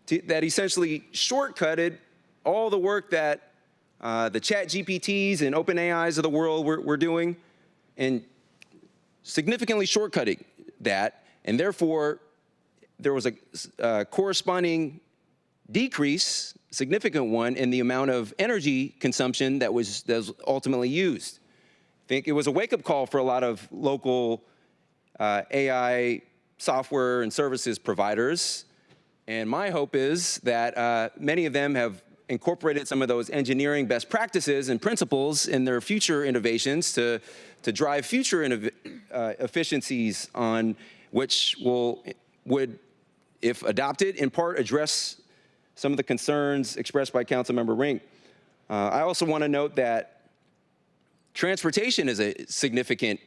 that essentially shortcutted all the work that the ChatGPTs and OpenAIs of the world were doing, and significantly shortcutting that, and therefore there was a corresponding decrease, significant one, in the amount of energy consumption that was ultimately used. I think it was a wake-up call for a lot of local AI software and services providers, and my hope is that many of them have incorporated some of those engineering best practices and principles in their future innovations to drive future efficiencies on which would, if adopted, in part address some of the concerns expressed by Councilmember Rink. I also want to note that transportation is a significant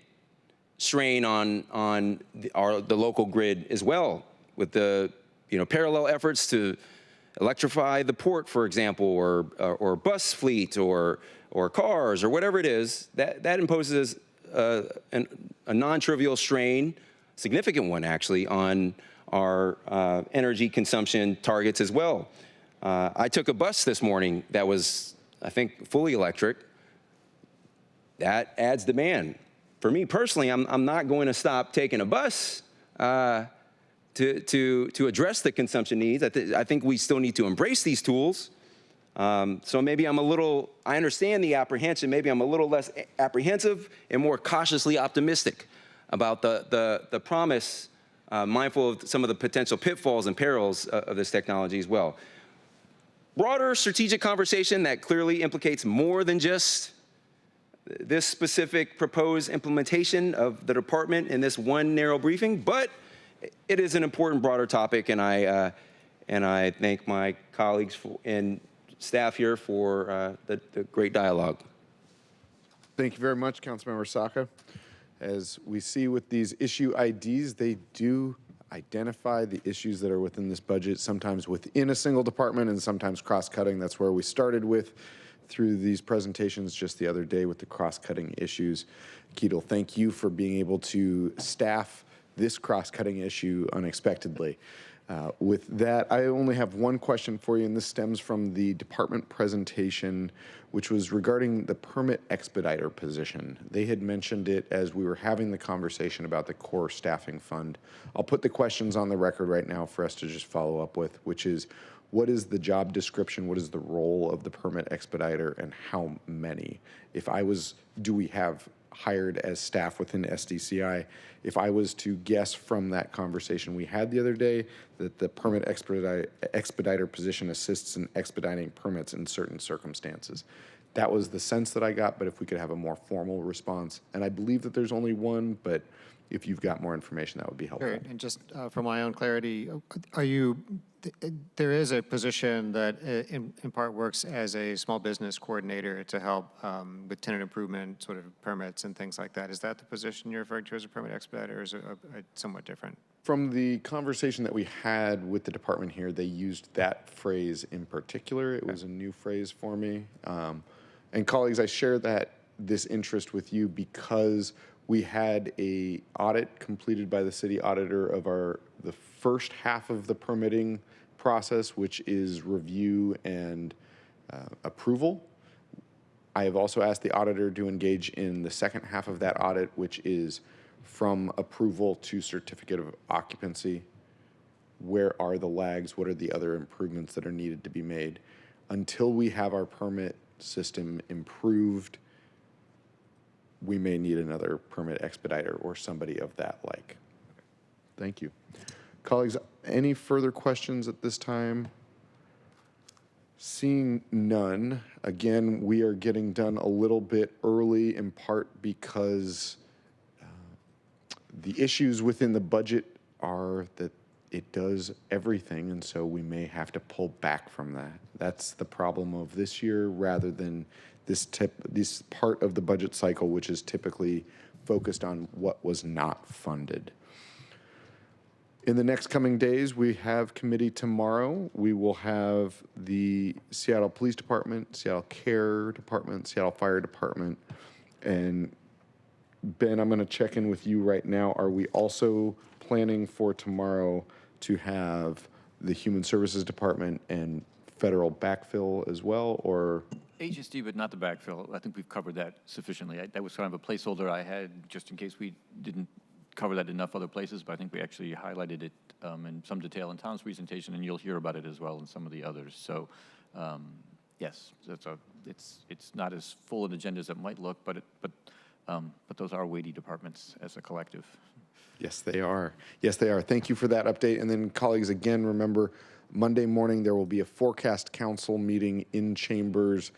strain on the local grid as well, with the parallel efforts to electrify the port, for example, or bus fleet, or cars, or whatever it is. That imposes a non-trivial strain, significant one actually, on our energy consumption targets as well. I took a bus this morning that was, I think, fully electric. That adds demand. For me personally, I'm not going to stop taking a bus to address the consumption needs. I think we still need to embrace these tools. So maybe I understand the apprehension, maybe I'm a little less apprehensive and more cautiously optimistic about the promise, mindful of some of the potential pitfalls and perils of this technology as well. Broader strategic conversation that clearly implicates more than just this specific proposed implementation of the department in this one narrow briefing, but it is an important broader topic, and I thank my colleagues and staff here for the great dialogue. Thank you very much, Councilmember Saka. As we see with these issue IDs, they do identify the issues that are within this budget, sometimes within a single department and sometimes cross-cutting. That's where we started with through these presentations just the other day with the cross-cutting issues. Keatle, thank you for being able to staff this cross-cutting issue unexpectedly. With that, I only have one question for you, and this stems from the department presentation, which was regarding the permit expediter position. They had mentioned it as we were having the conversation about the core staffing fund. I'll put the questions on the record right now for us to just follow up with, which is, what is the job description? What is the role of the permit expediter, and how many? Do we have hired as staff within SDCI? If I was to guess from that conversation we had the other day that the permit expediter position assists in expediting permits in certain circumstances. That was the sense that I got, but if we could have a more formal response. And I believe that there's only one, but if you've got more information, that would be helpful. Great. And just for my own clarity, are you There is a position that in part works as a small business coordinator to help with tenant improvement, sort of permits and things like that. Is that the position you're referring to as a permit expediter, or is it somewhat different? From the conversation that we had with the department here, they used that phrase in particular. It was a new phrase for me. And colleagues, I share this interest with you because we had a audit completed by the city auditor of the first half of the permitting process, which is review and approval. I have also asked the auditor to engage in the second half of that audit, which is from approval to certificate of occupancy. Where are the lags? What are the other improvements that are needed to be made? Until we have our permit system improved, we may need another permit expediter or somebody of that like. Thank you. Colleagues, any further questions at this time? Seeing none, again, we are getting done a little bit early, in part because the issues within the budget are that it does everything, and so we may have to pull back from that. That's the problem of this year, rather than this part of the budget cycle, which is typically focused on what was not funded. In the next coming days, we have committee tomorrow. We will have the Seattle Police Department, Seattle Care Department, Seattle Fire Department. And Ben, I'm going to check in with you right now. Are we also planning for tomorrow to have the Human Services Department and federal backfill as well, or? HSD, but not the backfill. I think we've covered that sufficiently. That was kind of a placeholder I had just in case we didn't cover that enough other places, but I think we actually highlighted it in some detail in Tom's presentation, and you'll hear about it as well in some of the others. So, yes, it's not as full an agenda as it might look, but those are weighty departments as a collective. Yes, they are. Yes, they are. Thank you for that update. And then, colleagues, again, remember, Monday morning there will be a forecast council meeting in chambers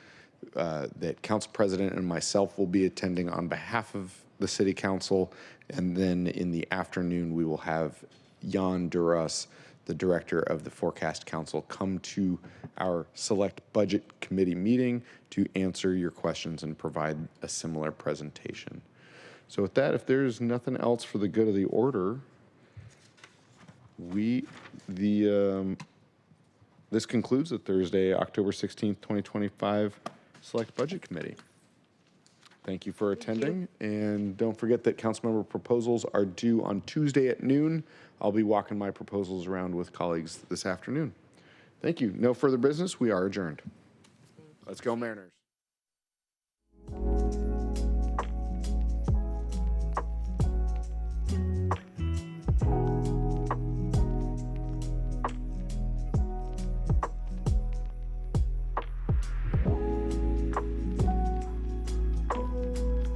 that Council President and myself will be attending on behalf of the City Council. And then in the afternoon, we will have Jan Duras, the director of the Forecast Council, come to our Select Budget Committee meeting to answer your questions and provide a similar presentation. So with that, if there's nothing else for the good of the order, this concludes the Thursday, October 16th, 2025 Select Budget Committee. Thank you for attending, and don't forget that councilmember proposals are due on Tuesday at noon. I'll be walking my proposals around with colleagues this afternoon. Thank you. No further business. We are adjourned. Let's go, Mariners.